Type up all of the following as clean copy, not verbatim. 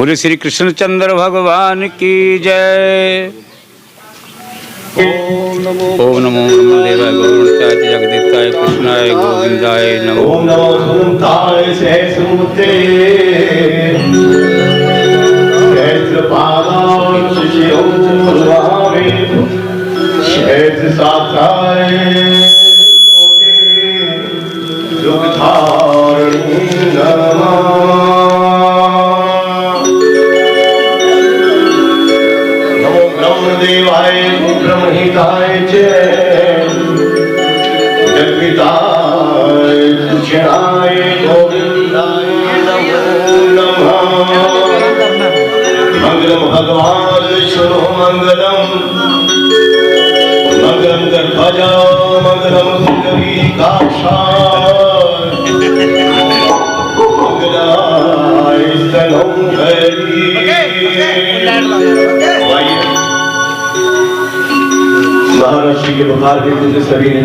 बोले श्री कृष्णचंद्र भगवान की जय। ओम नमो ब्रह्मदेवाय गौरताय जगदीताय कृष्णाय गोविंदाय नमो। ओम नमो सुनताय सहस्रमूर्ते सहस्रपादाय शिशिरों फलवारे सहस्रशाखाय कोटे दुःखधारिणी नमः। नमो ब्रह्मदेवाय ब्रह्महिताय च जगपिताय पूज्याय गोविंदाय नमो नमः। मंगलम भगवान विष्णु मंगलम मंगलम गणध्वजा मंगलम पुंडरीकाक्षाय मंगलाय स्तनों हरि। महाराष्ट्र के बुखार के दूसरे सभी ने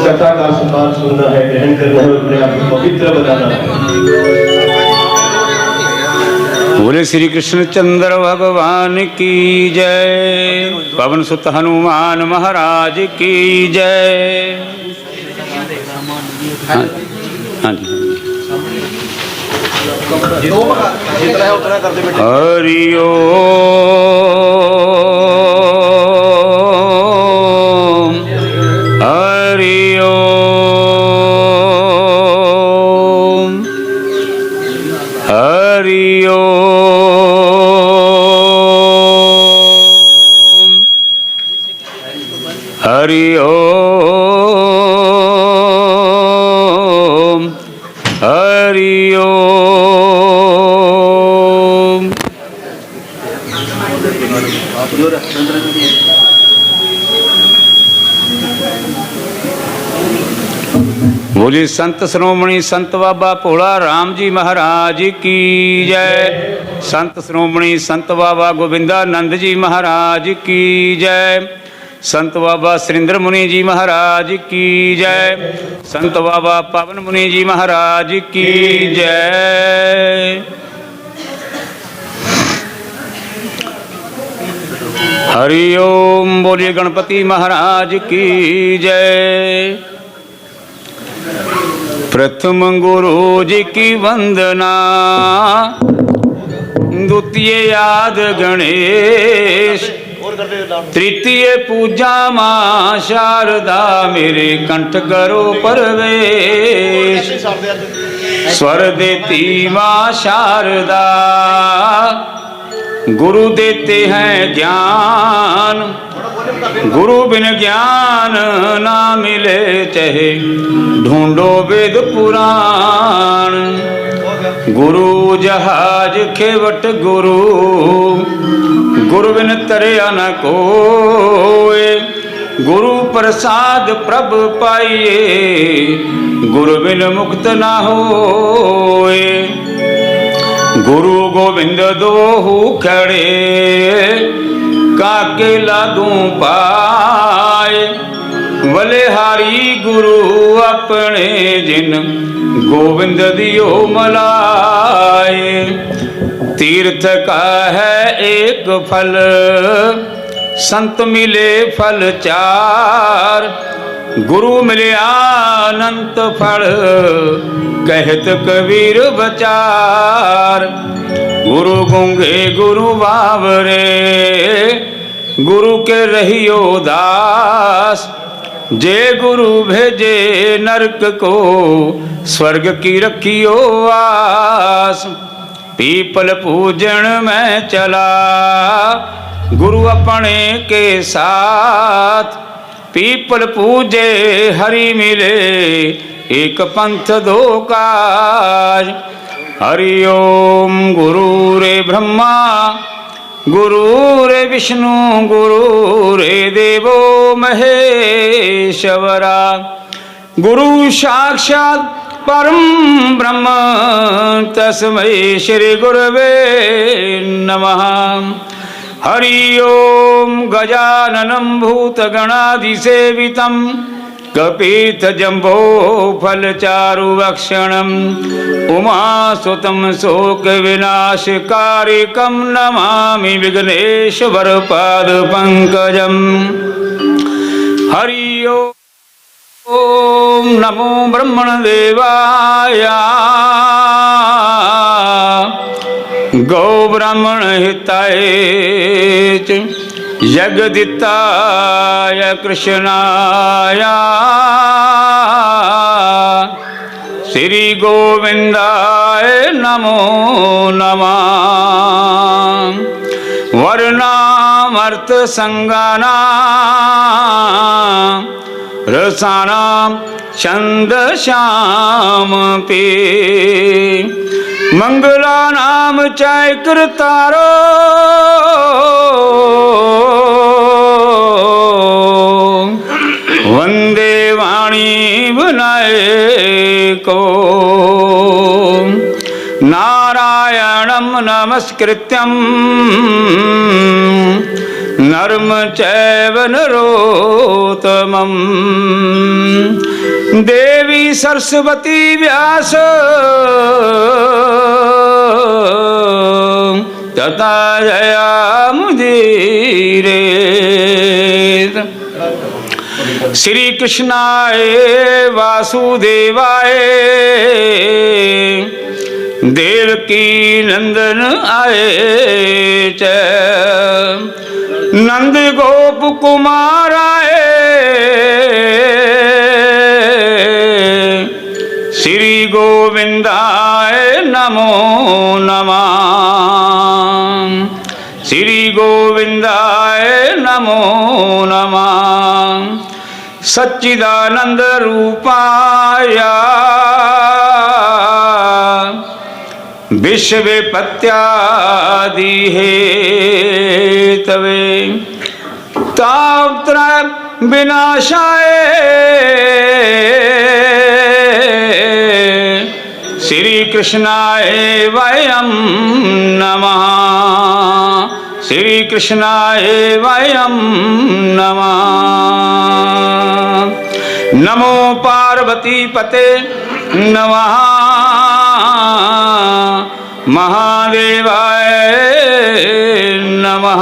कथा का सुपार सुनना है, ग्रहण करना है, अपने आप को पवित्र बनाना है। बोले श्री कृष्णचंद्र भगवान की जय। पवन सुत हनुमान महाराज की जय। हाँ जी हरि ओम हरि ओम हरि ओम हरि ओम हरि ओम। बोली संत श्रोमणी संत बाबा भोला राम जी महाराज की जय। संत श्रोमणी संत बाबा गोविंदानंद जी महाराज की जय। संत बाबा सुरेंद्र मुनि जी महाराज की जय। संत बाबा पावन मुनि जी महाराज की जय। हरि ओम। बोलिए गणपति महाराज की जय। प्रथम गुरु जी की वंदना, द्वितीय याद गणेश, तृतीय पूजा मां शारदा, मेरे कंठ करो परवेश। स्वर देती मां शारदा, गुरु देते हैं ज्ञान, गुरु बिन ज्ञान ना मिले, चाहे ढूंढो वेद पुराण। गुरु जहाज खेवट गुरु, गुरु बिन तरया न कोय। गुरु प्रसाद प्रभ पाइए, गुरु बिन मुक्त ना होए। गुरु गोविंद दोहु खड़े, काके लादू पाए। बलिहारी गुरु अपने, जिन गोविंद दियो मलाए। तीर्थ का है एक फल, संत मिले फल चार। गुरु मिले अनंत फल, कहत कबीर बचार। गुरु गूंगे गुरु बावरे, गुरु के रहियो दास। जे गुरु भेजे नरक को, स्वर्ग की रखियो आस। पीपल पूजन में चला, गुरु अपने के साथ। पीपल पूजे हरि मिले, एक पंथ दो काज। हरि ओम। गुरु रे ब्रह्मा, गुरु रे विष्णु, गुरु रे देवो महेश्वरा। गुरु साक्षात परम ब्रह्म, तस्मै श्री गुरवे नमः। हरि ओम। गजाननं भूतगणाधिसेवितं, कपीत जम्बो फल चारु भक्षणम उमासुतम शोक विनाशकारिकम नमामि विघ्नेश्वर पाद पंकजम। हरि ओम नमो ब्रह्मण देवाय गौ ब्राह्मण हिताय जगदिताय कृष्णाय श्री गोविंदाय नमो नमः। वर्णामर्थ संगानां रसानां छंदश्याम पे मंगलानाम चैकृतारो वंदे वाणी विनायको नारायणं नमस्कृत्यं नरं चैव नरोत्तमं देवी सरस्वती व्यास तथा जयामुदीरे। श्री कृष्णाय वासुदेवाय देवकी नंदन आए च नंद गोप कुमाराय श्री गोविंदाय नमो नमः। श्री गोविंदाय नमो नमः। सच्चिदानंद रूपाय विश्वपत्यादि हेतवे तापत्रय विनाशाय श्री कृष्णाय वयं नमः। श्री कृष्णाय वयं नमः। नमो पार्वती पते नमः महादेवाय नमः।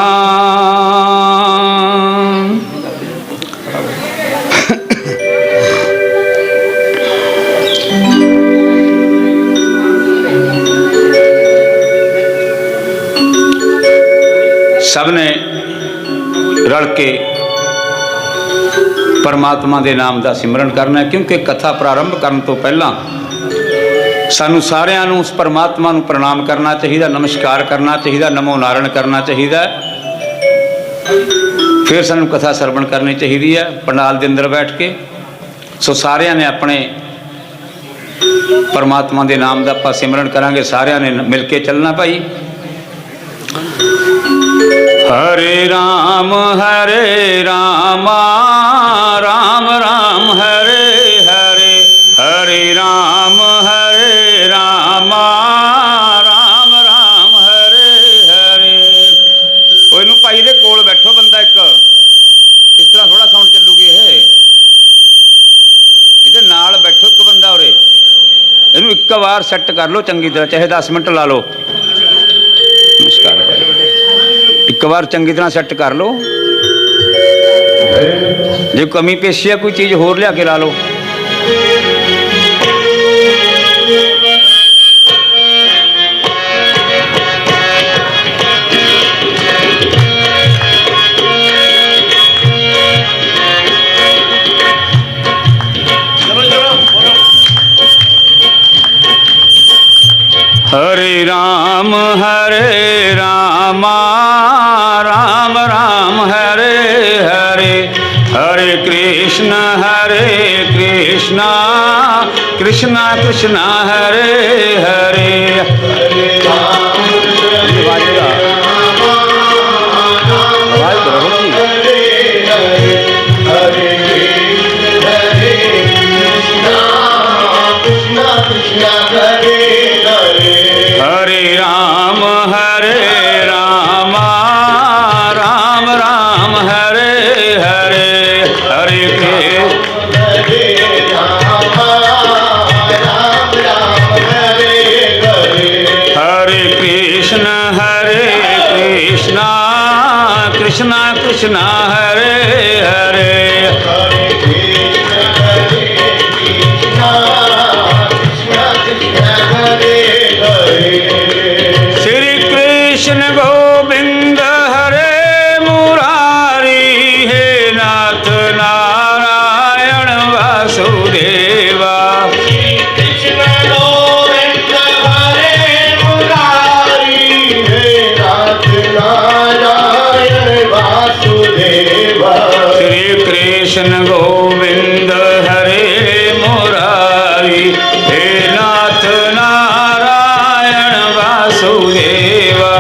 सबने रल के परमात्मा के नाम का सिमरन करना है, क्योंकि कथा प्रारंभ करने तो पहला सानू सारिਆਂ ਨੂੰ उस परमात्मा ਨੂੰ प्रणाम करना चाहिए, नमस्कार करना चाहिए, नमो नारायण करना चाहिए, फिर सानू कथा सरवण करनी चाहिए है पंडाल के अंदर बैठ के। सो सारिਆਂ ने अपने परमात्मा के नाम का आपां सिमरन करांगे, सारिਆਂ ने मिल के चलना भाई। हरे राम राम राम हरे हरे, हरे राम राम राम हरे हरे। कोई भाई दे कोल बैठो बंदा एक, इस तरह थोड़ा साउंड चलूगी ये, इहदे नाल बैठो एक बंदा उरे, इहनूं एक बार सैट कर लो चंगी तरह, चाहे 10 मिनट ला लो। नमस्कार भाई, एक बार चंगी तरह सैट कर लो, जो कमी पेशी है कोई चीज़ होर लिया के ला लो। हरे राम राम राम हरे हरे, हरे कृष्ण कृष्ण कृष्ण हरे हरे। हरे राम राम राम हरे हरे, हरे कृष्ण कृष्णा कृष्णा हरे हरे श्री कृष्ण गोविंद हरे मुरारी हे नाथ नारायण वासुदेवा श्री कृष्ण गोविंद हरे मुरारी हे नाथ नारायण वासुदेवा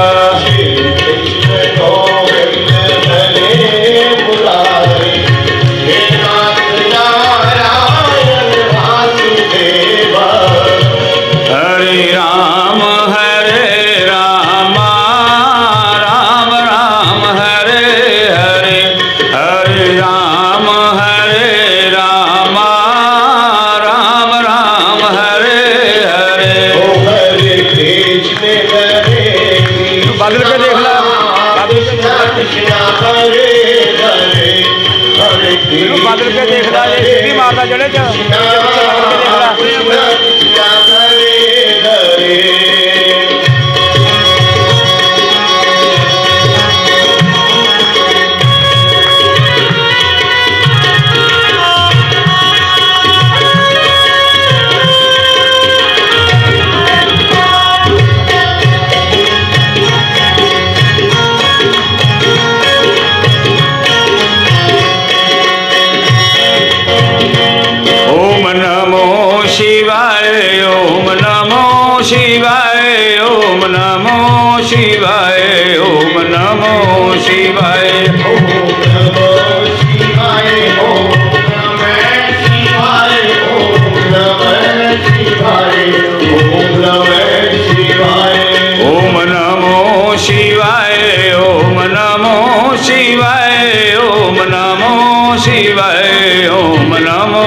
हरे राम राम राम हरे हरे हरे राम राम राम हरे हरे बादल पे देख ला बादल पे देख ला सीधी मारदा जड़े च ओम नमो शिवाय ओम नमो शिवाय ओम नमो शिवाय ओम नमो शिवाय ओम नमो शिवाय ओम नमो शिवाय ओम नमो शिवाय ओम नमो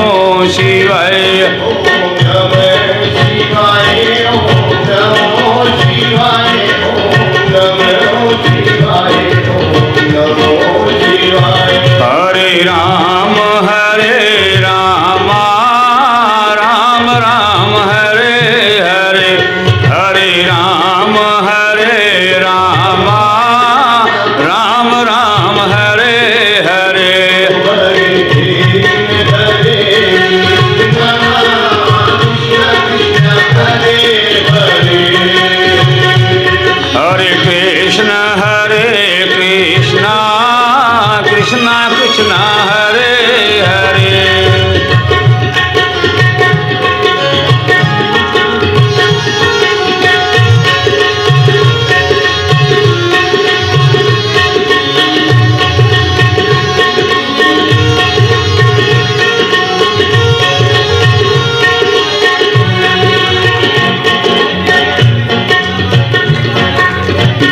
शिवाय हरे राम राम राम हरे हरे हरे राम राम राम हरे हरे हरे कृष्ण कृष्णा कृष्णा हरे हरे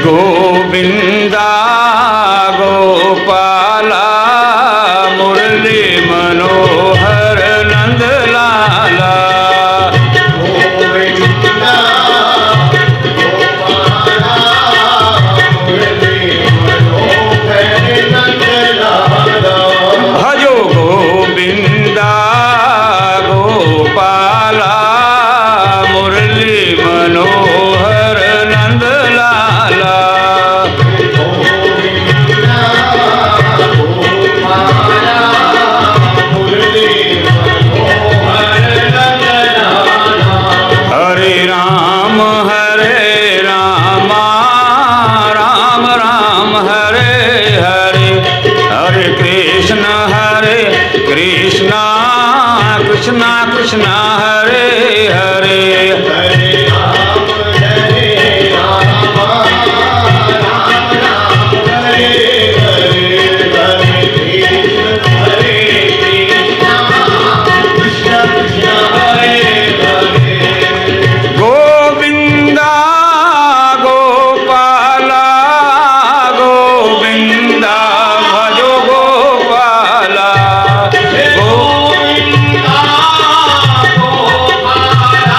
गोविंदा गोपाला मुरली मनोहर नंद लाला भजो गोविंदा गोपाला मुरली मनोहर नंद लाला हरे राम राम हरे हरे हरे कृष्ण कृष्णा कृष्णा हरे हरे गोविंदा गोपाला गोविंदा भजो गोपाला गोविंदा गोपाला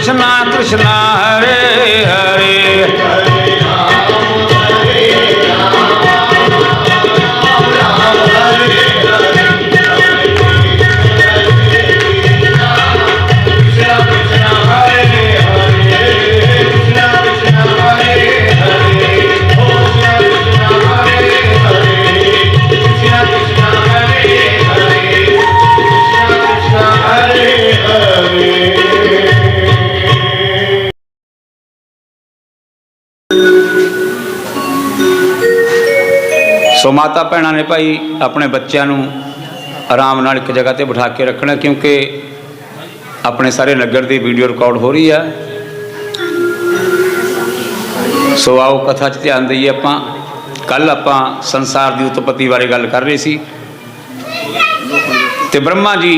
कृष्णा कृष्णा हरे हरे सो माता भैनों ने भाई अपने बच्चों आराम नाल एक जगह पर बिठा के रखना, क्योंकि अपने सारे नगर की वीडियो रिकॉर्ड हो रही है। सो आओ कथा च ध्यान दईए। आपां कल आपां संसार की उत्पत्ति बारे गल कर रहे सी ते ब्रह्मा जी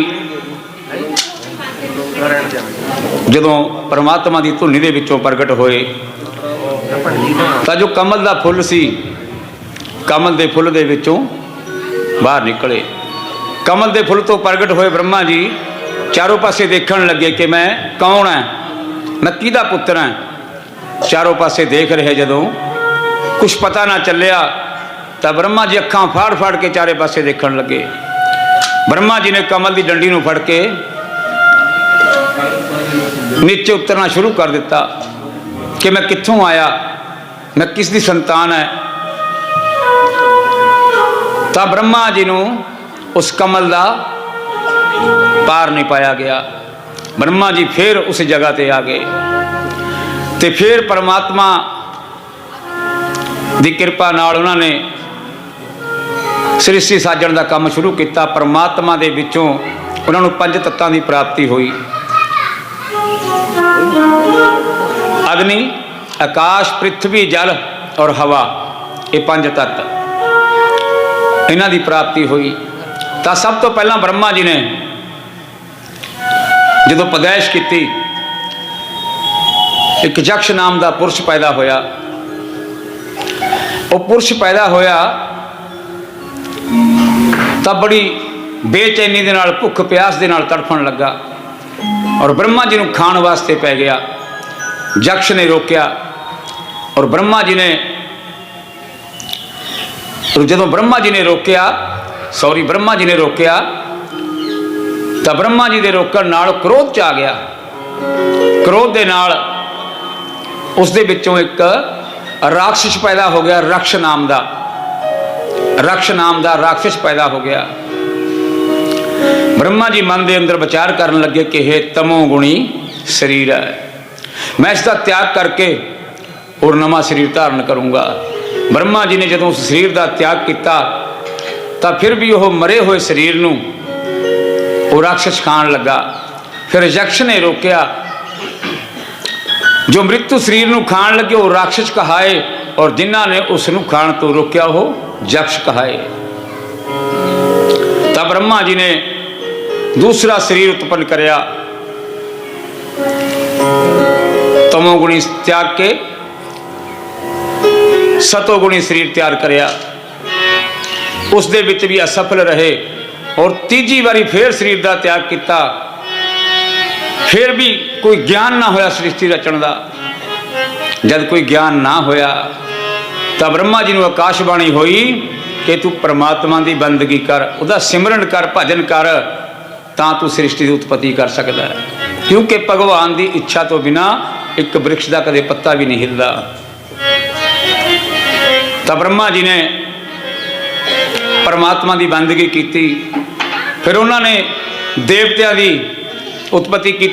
जदों परमात्मा की धुनी दे विचों प्रगट होए तां जो कमल का फुल सी, कमल के फुल दे विचों बाहर निकले। कमल के फुल तो प्रगट होए ब्रह्मा जी चारों पासे देखण लगे कि मैं कौन है, मैं किहदा पुत्र है। चारों पासे देख रहे जदों कुछ पता ना चलिया तो ब्रह्मा जी अखां फाड़ फाड़ के चारे पासे देखण लगे। ब्रह्मा जी ने कमल की डंडी नूं फड़ के नीचे उतरना शुरू कर दिता कि मैं कित्थों आया, मैं किस दी संतान है। तो ब्रह्मा जी नूं उस कमल का पार नहीं पाया गया। ब्रह्मा जी फिर उस जगह ते आ गए ते फिर परमात्मा दी कृपा नाल उन्होंने सृष्टि साजण का काम शुरू किया। परमात्मा दे विचों उन्होंने 5 तत्तां की प्राप्ति हुई। अग्नि, आकाश, पृथ्वी, जल और हवा, ये 5 तत्त इन्हां की प्राप्ति हुई। तो सब तो पहला ब्रह्मा जी ने जदों पैदाइश की एक यक्ष नाम का पुरुष पैदा होया। वो पुरुष पैदा होया तब बड़ी बेचैनी दे नाल भुख प्यास दे नाल तड़फण लगा और ब्रह्मा जी नूं खाण वास्ते पै गया। यक्ष ने रोकया और ब्रह्मा जी ने जदों ब्रह्मा जी ने रोकया तो ब्रह्मा जी दे रोकण नाल क्रोध च आ गया। क्रोध दे नाल उस दे विचों एक राक्षस पैदा हो गया। रक्ष नाम दा राक्षस पैदा हो गया। ब्रह्मा जी मन के अंदर विचार करन लगे कि हे तमोगुणी शरीर है, मैं इसका त्याग करके और नवा शरीर धारण करूँगा। ब्रह्मा जी ने जदों उस शरीर का त्याग किया तो फिर भी वह मरे हुए शरीर नूं वो राक्षस खाण लगा। फिर यक्ष ने रोकया, जो मृत्यु शरीर नूं खाण लगे वो राक्षस कहाए और जिन्हां ने उसनूं खाण तो रोकया वो यक्ष कहाए। तब ब्रह्मा जी ने दूसरा शरीर उत्पन्न करया, तमोगुणी त्याग के सतोगुणी शरीर तैयार करया। उस दे विच भी असफल रहे और तीजी बारी फिर शरीर का त्याग किया। फिर भी कोई ज्ञान ना होया सृष्टि रचण का। जब कोई ज्ञान ना होया तो ब्रह्मा जी नूं आकाशबाणी हुई कि तू परमात्मा की बंदगी कर, उसका सिमरन कर, भजन कर, तां तू सृष्टि की उत्पत्ति कर सकता है। क्योंकि भगवान की इच्छा तो बिना एक वृक्ष का कदे पत्ता भी नहीं हिलता। तो ब्रह्मा जी ने परमात्मा की बंदगी की। फिर उन्होंने देवतिया की उत्पत्ति की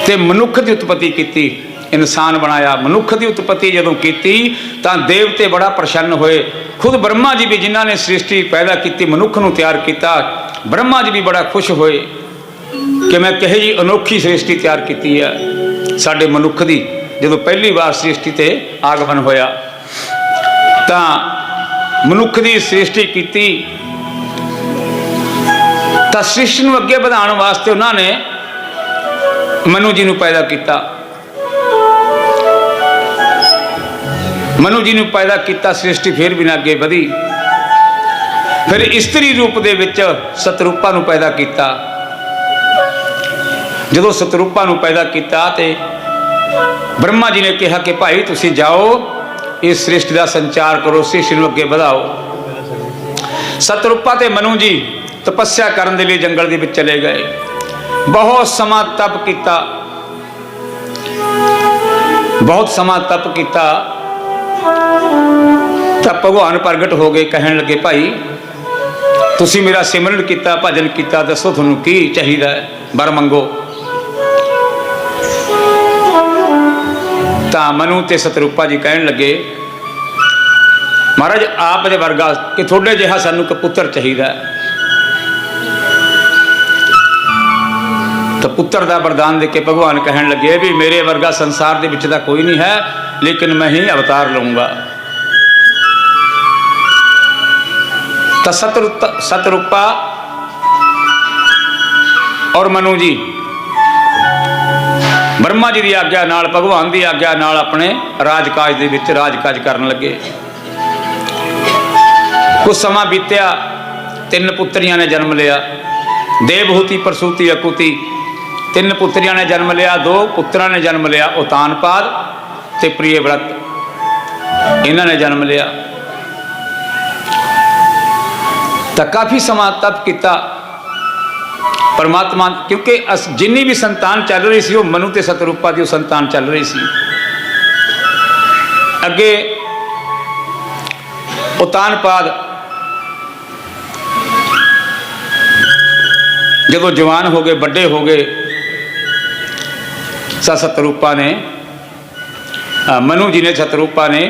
ते मनुख की उत्पत्ति की, इंसान बनाया। मनुख की उत्पत्ति जदों की तो देवते बड़ा प्रसन्न होए। खुद ब्रह्मा जी भी जिन्हों ने सृष्टि पैदा की मनुख नूं तैयार किया, ब्रह्मा जी भी बड़ा खुश होए कि मैं कहे जी अनोखी सृष्टि तैयार की है साडे मनुख की। जदों पहली बार सृष्टि ते आगमन होया तां मनुख की सृष्टि की तां सृष्टि नूं अगे बढ़ाउण वास्ते उन्होंने मनु जी नूं पैदा किया। मनु जी नूं पैदा किया, सृष्टि फिर भी ना अगे बढ़ी। फिर इस्त्री रूप दे विच सतरूपा नूं पैदा किया। ਜਦੋਂ ਸਤਰੂਪਾ ਨੂੰ ਪੈਦਾ ਕੀਤਾ ਤੇ ब्रह्मा जी ने कहा कि भाई तुसी जाओ इस सृष्टि का संचार करो, सृष्टि को अगे बढ़ाओ। सतरूपा ते मनु जी तपस्या करने के लिए जंगल के विच चले गए। बहुत समा तप किया, बहुत समा तप किया। तब भगवान प्रगट हो गए, कहन लगे भाई तुसी मेरा सिमरन किया, भजन किया, दसो तुहानू की चाहिए, वर मंगो। तो मनु ते सतरूपा जी कहन लगे महाराज आप दे वर्गा कि थोड़े जिहा सानू एक पुत्र चाहिए। तो पुत्र का वरदान दे के भगवान कहन लगे भी मेरे वर्गा संसार दे विच तां कोई नहीं है, लेकिन मैं ही अवतार लूँगा। तो सतरूपा और मनु जी ब्रह्मा जी की आग्या नाल, भगवान की आग्या नाल अपने राजकाज दे विच राजकाज करन लगे। कुछ समा बीत्या, 3 पुत्रियां ने जन्म लिया, देवहूति, प्रसूति, अकुति। 3 पुत्रियां ने जन्म लिया, 2 पुत्रां ने जन्म लिया, उतानपाद ते प्रियव्रत, इन्हां ने जन्म लिया। तो काफ़ी समा तप किया परमात्मा, क्योंकि जिन्नी भी संतान चल रही सी वो मनु ते सतरूपा की संतान चल रही सी। अगे उतानपाद जब जवान हो गए, बड़े हो गए, सतरूपा ने मनु जी ने सतरूपा ने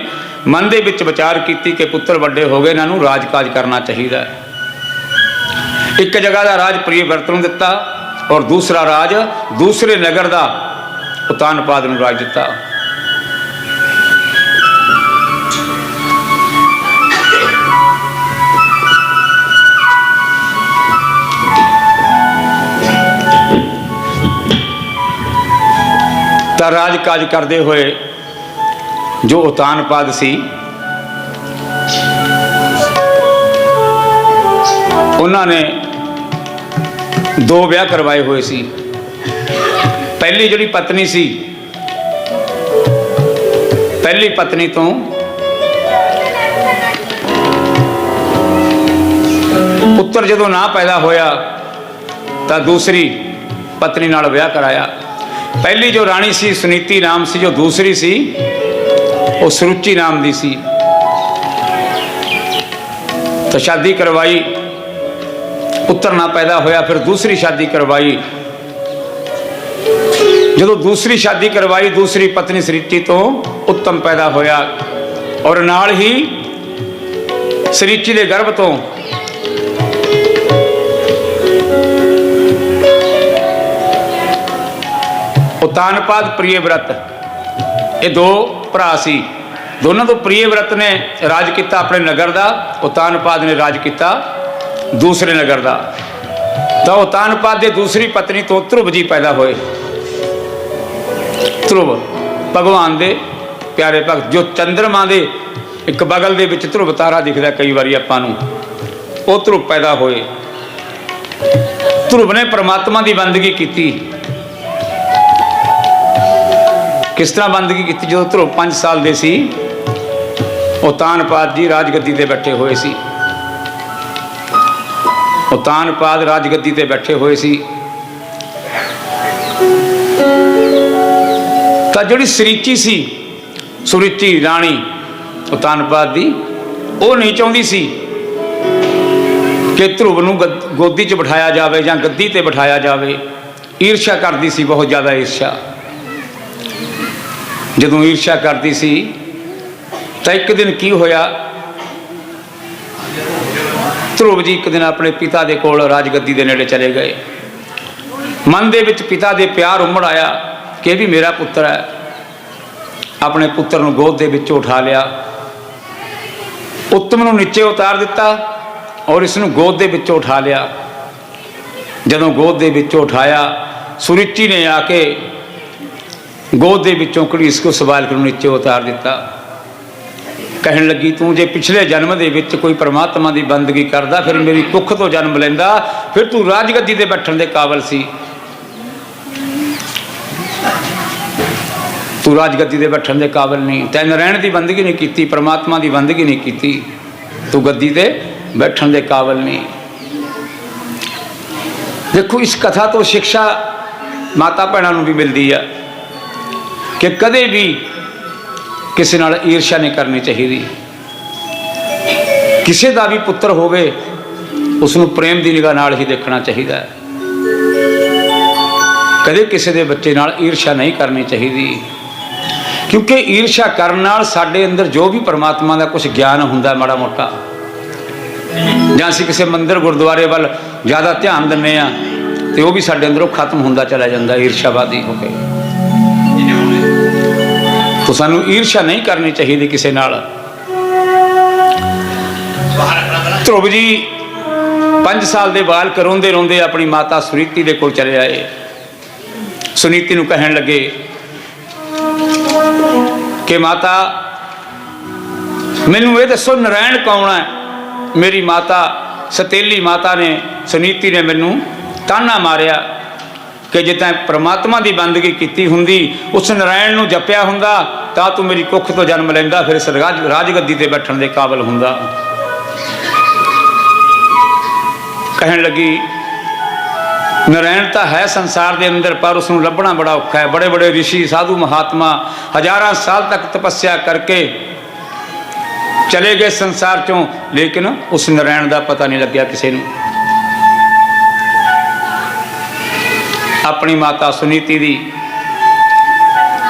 मन दे विच विचार की कि पुत्र बड़े हो गए, इन्हों राजकाज करना चाहिए। एक जगह का राज प्रियव्रत नूं दिता और दूसरा राज दूसरे नगर का उतानपाद नूं राज दिता। तो राजकाज करते हुए जो उतानपाद सी उन्होंने 2 विआह करवाए हुए सी। पहली जिहड़ी पत्नी सी, पहली पत्नी तो पुत्र जदों ना पैदा होया तो दूसरी पत्नी नाल विआह कराया। पहली जो राणी सी सुनीति नाम सी, जो दूसरी सी वो सुरुचि नाम दी सी। तो शादी करवाई, पुत्र ना पैदा होया, फिर दूसरी शादी करवाई। जो दूसरी शादी करवाई, दूसरी पत्नी सृष्टि तो उत्तम पैदा होया और नाल ही सृष्टि के गर्भ तो उतानपाद प्रियव्रत, ये 2 भरा सी। दोनों तो प्रियव्रत ने राज किया अपने नगर का, उतानपाद ने राज किया दूसरे नगर का। तो उतानपाद के दूसरी पत्नी तो ध्रुव जी पैदा होए। ध्रुव भगवान के प्यारे भगत, जो चंद्रमा के एक बगल दे विच ध्रुव तारा दिखता कई बारी आपां नूं, वो ध्रुव पैदा होए। ध्रुव ने परमात्मा की बंदगी की। किस तरह बंदगी की? जो ध्रुव 5 साल दे सी, उतानपाद जी राजगद्दी ते बैठे हुए सी। उतानपाद राजगद्दी ते बैठे हुए सी। तो जिहड़ी सृष्टि सी, सुरुचि राणी उतानपाद दी, वो नहीं चाहती सी कि ध्रुव नूं गोदी च बिठाया जाए जां गद्दी ते बिठाया जाए। ईर्ष्या करती सी, बहुत ज़्यादा ईर्ष्या। जदों ईर्ष्या करती सी तो एक दिन की होया, ध्रुव जी एक दिन अपने पिता के कोल राजगद्दी के नेड़े चले गए। मन दे विच पिता के प्यार उमड़ आया कि भी मेरा पुत्र है। अपने पुत्र नूं गोद दे विच उठा लिया, उत्तम नूं नीचे उतार दिता और इसनूं गोद दे विच उठा लिया। जदों गोद दे विच उठाया, सुरुचि ने आके गोद दे विचों घड़ीस को सवाल कर नीचे उतार दिता। कहन लगी, तू जे पिछले जन्म दे विच कोई परमात्मा की बंदगी करदा, फिर मेरी कुख तो जन्म लैंदा, फिर तू राजगद्दी ते बैठण दे काबल सी। तू राजगद्दी दे बैठण दे काबिल नहीं, तैं नारायण की बंदगी नहीं की, परमात्मा की बंदगी नहीं की, तू गद्दी ते बैठण दे काबिल नहीं। देखो इस कथा तो शिक्षा माता भैनों भी मिलती है कि कदे भी किसी नाल ईर्ष्या नहीं करनी चाहिए। किसी का भी पुत्र होवे उसनों प्रेम की निगाह नाल ही देखना चाहिए। कदे किसी के बच्चे नाल ईर्ष्या नहीं करनी चाहिए, क्योंकि ईर्ष्या करने नाल साडे अंदर जो भी परमात्मा का कुछ ज्ञान हुंदा माड़ा मोटा, जां असीं किसी मंदिर गुरुद्वारे वाल ज़्यादा ध्यान दिंदे आ तो वह भी साडे अंदरों खत्म हुंदा चला जाता ईर्ष्यावादी हो गए। तो सानू ईर्ष्या नहीं करनी चाहिए किसी नाल। ध्रुव जी 5 साल के बाल रोंदे रोंदे अपनी माता सुनीति के कोल चले आए। सुनीति नूं कहन लगे कि माता मैनू ये दसो नारायण कौन है। मेरी माता सतेली माता ने सुनीति ने मैनू ताना मारिया कि जे तैं परमात्मा की बंदगी की हुंदी, उस नारायण नूं जपिया हुंदा तां तू मेरी कुख तो जन्म लैंदा, फिर इस राजगद्दी ते बैठण दे काबिल हुंदा। कहन लगी नारायण तो है संसार के अंदर, पर उसनूं लभना बड़ा औखा है। बड़े बड़े ऋषि साधु महात्मा हज़ारां साल तक तपस्या करके चले गए संसार चों, लेकिन उस नारायण का पता नहीं लग्या किसी नूं। अपनी माता सुनीति की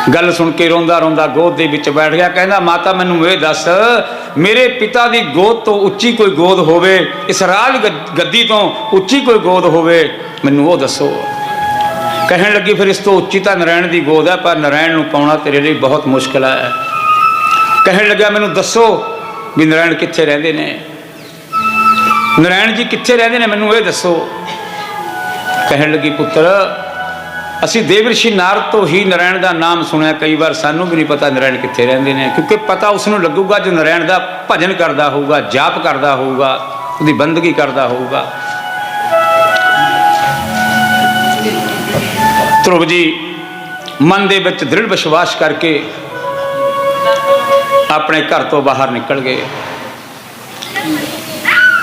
गल सुन के रोंदा रोंदा गोद दे विच बैठ गया। कहना माता मैनू ये दस, मेरे पिता की गोद तो उच्ची कोई गोद होवे, इस राज गद्दी तो उच्ची कोई गोद होवे, मैनू वो दसो। कहन लगी फिर इस तो उच्ची तो नारायण की गोद है, पर नारायण नूं पाउणा तेरे लिए बहुत मुश्किल है। कहन लग्या मैनू दसो भी नारायण कित्थे रहिंदे ने, नारायण जी कित्थे रहिंदे ने, मैनू ये दसो। कहन लगी पुत्र असी देवऋषि नारद तो ही नारायण का नाम सुनिया, कई बार सानू भी नहीं पता नारायण कित्थे रहिंदे ने, क्योंकि पता उसनूं लगूगा जो नारायण का भजन करता होगा, जाप करता होगा, उसकी बंदगी करता होगा। ध्रुव जी मन दे विच दृढ़ विश्वास करके अपने घर तो बाहर निकल गए।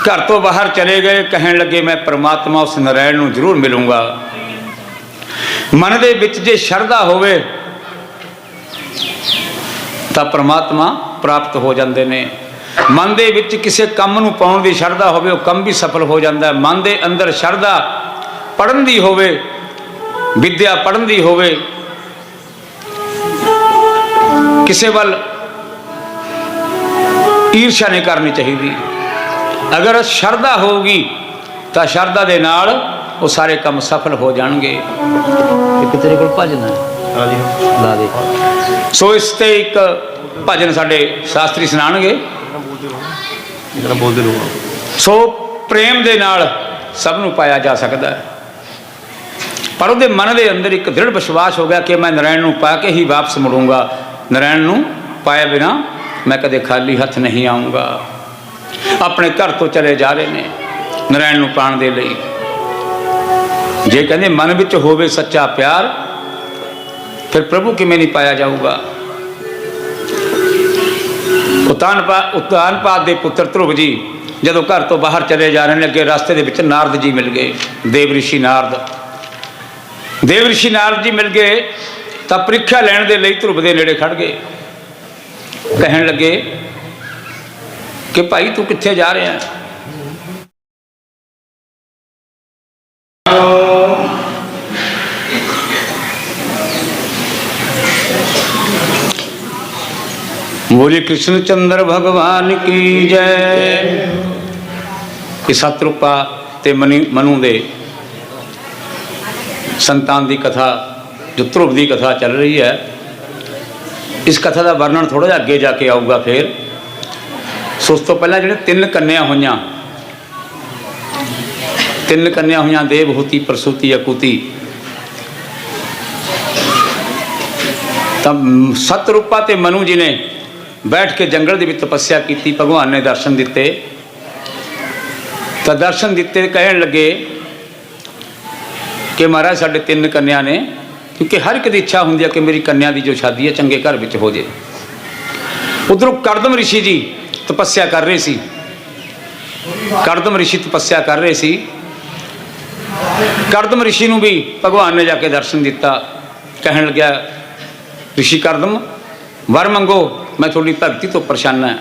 घर तो बाहर चले गए। कहन लगे मैं परमात्मा उस नारायण नूं जरूर मिलूंगा। मन दे विच जे शरधा होवे तां परमात्मा प्राप्त हो जाते ने। मन दे विच किसी काम नूं पाउण दी शरधा होवे, वो काम भी सफल हो जाता है। मन दे अंदर शरधा पढ़न दी होवे, विद्या पढ़न दी होवे, किसी वल ईर्ष्या नहीं करनी चाहिए। अगर शरधा होगी तो शरधा के नाल वो सारे काम सफल हो जाएंगे। तेरे कोल भजन है ला दे। सो इस ते एक भजन साडे शास्त्री सुनाणगे। सो प्रेम दे नाल सब नूं पाया जा सकता है, पर उसके मन के अंदर एक दृढ़ विश्वास हो गया कि मैं नारायण नूं पा के ही वापस मुड़ूंगा, नारायण नूं पाए बिना मैं कदे खाली हथ नहीं आऊँगा। अपने घर तो चले जा रहे हैं नारायण नूं पाण दे लई। जे कहते मन विच होवे सच्चा प्यार, फिर प्रभु किवें नहीं पाया जाऊगा। उत्तानपाद के पुत्र ध्रुव जी जदों घर तो बाहर चले जा रहे हैं, अगे रास्ते दे विच नारद जी मिल गए। देवऋषि नारद जी मिल गए तो परीक्षा लैण दे लई ध्रुव दे नेड़े खड़ गए। कहन लगे कि भाई तू कित्थे जा रहा है। बोले कृष्णचंद्र भगवान की जय। कि सतरूपा ते मनु दे संतान की कथा जो ध्रुव की कथा चल रही है, इस कथा का वर्णन थोड़ा जिहा अगे जाके आऊगा। फिर सो उस तो पहला जो 3 कन्या हुई, 3 कन्या हुई, देवहूति प्रसूति अकूति। तब सतरूपा ते मनु जी ने बैठ के जंगल के तपस्या की। भगवान ने दर्शन दिते, तो दर्शन दिते कहन लगे कि महाराज साढ़े 3 कन्या ने क्योंकि हर एक दी इच्छा होंदी है कि मेरी कन्या की जो शादी है चंगे घर विच हो जाए। उधरों करदम ऋषि जी तपस्या कर रहे सी, करदम ऋषि तपस्या कर रहे सी। करदम ऋषि नूं भी भगवान ने जाके दर्शन दिता, कहन लग्या ऋषि करदम वर मंगो, मैं थोड़ी भगती तो प्रसन्न है।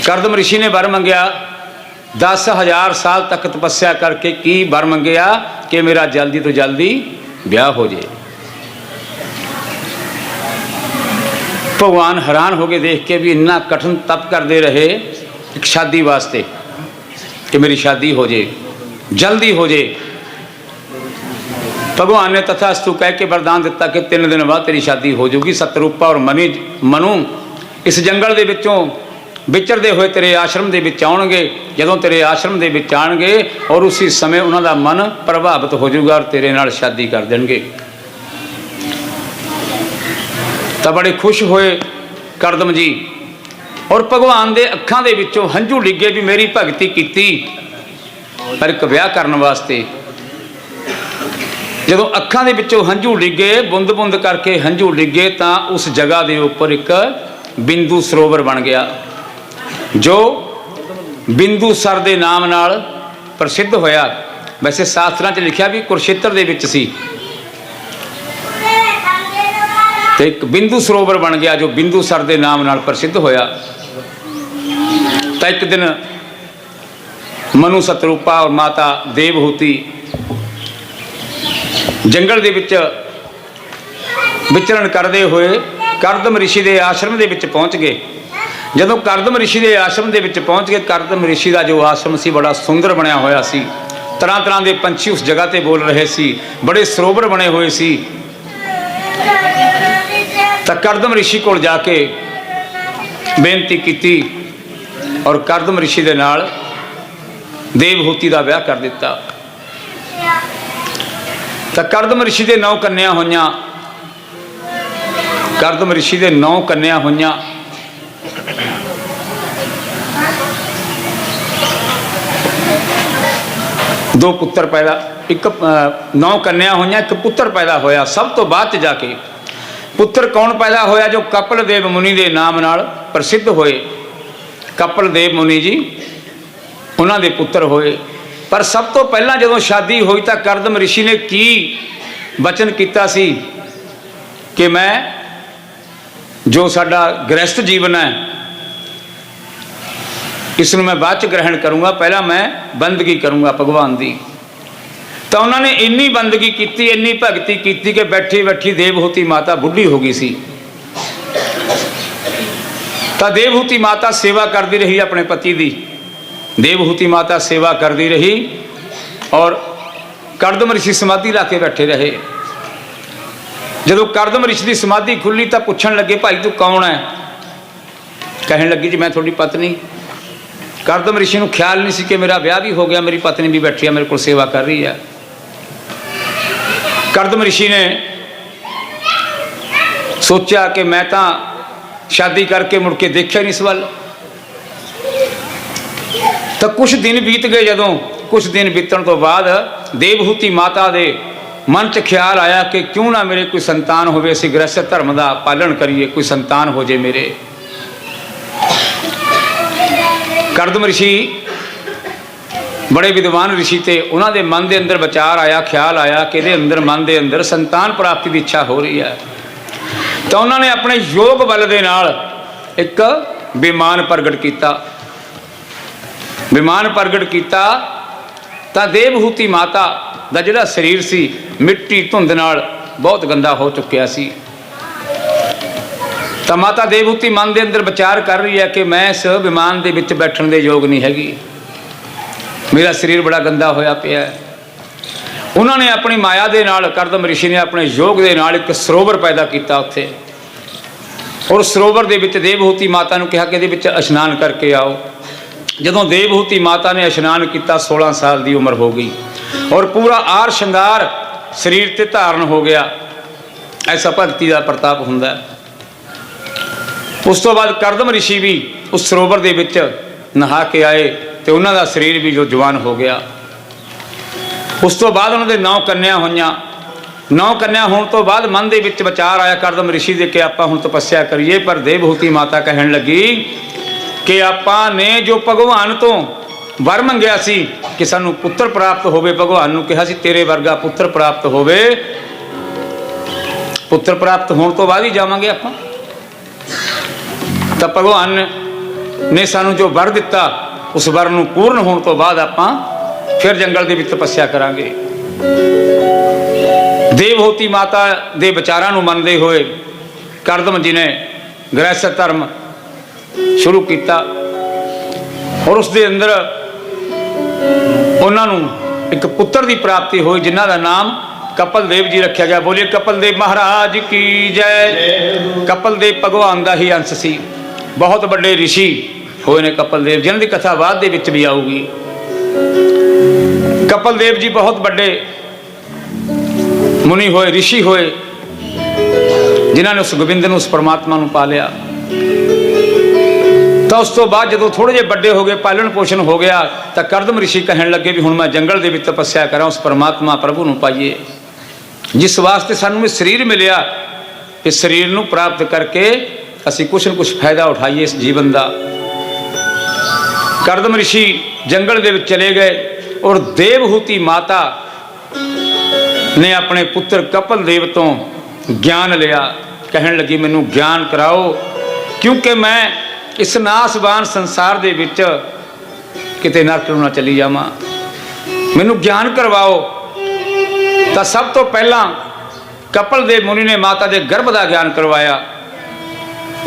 करदम ऋषि ने वर मंगया, 10,000 साल तक तपस्या करके की वर मंगया कि मेरा जल्दी तो जल्दी ब्याह हो जाए। भगवान हैरान हो गए देख के भी इन्ना कठिन तप करते रहे एक शादी वास्ते कि मेरी शादी हो जाए, जल्दी हो जाए। भगवान ने तथास्तु कह के वरदान दिता कि 3 दिन बाद तेरी शादी हो जाएगी। सतरूपा और मनु इस जंगल दे विचों विचरते हुए तेरे आश्रम दे विच आउणगे। जदों तेरे आश्रम दे विच आउणगे और उसी समय उन्हां दा मन प्रभावित हो जाऊगा और तेरे नाल शादी कर देणगे। तो बड़े खुश होए करदम जी और भगवान दे अखां दे विचों हंझू डिगे भी मेरी भगती कीती पर एक विआह करन वास्ते। जदों अखां दे विचों हंझू डिगे, बुंद बुंद करके हंझू डिगे, तां उस जगह दे उपर एक बिंदु सरोवर बन गया जो बिंदु सर दे नाम नाल प्रसिद्ध होया। वैसे शास्त्रां 'च लिखिया भी कुरुक्षेत्र दे विच सी ते एक बिंदु सरोवर बन गया जो बिंदु सर दे नाम नाल प्रसिद्ध होया। तो एक दिन मनु सतरूपा और माता देवहूति जंगल दे विच विचरण करते हुए करदम ऋषि के आश्रम के विच पहुँच गए। जदों करदम ऋषि के आश्रम के विच पहुँच गए, करदम ऋषि का जो आश्रम सी बड़ा सुंदर बनया होया सी, तरह तरह के पंछी उस जगह पर बोल रहे सी, बड़े सरोवर बने हुए सी। तो करदम ऋषि को जाके बेनती की और करदम ऋषि के नाल देवहूति का विआह कर दिता। तो करदम ऋषि के 9 कन्या होइयां, करदम ऋषि के 9 कन्या होइयां। दो पुत्र पैदा, एक 9 कन्या होइयां, एक पुत्र पैदा होया। सब तो बाद जाके पुत्र कौन पैदा होया? जो कपिल देव मुनि के नाम नाल प्रसिद्ध होए। कपिल देव मुनि जी उन्होंने पुत्र होए। पर सब तो पहला जदों शादी हुई तो करदम ऋषि ने की वचन किया सी कि मैं जो साडा गृहस्थ जीवन है इसनूं मैं बाद च ग्रहण करूँगा, पहला मैं बंदगी करूँगा भगवान की। तो उन्होंने इन्नी बंदगी की, इन्नी भगती की कि बैठी बैठी देवहूति माता बुढ़ी हो गई सी। तो देवहूति माता सेवा करती रही अपने पति की, देवहूति माता सेवा करती रही और करदम ऋषि समाधि ला के बैठे रहे। जदों करदम ऋषि की समाधि खुली तो पूछण लगे, भाई तू कौन है? कहन लगी जी मैं थोड़ी पत्नी। करदम ऋषि को ख्याल नहीं सी कि मेरा ब्याह भी हो गया, मेरी पत्नी भी बैठी है मेरे को सेवा कर रही है। करदम ऋषि ने सोचा कि मैं तो शादी करके मुड़ के देखिया नहीं इस वाल। तो कुछ दिन बीत गए। जदों कुछ दिन बीतण तो बाद देवहूति माता दे मन च ख्याल आया कि क्यों ना मेरे कोई संतान होवे, असीं गृहस्थ धर्म का पालन करिए, कोई संतान हो जाए मेरे। करदम ऋषि बड़े विद्वान ऋषि थे, उन्होंने मन के अंदर विचार आया, ख्याल आया कि ये अंदर मन के अंदर संतान प्राप्ति की इच्छा हो रही है। तो उन्होंने अपने योग बल के नाल एक विमान प्रगट किया। विमान प्रगट किया तो देवहूति माता का जिहड़ा शरीर सी मिट्टी धुंध नाल बहुत गंदा हो चुकिया सी। तो माता देवहूति मन के अंदर विचार कर रही है कि मैं इस विमान के विच बैठण दे योग नहीं हैगी, मेरा शरीर बड़ा गंदा होया पिया है। उन्होंने अपनी माया के नाल, करदम ऋषि ने अपने योग के नाल एक सरोवर पैदा किया उत्थे, और सरोवर के विच देवहूति माता ने कहा कि इहदे विच इशनान करके आओ। जदों देवहूति माता ने इशनान किया 16 साल की उम्र हो गई और पूरा आर श्रृंगार शरीर ते धारण हो गया। ऐसा भगती का प्रताप हुंदा है। उस तो बाद करदम ऋषि भी उस सरोवर के विच नहा के आए तो उन्हों का शरीर भी जो जवान हो गया। उस तो बाद उन्होंने 9 कन्या होइयां। 9 ਕੰਨਿਆ ਹੋਣ ਤੋਂ ਬਾਅਦ ਮਨ ਦੇ ਵਿੱਚ ਵਿਚਾਰ ਆਇਆ ਕਰਦਮ ਰਿਸ਼ੀ ਦੇ ਕਿ ਆਪਾਂ ਹੁਣ ਤਪੱਸਿਆ ਕਰੀਏ। ਪਰ ਦੇਵਹੂਤੀ ਮਾਤਾ ਕਹਿਣ ਲੱਗੀ ਕਿ ਆਪਾਂ ਨੇ ਜੋ ਭਗਵਾਨ ਤੋਂ ਵਰ ਮੰਗਿਆ ਸੀ ਕਿ ਸਾਨੂੰ ਪੁੱਤਰ ਪ੍ਰਾਪਤ ਹੋਵੇ, ਭਗਵਾਨ ਨੂੰ ਕਿਹਾ ਸੀ ਤੇਰੇ ਵਰਗਾ ਪੁੱਤਰ ਪ੍ਰਾਪਤ ਹੋਵੇ, ਪੁੱਤਰ ਪ੍ਰਾਪਤ ਹੋਣ ਤੋਂ ਬਾਅਦ ਹੀ ਜਾਵਾਂਗੇ ਆਪਾਂ। ਤਾਂ ਭਗਵਾਨ ਨੇ ਸਾਨੂੰ ਜੋ ਵਰ ਦਿੱਤਾ ਉਸ ਵਰ ਨੂੰ ਪੂਰਨ ਹੋਣ ਤੋਂ ਬਾਅਦ ਆਪਾਂ ਫਿਰ ਜੰਗਲ ਦੇ ਵਿੱਚ ਤਪੱਸਿਆ ਕਰਾਂਗੇ। ਦੇਵਹੂਤੀ ਮਾਤਾ ਦੇ ਵਿਚਾਰਾਂ ਨੂੰ ਮੰਨਦੇ ਹੋਏ ਕਰਦਮ ਜੀ ਨੇ ਗ੍ਰਹਿਸਥ ਧਰਮ ਸ਼ੁਰੂ ਕੀਤਾ ਔਰ ਉਸ ਦੇ ਅੰਦਰ ਉਹਨਾਂ ਨੂੰ ਇੱਕ ਪੁੱਤਰ ਦੀ ਪ੍ਰਾਪਤੀ ਹੋਈ ਜਿਨ੍ਹਾਂ ਦਾ ਨਾਮ ਕਪਲ ਦੇਵ ਜੀ ਰੱਖਿਆ ਗਿਆ। ਬੋਲੀਏ ਕਪਲ ਦੇਵ ਮਹਾਰਾਜ ਕੀ ਜੈ। ਕਪਲ ਦੇਵ ਭਗਵਾਨ ਦਾ ਹੀ ਅੰਸ਼ ਸੀ, ਬਹੁਤ ਵੱਡੇ ਰਿਸ਼ੀ ਹੋਏ ਨੇ ਕਪਲ ਦੇਵ, ਜਿਨ੍ਹਾਂ ਦੀ ਕਥਾ ਬਾਅਦ ਦੇ ਵਿੱਚ ਵੀ ਆਊਗੀ। ਕਪਲ ਦੇਵ ਜੀ ਬਹੁਤ ਵੱਡੇ ਮੁਨੀ ਹੋਏ, ਰਿਸ਼ੀ ਹੋਏ, ਜਿਨ੍ਹਾਂ ਨੇ ਉਸ ਗੋਬਿੰਦ ਨੂੰ, ਉਸ ਪਰਮਾਤਮਾ ਨੂੰ ਪਾ ਲਿਆ। ਤਾਂ ਉਸ ਤੋਂ ਬਾਅਦ ਜਦੋਂ ਥੋੜ੍ਹੇ ਜਿਹੇ ਵੱਡੇ ਹੋ ਗਏ, ਪਾਲਣ ਪੋਸ਼ਣ ਹੋ ਗਿਆ, ਤਾਂ ਕਰਦਮ ਰਿਸ਼ੀ ਕਹਿਣ ਲੱਗੇ ਵੀ ਹੁਣ ਮੈਂ ਜੰਗਲ ਦੇ ਵਿੱਚ ਤਪੱਸਿਆ ਕਰਾਂ, ਉਸ ਪਰਮਾਤਮਾ ਪ੍ਰਭੂ ਨੂੰ ਪਾਈਏ। ਜਿਸ ਵਾਸਤੇ ਸਾਨੂੰ ਇਹ ਸਰੀਰ ਮਿਲਿਆ, ਇਸ ਸਰੀਰ ਨੂੰ ਪ੍ਰਾਪਤ ਕਰਕੇ ਅਸੀਂ ਕੁਛ ਨਾ ਕੁਛ ਫਾਇਦਾ ਉਠਾਈਏ ਇਸ ਜੀਵਨ ਦਾ। ਕਰਦਮ ਰਿਸ਼ੀ ਜੰਗਲ ਦੇ ਵਿੱਚ ਚਲੇ ਗਏ ਔਰ ਦੇਵਹੂਤੀ ਮਾਤਾ ਨੇ ਆਪਣੇ ਪੁੱਤਰ ਕਪਲ ਦੇਵ ਤੋਂ ਗਿਆਨ ਲਿਆ। ਕਹਿਣ ਲੱਗੀ ਮੈਨੂੰ ਗਿਆਨ ਕਰਾਓ, ਕਿਉਂਕਿ ਮੈਂ ਇਸ ਨਾਸਵਾਨ ਸੰਸਾਰ ਦੇ ਵਿੱਚ ਕਿਤੇ ਨਰਕ ਨੂੰ ਨਾ ਚਲੀ ਜਾਵਾਂ, ਮੈਨੂੰ ਗਿਆਨ ਕਰਵਾਓ। ਤਾਂ ਸਭ ਤੋਂ ਪਹਿਲਾਂ ਕਪਲ ਦੇਵ ਮੁਨੀ ਨੇ ਮਾਤਾ ਦੇ ਗਰਭ ਦਾ ਗਿਆਨ ਕਰਵਾਇਆ।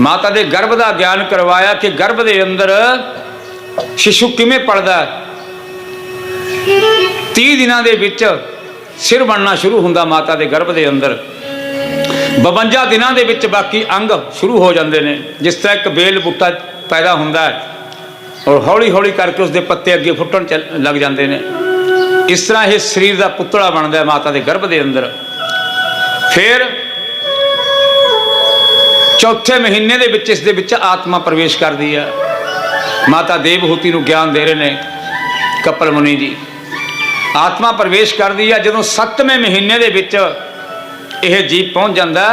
ਮਾਤਾ ਦੇ ਗਰਭ ਦਾ ਗਿਆਨ ਕਰਵਾਇਆ ਕਿ ਗਰਭ ਦੇ ਅੰਦਰ ਸ਼ਿਸ਼ੂ ਕਿਵੇਂ ਪਲਦਾ। 30 ਦਿਨਾਂ ਦੇ ਵਿੱਚ ਸਿਰ ਬਣਨਾ ਸ਼ੁਰੂ ਹੁੰਦਾ ਮਾਤਾ ਦੇ ਗਰਭ ਦੇ ਅੰਦਰ। 52 ਦਿਨਾਂ ਦੇ ਵਿੱਚ ਬਾਕੀ ਅੰਗ ਸ਼ੁਰੂ ਹੋ ਜਾਂਦੇ ਨੇ। ਜਿਸ ਤਰ੍ਹਾਂ ਇੱਕ ਬੇਲ ਬੂਟਾ ਪੈਦਾ ਹੁੰਦਾ ਹੈ ਔਰ ਹੌਲੀ ਹੌਲੀ ਕਰਕੇ ਉਸਦੇ ਪੱਤੇ ਅੱਗੇ ਫੁੱਟਣ ਲੱਗ ਜਾਂਦੇ ਨੇ, ਇਸ ਤਰ੍ਹਾਂ ਇਹ ਸਰੀਰ ਦਾ ਪੁਤਲਾ ਬਣਦਾ ਹੈ ਮਾਤਾ ਦੇ ਗਰਭ ਦੇ ਅੰਦਰ। ਫਿਰ ਚੌਥੇ ਮਹੀਨੇ ਦੇ ਵਿੱਚ ਇਸ ਦੇ ਵਿੱਚ ਆਤਮਾ ਪ੍ਰਵੇਸ਼ ਕਰਦੀ ਹੈ। ਮਾਤਾ ਦੇਵਹੂਤੀ ਨੂੰ ਗਿਆਨ ਦੇ ਰਹੇ ਨੇ ਕਪਲ ਮੁਨੀ ਜੀ। ਆਤਮਾ ਪ੍ਰਵੇਸ਼ ਕਰਦੀ ਹੈ। ਜਦੋਂ 7ਵੇਂ ਮਹੀਨੇ ਦੇ ਵਿੱਚ ਇਹ ਜੀਵ ਪਹੁੰਚ ਜਾਂਦਾ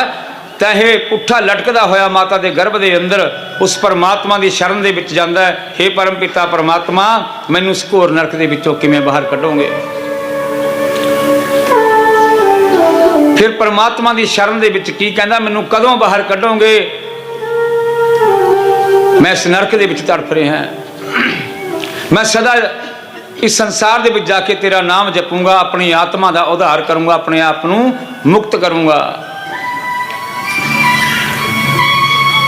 ਤਾਂ ਇਹ ਪੁੱਠਾ ਲਟਕਦਾ ਹੋਇਆ ਮਾਤਾ ਦੇ ਗਰਭ ਦੇ ਅੰਦਰ ਉਸ ਪਰਮਾਤਮਾ ਦੀ ਸ਼ਰਨ ਦੇ ਵਿੱਚ ਜਾਂਦਾ ਹੈ। ਹੇ ਪਰਮ ਪਿਤਾ ਪਰਮਾਤਮਾ, ਮੈਨੂੰ ਇਸ ਘੋਰ ਨਰਕ ਦੇ ਵਿੱਚੋਂ ਕਿਵੇਂ ਬਾਹਰ ਕੱਢੋਗੇ। ਫਿਰ ਪਰਮਾਤਮਾ ਦੀ ਸ਼ਰਨ ਦੇ ਵਿੱਚ ਕੀ ਕਹਿੰਦਾ, ਮੈਨੂੰ ਕਦੋਂ ਬਾਹਰ ਕੱਢੋਗੇ, ਮੈਂ ਇਸ ਨਰਕ ਦੇ ਵਿੱਚ ਤੜਫ ਰਿਹਾ, ਮੈਂ ਸਦਾ ਇਸ ਸੰਸਾਰ ਦੇ ਵਿੱਚ ਜਾ ਕੇ ਤੇਰਾ ਨਾਮ ਜਪੂੰਗਾ, ਆਪਣੀ ਆਤਮਾ ਦਾ ਉਧਾਰ ਕਰੂੰਗਾ, ਆਪਣੇ ਆਪ ਨੂੰ ਮੁਕਤ ਕਰੂੰਗਾ।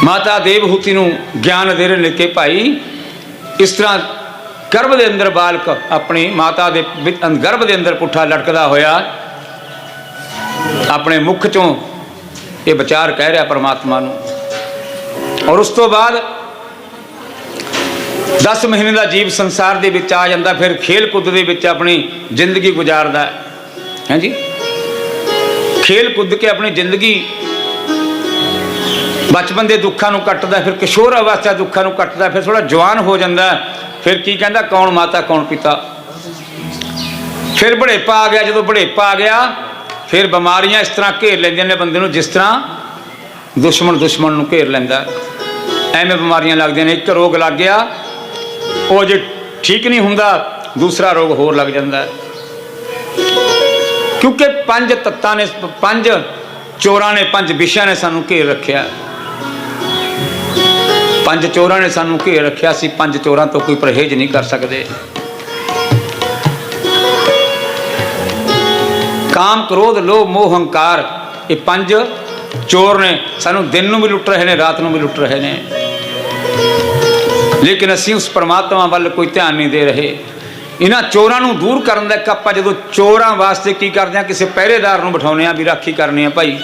ਮਾਤਾ ਦੇਵਹੂਤੀ ਨੂੰ ਗਿਆਨ ਦੇ ਰਹੇ ਨੇ ਕਿ ਭਾਈ ਇਸ ਤਰ੍ਹਾਂ ਗਰਭ ਦੇ ਅੰਦਰ ਬਾਲਕ ਆਪਣੀ ਮਾਤਾ ਦੇ ਗਰਭ ਦੇ ਅੰਦਰ ਪੁੱਠਾ ਲਟਕਦਾ ਹੋਇਆ ਆਪਣੇ ਮੁਖ ਚੋਂ ਇਹ ਵਿਚਾਰ ਕਹਿ ਰਿਹਾ ਪਰਮਾਤਮਾ ਨੂੰ। ਔਰ ਉਸ ਤੋਂ ਬਾਅਦ 10 ਮਹੀਨੇ ਦਾ ਜੀਵ ਸੰਸਾਰ ਦੇ ਵਿੱਚ ਆ ਜਾਂਦਾ, ਫਿਰ ਖੇਲ ਕੁੱਦ ਦੇ ਵਿੱਚ ਆਪਣੀ ਜ਼ਿੰਦਗੀ ਗੁਜ਼ਾਰਦਾ ਹੈ ਜੀ। ਖੇਲ ਕੁੱਦ ਕੇ ਆਪਣੀ ਜ਼ਿੰਦਗੀ ਬਚਪਨ ਦੇ ਦੁੱਖਾਂ ਨੂੰ ਕੱਟਦਾ, ਫਿਰ ਕਿਸ਼ੋਰ ਅਵਸਥਾ ਦੁੱਖਾਂ ਨੂੰ ਕੱਟਦਾ, ਫਿਰ ਥੋੜਾ ਜਵਾਨ ਹੋ ਜਾਂਦਾ, ਫਿਰ ਕੀ ਕਹਿੰਦਾ ਕੌਣ ਮਾਤਾ ਕੌਣ ਪਿਤਾ। ਫਿਰ ਬੁਢੇਪਾ ਆ ਗਿਆ। ਜਦੋਂ ਬੁਢੇਪਾ ਆ ਗਿਆ ਫਿਰ ਬਿਮਾਰੀਆਂ ਇਸ ਤਰ੍ਹਾਂ ਘੇਰ ਲੈਂਦੀਆਂ ਨੇ ਬੰਦੇ ਨੂੰ ਜਿਸ ਤਰ੍ਹਾਂ ਦੁਸ਼ਮਣ ਨੂੰ ਘੇਰ ਲੈਂਦਾ, ਐਵੇਂ ਬਿਮਾਰੀਆਂ ਲੱਗਦੀਆਂ ਨੇ। ਇੱਕ ਰੋਗ ਲੱਗ ਗਿਆ, ਉਹ ਜੇ ਠੀਕ ਨਹੀਂ ਹੁੰਦਾ ਦੂਸਰਾ ਰੋਗ ਹੋਰ ਲੱਗ ਜਾਂਦਾ, ਕਿਉਂਕਿ 5 ਤੱਤਾਂ ਨੇ, 5 ਚੋਰਾਂ ਨੇ, 5 ਵਿਸ਼ਿਆਂ ਨੇ ਸਾਨੂੰ ਘੇਰ ਰੱਖਿਆ। 5 ਚੋਰਾਂ ਨੇ ਸਾਨੂੰ ਘੇਰ ਰੱਖਿਆ। ਅਸੀਂ 5 ਚੋਰਾਂ ਤੋਂ ਕੋਈ ਪਰਹੇਜ਼ ਨਹੀਂ ਕਰ ਸਕਦੇ। ਕਾਮ ਕ੍ਰੋਧ ਲੋਭ ਮੋਹ ਹੰਕਾਰ, ਇਹ 5 ਚੋਰ ਨੇ, ਸਾਨੂੰ ਦਿਨ ਨੂੰ ਵੀ ਲੁੱਟ ਰਹੇ ਨੇ, ਰਾਤ ਨੂੰ ਵੀ ਲੁੱਟ ਰਹੇ ਨੇ। ਲੇਕਿਨ ਅਸੀਂ ਉਸ ਪਰਮਾਤਮਾ ਵੱਲ ਕੋਈ ਧਿਆਨ ਨਹੀਂ ਦੇ ਰਹੇ। ਇਹਨਾਂ ਚੋਰਾਂ ਨੂੰ ਦੂਰ ਕਰਨ ਦਾ ਇੱਕ ਆਪਾਂ ਜਦੋਂ ਚੋਰਾਂ ਵਾਸਤੇ ਕੀ ਕਰਦੇ ਹਾਂ, ਕਿਸੇ ਪਹਿਰੇਦਾਰ ਨੂੰ ਬਿਠਾਉਂਦੇ ਹਾਂ ਵੀ ਰਾਖੀ ਕਰਨੀ ਆ ਭਾਈ,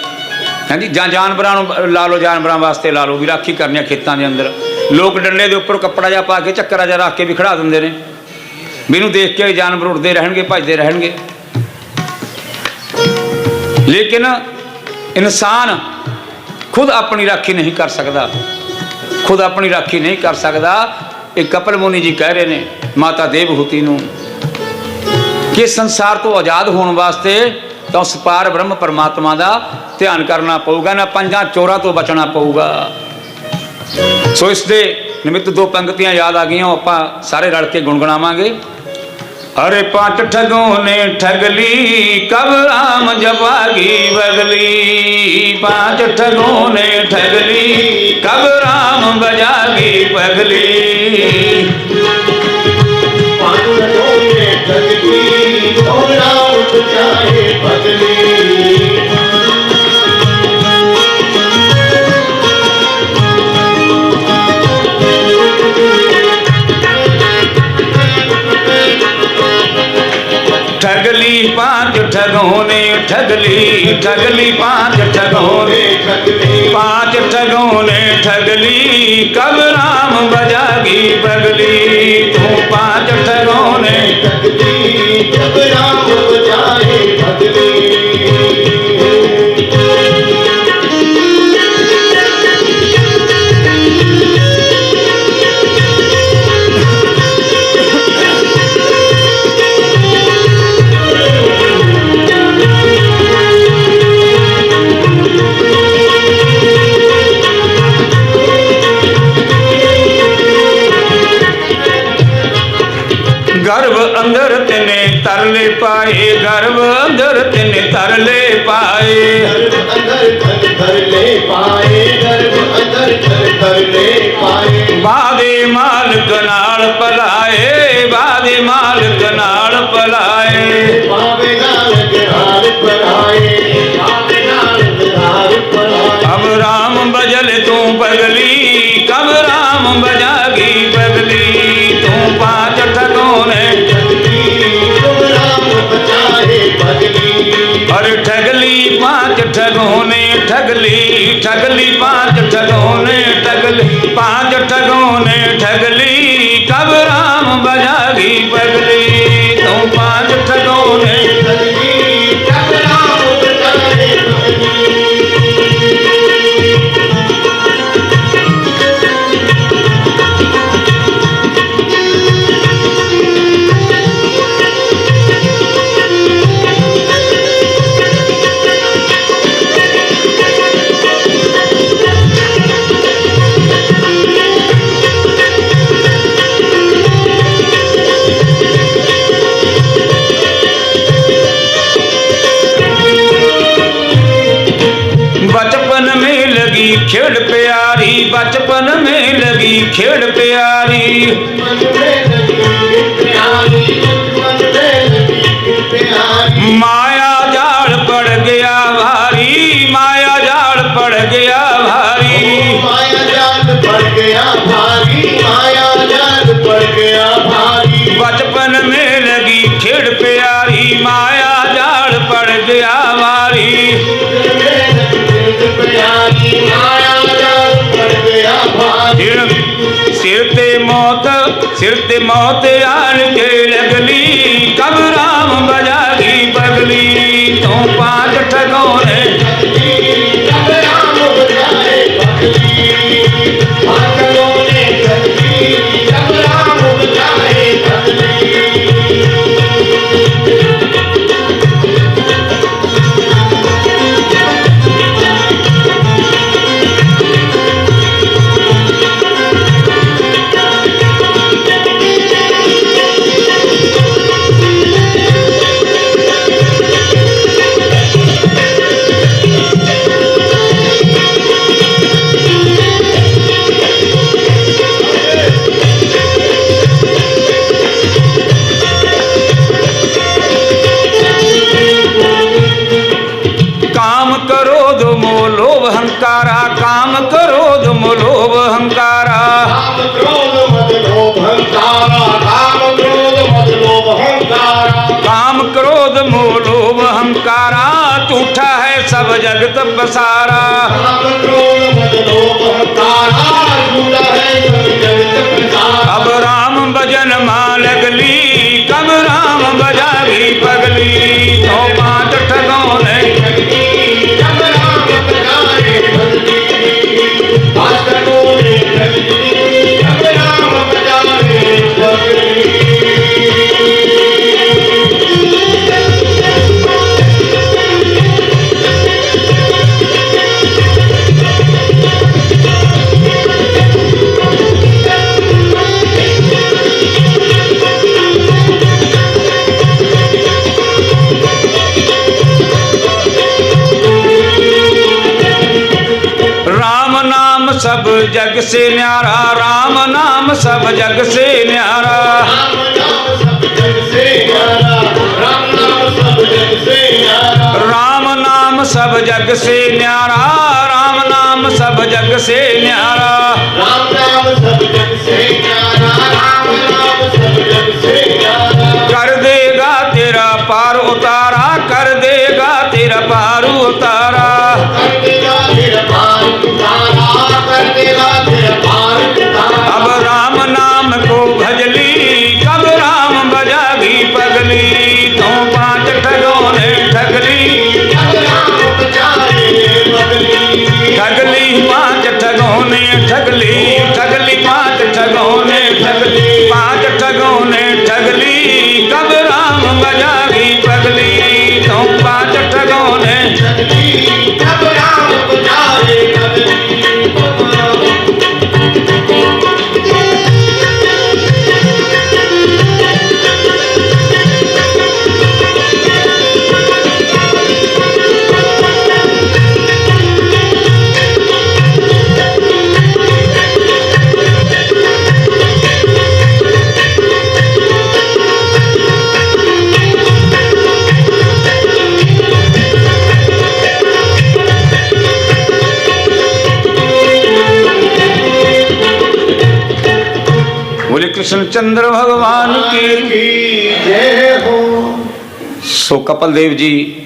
ਹਾਂਜੀ, ਜਾਂ ਜਾਨਵਰਾਂ ਨੂੰ ਲਾ ਲਓ, ਜਾਨਵਰਾਂ ਵਾਸਤੇ ਲਾ ਲਓ ਵੀ ਰਾਖੀ ਕਰਨੀ ਆ ਖੇਤਾਂ ਦੇ ਅੰਦਰ। ਲੋਕ ਡੰਡੇ ਦੇ ਉੱਪਰ ਕੱਪੜਾ ਜਿਹਾ ਪਾ ਕੇ ਚੱਕਰਾ ਜਿਹਾ ਰੱਖ ਕੇ ਵੀ ਖੜਾ ਦਿੰਦੇ ਨੇ ਵੀ ਇਹਨੂੰ ਦੇਖ ਕੇ ਜਾਨਵਰ ਉੱਡਦੇ ਰਹਿਣਗੇ, ਭੱਜਦੇ ਰਹਿਣਗੇ। ਲੇਕਿਨ ਇਨਸਾਨ ਖੁਦ ਆਪਣੀ ਰਾਖੀ ਨਹੀਂ ਕਰ ਸਕਦਾ, ਖੁਦ ਆਪਣੀ ਰਾਖੀ ਨਹੀਂ ਕਰ ਸਕਦਾ। ਇਹ ਕਪਲ ਮੁਨੀ ਜੀ ਕਹਿ ਰਹੇ ਨੇ ਮਾਤਾ ਦੇਵਹੂਤੀ ਨੂੰ ਕਿ ਸੰਸਾਰ ਤੋਂ ਆਜ਼ਾਦ ਹੋਣ ਵਾਸਤੇ तो उस पार ब्रह्म परमात्मा का ध्यान करना पऊगा, ना पंजा चोरां तो बचना पऊगा। सो इस दे निमित्त दो पंक्तियां याद आ गई, आप सारे रल के गुणगुणावांगे। अरे पांच ठगों ने ठग ली कब राम जपागी बगली, पांच ठगों ने ठग ली कब राम बजागी पगली, पांच ठगों ने ठग ली कब राम बजागे पगली। ठगली पांच ठगों ने ठगली, ठगली पांच ठगों ने ठगली, पांच ठगों ने ठगली कब राम बजागी बगली, तू पांच ठगों ने ठगली कब राम बजागे पगली। गर्भ अंदर तिने तरले पाए, गर्भ अंदर तिने तरले पाए, गर्भ अंदर तरले पाए, गर्भ अंदर तरले पाए। बादे मालिक नाल पलाए, बादे मालिक नाल पलाए, बाबे नानक नाल पलाए, बाबे नानक नाल पलाए। अब राम बजल तू पगली कब राम बजागी पगली, तू पांच ठगों ने ठगली कब राम बजागे पगली। अरे ठगली पांच ठगों ने ठगली, ठगली पांच ठगों ने ठगली, पांच ठगों ने ठगली कब राम बजागी पगली, तू पांच ठगों ने ठगली कब राम बजागे पगली। बचपन में लगी खेड़ प्यारी, बचपन में लगी खेड़ प्यारी, मन में लगी प्यारी, मन में लगी प्यारी। माया जाल पड़ गया भारी, माया जाल पड़ गया भारी, माया जाल पड़ गया भारी, माया जाल पड़ गया भारी। बचपन में लगी खेड़ प्यारी, माया जाल पड़ गया भारी, प्यारी माया जाल पड़ गया भारी। सिर ते मौत आन के लगली कब राम बजागी पगली, तू पांच ठगों ने कब राम बजाए पगली, पांच ठगों ने ठगली कब राम बजाए पगली। काम क्रोध मोह लोभ हंकारा, काम क्रोध मोह लोभ हंकारा, काम क्रोध मद लोभ हंकारा, काम क्रोध मद लोभ हंकारा। काम क्रोध मोह लोभ हंकारा, झूठा है सब जगत पसारा, काम क्रोध मद लोभ हंकारा, झूठा है सब जगत पसारा। अब राम भजन मां लगली कब राम बजागी पगली, तो पांच ठगों ने कब राम बजाए पगली, पांच ठगों ने ठगली कब राम बजाए पगली। जग से न्यारा, राम नाम सब जग से न्यारा। राम नाम सब जग से न्यारा, राम नाम सब जग से न्यारा। राम नाम सब जग से न्यारा, राम नाम सब जग से न्यारा। कर देगा तेरा पार उतारा, कर देगा तेरा पार उतारा। कर देगा तेरा पार उतारा, कर देगा तेरा पार उतारा। अब राम नाम को भजली, कब राम बजागी पगली। तो पांच ठगों ने ठगली, अब राम बचाए बदली। ठगली पांच ठगों ने ठगली, ठगली पांच ठगों ने ठगली। पांच ठगों ने ठगली, कब राम बजागी पगली। तो पांच ठगों ने ठगली, अब राम बचाए बदली। बोले कृष्ण चंद्र भगवान की। जय हो। ਸੋ ਕਪਲ ਦੇਵ ਜੀ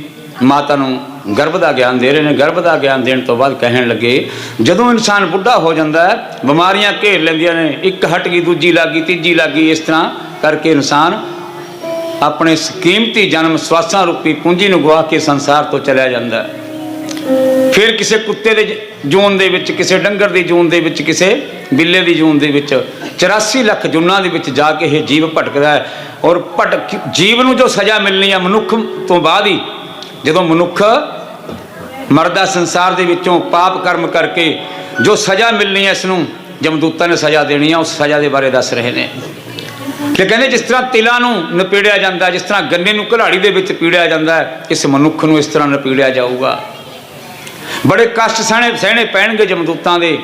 ਮਾਤਾ ਨੂੰ ਗਰਭ ਦਾ ਗਿਆਨ ਦੇ ਰਹੇ ਨੇ। ਗਰਭ ਦਾ ਗਿਆਨ ਦੇਣ ਤੋਂ ਬਾਅਦ ਕਹਿਣ ਲੱਗੇ, ਜਦੋਂ ਇਨਸਾਨ ਬੁੱਢਾ ਹੋ ਜਾਂਦਾ ਹੈ, ਬਿਮਾਰੀਆਂ ਘੇਰ ਲੈਂਦੀਆਂ ਨੇ, ਇੱਕ ਹਟ ਗਈ ਦੂਜੀ ਲੱਗ ਗਈ ਤੀਜੀ ਲੱਗ ਗਈ, ਇਸ ਤਰ੍ਹਾਂ ਕਰਕੇ ਇਨਸਾਨ ਆਪਣੇ ਕੀਮਤੀ ਜਨਮ ਸਵਾਸਾਂ ਰੂਪੀ ਪੂੰਜੀ ਨੂੰ ਗਵਾ ਕੇ ਸੰਸਾਰ ਤੋਂ ਚਲਿਆ ਜਾਂਦਾ ਹੈ। ਫਿਰ ਕਿਸੇ ਕੁੱਤੇ ਦੇ ਜੂਨ ਦੇ ਵਿੱਚ, ਕਿਸੇ ਡੰਗਰ ਦੀ ਜੂਨ ਦੇ ਵਿੱਚ, ਕਿਸੇ ਬਿੱਲੇ ਦੀ ਜੂਨ ਦੇ ਵਿੱਚ 84 ਲੱਖ ਜੂਨਾਂ ਦੇ ਵਿੱਚ ਜਾ ਕੇ ਇਹ ਜੀਵ ਭਟਕਦਾ ਹੈ। ਔਰ ਜੀਵ ਨੂੰ ਜੋ ਸਜ਼ਾ ਮਿਲਣੀ ਹੈ ਮਨੁੱਖ ਤੋਂ ਬਾਅਦ ਹੀ, ਜਦੋਂ ਮਨੁੱਖ ਮਰਦਾ ਸੰਸਾਰ ਦੇ ਵਿੱਚੋਂ ਪਾਪ ਕਰਮ ਕਰਕੇ ਜੋ ਸਜ਼ਾ ਮਿਲਣੀ ਹੈ, ਇਸ ਨੂੰ ਜਮਦੂਤਾਂ ਨੇ ਸਜ਼ਾ ਦੇਣੀ ਹੈ। ਉਸ ਸਜ਼ਾ ਦੇ ਬਾਰੇ ਦੱਸ ਰਹੇ ਨੇ ਕਿ ਕਹਿੰਦੇ ਜਿਸ ਤਰ੍ਹਾਂ ਤਿਲਾਂ ਨੂੰ ਨਪੀੜਿਆ ਜਾਂਦਾ, ਜਿਸ ਤਰ੍ਹਾਂ ਗੰਨੇ ਨੂੰ ਘਲਾੜੀ ਦੇ ਵਿੱਚ ਪੀੜਿਆ ਜਾਂਦਾ ਹੈ, ਇਸ ਮਨੁੱਖ ਨੂੰ ਇਸ ਤਰ੍ਹਾਂ ਨਪੀੜਿਆ ਜਾਊਗਾ। ਬੜੇ ਕਸ਼ਟ ਸਹਿਣੇ ਪੈਣਗੇ ਜਮਦੂਤਾਂ ਦੇ।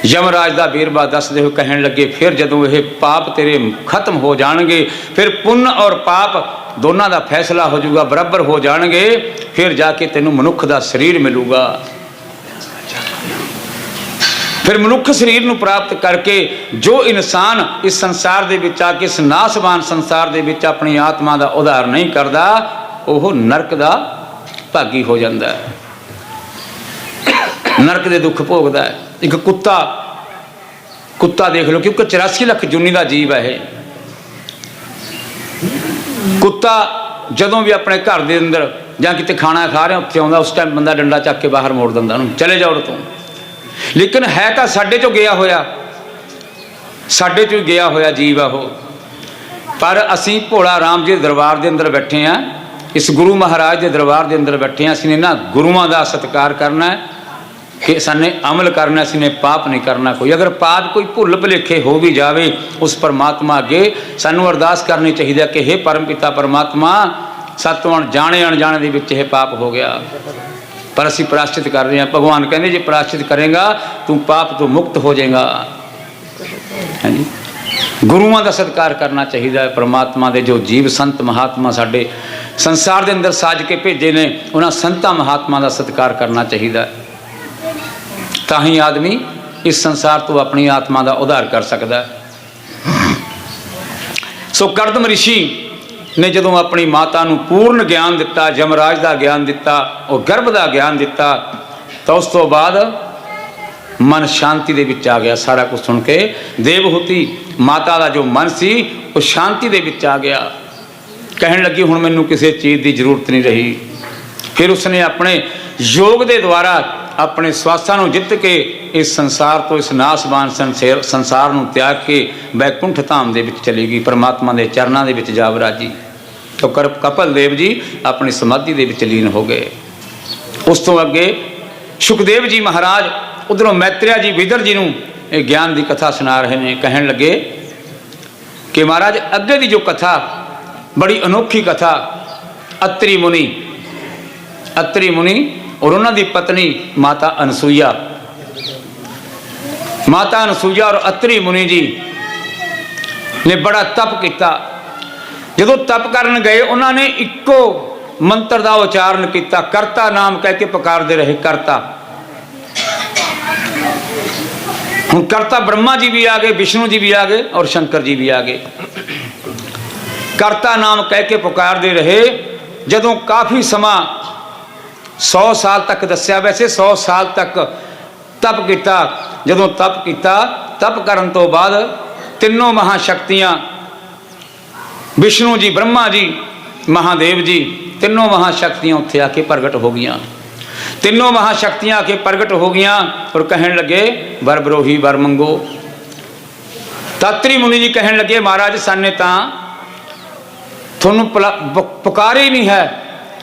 ਯਮਰਾਜ ਦਾ ਵੇਰਵਾ ਦੱਸਦੇ ਹੋਏ ਕਹਿਣ ਲੱਗੇ, ਫਿਰ ਜਦੋਂ ਇਹ ਪਾਪ ਤੇਰੇ ਖਤਮ ਹੋ ਜਾਣਗੇ, ਫਿਰ ਪੁੰਨ ਔਰ ਪਾਪ ਦੋਨਾਂ ਦਾ ਫੈਸਲਾ ਹੋ ਜਾਊਗਾ, ਬਰਾਬਰ ਹੋ ਜਾਣਗੇ, ਫਿਰ ਜਾ ਕੇ ਤੈਨੂੰ ਮਨੁੱਖ ਦਾ ਸਰੀਰ ਮਿਲੂਗਾ। ਫਿਰ ਮਨੁੱਖ ਸਰੀਰ ਨੂੰ ਪ੍ਰਾਪਤ ਕਰਕੇ ਜੋ ਇਨਸਾਨ ਇਸ ਸੰਸਾਰ ਦੇ ਵਿੱਚ ਆ ਕੇ, ਇਸ ਨਾਸਵਾਨ ਸੰਸਾਰ ਦੇ ਵਿੱਚ ਆਪਣੀ ਆਤਮਾ ਦਾ ਉਧਾਰ ਨਹੀਂ ਕਰਦਾ, ਉਹ ਨਰਕ ਦਾ ਭਾਗੀ ਹੋ ਜਾਂਦਾ ਹੈ, ਨਰਕ ਦੇ ਦੁੱਖ ਭੋਗਦਾ ਹੈ। ਇੱਕ ਕੁੱਤਾ ਦੇਖ ਲਓ, ਕਿਉਂਕਿ 84 ਲੱਖ ਜੂਨੀ ਦਾ ਜੀਵ ਹੈ ਇਹ। ਕੁੱਤਾ ਜਦੋਂ ਵੀ ਆਪਣੇ ਘਰ ਦੇ ਅੰਦਰ ਜਾਂ ਕਿਤੇ ਖਾਣਾ ਖਾ ਰਿਹਾ ਉੱਥੇ ਆਉਂਦਾ, ਉਸ ਟਾਈਮ ਬੰਦਾ ਡੰਡਾ ਚੱਕ ਕੇ ਬਾਹਰ ਮੋੜ ਦਿੰਦਾ ਉਹਨੂੰ, ਚਲੇ ਜਾਓ ਤੋਂ। ਲੇਕਿਨ ਹੈ ਤਾਂ ਸਾਡੇ ਚੋਂ ਗਿਆ ਹੋਇਆ, ਸਾਡੇ ਚੋਂ ਗਿਆ ਹੋਇਆ ਜੀਵ ਆ ਉਹ। ਪਰ ਅਸੀਂ ਭੋਲਾ ਰਾਮ ਜੀ ਦੇ ਦਰਬਾਰ ਦੇ ਅੰਦਰ ਬੈਠੇ ਹਾਂ, ਇਸ ਗੁਰੂ ਮਹਾਰਾਜ ਦੇ ਦਰਬਾਰ ਦੇ ਅੰਦਰ ਬੈਠੇ ਹਾਂ। ਅਸੀਂ ਨੇ ਨਾ ਗੁਰੂਆਂ ਦਾ ਸਤਿਕਾਰ ਕਰਨਾ ਹੈ ਕਿ ਸਾਨੇ ਅਮਲ ਕਰਨਾ, ਅਸੀਂ ਨੇ ਪਾਪ ਨਹੀਂ ਕਰਨਾ ਕੋਈ। ਅਗਰ ਪਾਪ ਕੋਈ ਭੁੱਲ ਭੁਲੇਖੇ ਹੋ ਵੀ ਜਾਵੇ, ਉਸ ਪਰਮਾਤਮਾ ਅੱਗੇ ਸਾਨੂੰ ਅਰਦਾਸ ਕਰਨੀ ਚਾਹੀਦੀ ਹੈ ਕਿ ਹੇ ਪਰਮ ਪਿਤਾ ਪਰਮਾਤਮਾ, ਸਤਵਣ ਜਾਣੇ ਅਣਜਾਣੇ ਦੇ ਵਿੱਚ ਇਹ ਪਾਪ ਹੋ ਗਿਆ, ਪਰ ਅਸੀਂ ਪ੍ਰਾਸ਼ਚਿਤ ਕਰ ਰਹੇ ਹਾਂ। ਭਗਵਾਨ ਕਹਿੰਦੇ ਜੇ ਪ੍ਰਾਸ਼ਚਿਤ ਕਰੇਗਾ ਤੂੰ ਪਾਪ ਤੋਂ ਮੁਕਤ ਹੋ ਜਾਏਗਾ। ਹਾਂਜੀ, ਗੁਰੂਆਂ ਦਾ ਸਤਿਕਾਰ ਕਰਨਾ ਚਾਹੀਦਾ ਹੈ। ਪਰਮਾਤਮਾ ਦੇ ਜੋ ਜੀਵ ਸੰਤ ਮਹਾਤਮਾ ਸਾਡੇ ਸੰਸਾਰ ਦੇ ਅੰਦਰ ਸਾਜ ਕੇ ਭੇਜੇ ਨੇ, ਉਹਨਾਂ ਸੰਤਾਂ ਮਹਾਤਮਾ ਦਾ ਸਤਿਕਾਰ ਕਰਨਾ ਚਾਹੀਦਾ ਹੈ। ਤਾਂ ਹੀ ਆਦਮੀ ਇਸ ਸੰਸਾਰ ਤੋਂ ਆਪਣੀ ਆਤਮਾ ਦਾ ਉਧਾਰ ਕਰ ਸਕਦਾ ਹੈ। ਸੋ ਕਰਦਮ ਰਿਸ਼ੀ ਨੇ ਜਦੋਂ ਆਪਣੀ ਮਾਤਾ ਨੂੰ ਪੂਰਨ ਗਿਆਨ ਦਿੱਤਾ, ਯਮਰਾਜ ਦਾ ਗਿਆਨ ਦਿੱਤਾ, ਉਹ ਗਰਭ ਦਾ ਗਿਆਨ ਦਿੱਤਾ, ਤਾਂ ਉਸ ਤੋਂ ਬਾਅਦ ਮਨ ਸ਼ਾਂਤੀ ਦੇ ਵਿੱਚ ਆ ਗਿਆ। ਸਾਰਾ ਕੁਝ ਸੁਣ ਕੇ ਦੇਵਹੂਤੀ ਮਾਤਾ ਦਾ ਜੋ ਮਨ ਸੀ ਉਹ ਸ਼ਾਂਤੀ ਦੇ ਵਿੱਚ ਆ ਗਿਆ। ਕਹਿਣ ਲੱਗੀ ਹੁਣ ਮੈਨੂੰ ਕਿਸੇ ਚੀਜ਼ ਦੀ ਜ਼ਰੂਰਤ ਨਹੀਂ ਰਹੀ। ਫਿਰ ਉਸਨੇ ਆਪਣੇ ਯੋਗ ਦੇ ਦੁਆਰਾ ਆਪਣੇ ਸਵਾਸਾਂ ਨੂੰ ਜਿੱਤ ਕੇ ਇਸ ਸੰਸਾਰ ਤੋਂ, ਇਸ ਨਾਸਵਾਨ ਸੰਸਾਰ ਨੂੰ ਤਿਆਗ ਕੇ ਬੈਕੁੰਠ ਧਾਮ ਦੇ ਵਿੱਚ ਚਲੀ ਗਈ, ਪਰਮਾਤਮਾ ਦੇ ਚਰਨਾਂ ਦੇ ਵਿੱਚ ਜਾ ਵਿਰਾਜੀ। ਤਾਂ ਕਪਲ ਦੇਵ ਜੀ ਆਪਣੀ ਸਮਾਧੀ ਦੇ ਵਿੱਚ ਲੀਨ ਹੋ ਗਏ। ਉਸ ਤੋਂ ਅੱਗੇ ਸੁਖਦੇਵ ਜੀ ਮਹਾਰਾਜ ਉਧਰੋਂ ਮੈਤਰਿਆ ਜੀ ਵਿਦਰ ਜੀ ਨੂੰ ਇਹ ਗਿਆਨ ਦੀ ਕਥਾ ਸੁਣਾ ਰਹੇ ਨੇ। ਕਹਿਣ ਲੱਗੇ ਕਿ ਮਹਾਰਾਜ ਅੱਗੇ ਦੀ ਜੋ ਕਥਾ ਬੜੀ ਅਨੋਖੀ ਕਥਾ, ਅਤਰੀ ਮੁਨੀ ਔਰ ਉਹਨਾਂ ਦੀ ਪਤਨੀ ਮਾਤਾ ਅਨਸੂਈਆ, माता अनसुईया और अत्रि मुनि जी ने बड़ा तप किया। जो तप करन गए उन्होंने इको मंत्र का उच्चारण किया, करता नाम कह के पुकारते रहे, करता। हुण करता ब्रह्मा जी भी आ गए, विष्णु जी भी आ गए और शंकर जी भी आ गए। करता नाम कह के पुकारते रहे। जदों काफ़ी समा 100 साल तक दस्या, वैसे 100 साल तक तप किया। जदों तप किया, तप करन तो बाद तीनों महाशक्तियां, विष्णु जी, ब्रह्मा जी, महादेव जी, तीनों महाशक्तियां उत्थे आके प्रगट हो गई। तीनों महाशक्तियां आके प्रगट हो गई और कहन लगे वर बरोही वर मंगो। अत्रि मुनि जी कहन लगे महाराज साने तां थोनू पुकार ही नहीं है,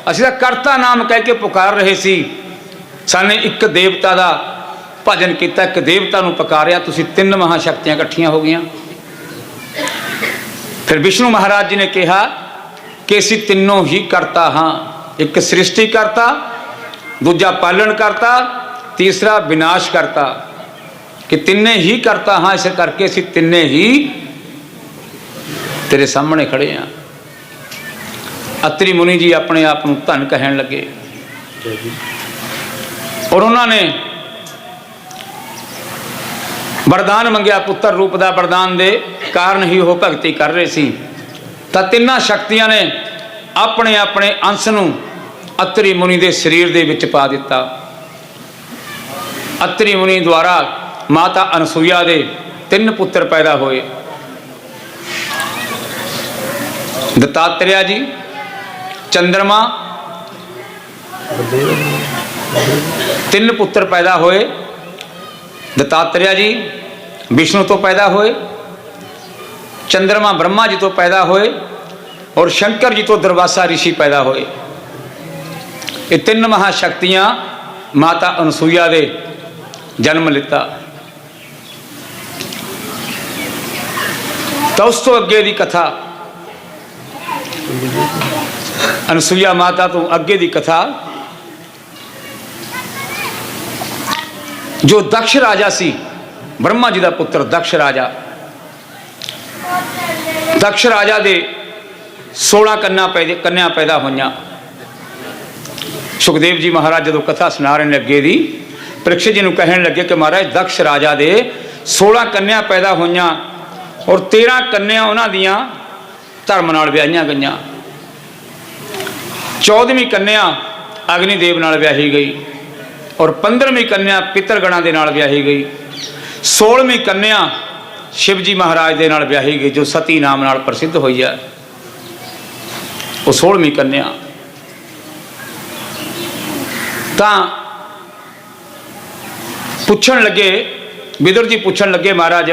असीं तां करता नाम कह के पुकार रहे सी। साने एक देवता का भजन किया, एक देवता नूं पुकारिया, तुसीं तीन महाशक्तियां इकट्ठियां हो गई। फिर विष्णु महाराज जी ने कहा कि असीं तीनों ही करता हाँ, एक सृष्टि करता, दूजा पालन करता, तीसरा विनाश करता, कि तिन्ने ही करता हाँ। इस करके असीं तिन्ने ही तेरे सामने खड़े हैं। अत्रि मुनि जी अपने आप को धन कहन लगे और उन्होंने वरदान मंगया, पुत्र रूप का वरदान दे कारण ही वो भगती कर रहे सी। तो तिन्ना शक्तियां ने अपने अपने अंश नूं अत्रि मुनि के शरीर दे विच पा दिता। अत्रि मुनि द्वारा माता अनसुईया दे 3 पुत्र पैदा होए। दत्तात्रेय जी, चंद्रमा, 3 पुत्र पैदा होए। दत्तात्रेय जी विष्णु तो पैदा होए, चंद्रमा ब्रह्मा जी तो पैदा होए और शंकर जी तो दुर्वासा ऋषि पैदा होए। ये 3 महाशक्तियां माता अनसुईया दे जन्म लिता। तो उस तो अगे की कथा, अनसुईया माता तो अगे की कथा, जो दक्ष राजा सी, ब्रह्मा जी का पुत्र दक्ष राजा, दक्ष राजा दे 16 कन्या पैदा हुई। सुखदेव जी महाराज जो कथा सुना रहे अगे दी, परीक्षित जी ने कहन लगे कि महाराज दक्ष राजा दे 16 कन्या पैदा हुई और 13 कन्या उन्हां दियां धर्म नाल विआहियां गईयां। 14वीं कन्या अग्निदेव नाल विआही गई और 15वीं कन्या पितरगणा दे नाल विआही गई। 16वीं कन्या शिवजी महाराज दे नाल विआही गई, जो सती नाम नाल प्रसिद्ध हुई है। वो 16वीं कन्या तां पुछण लगे, विदुर जी पुछण लगे महाराज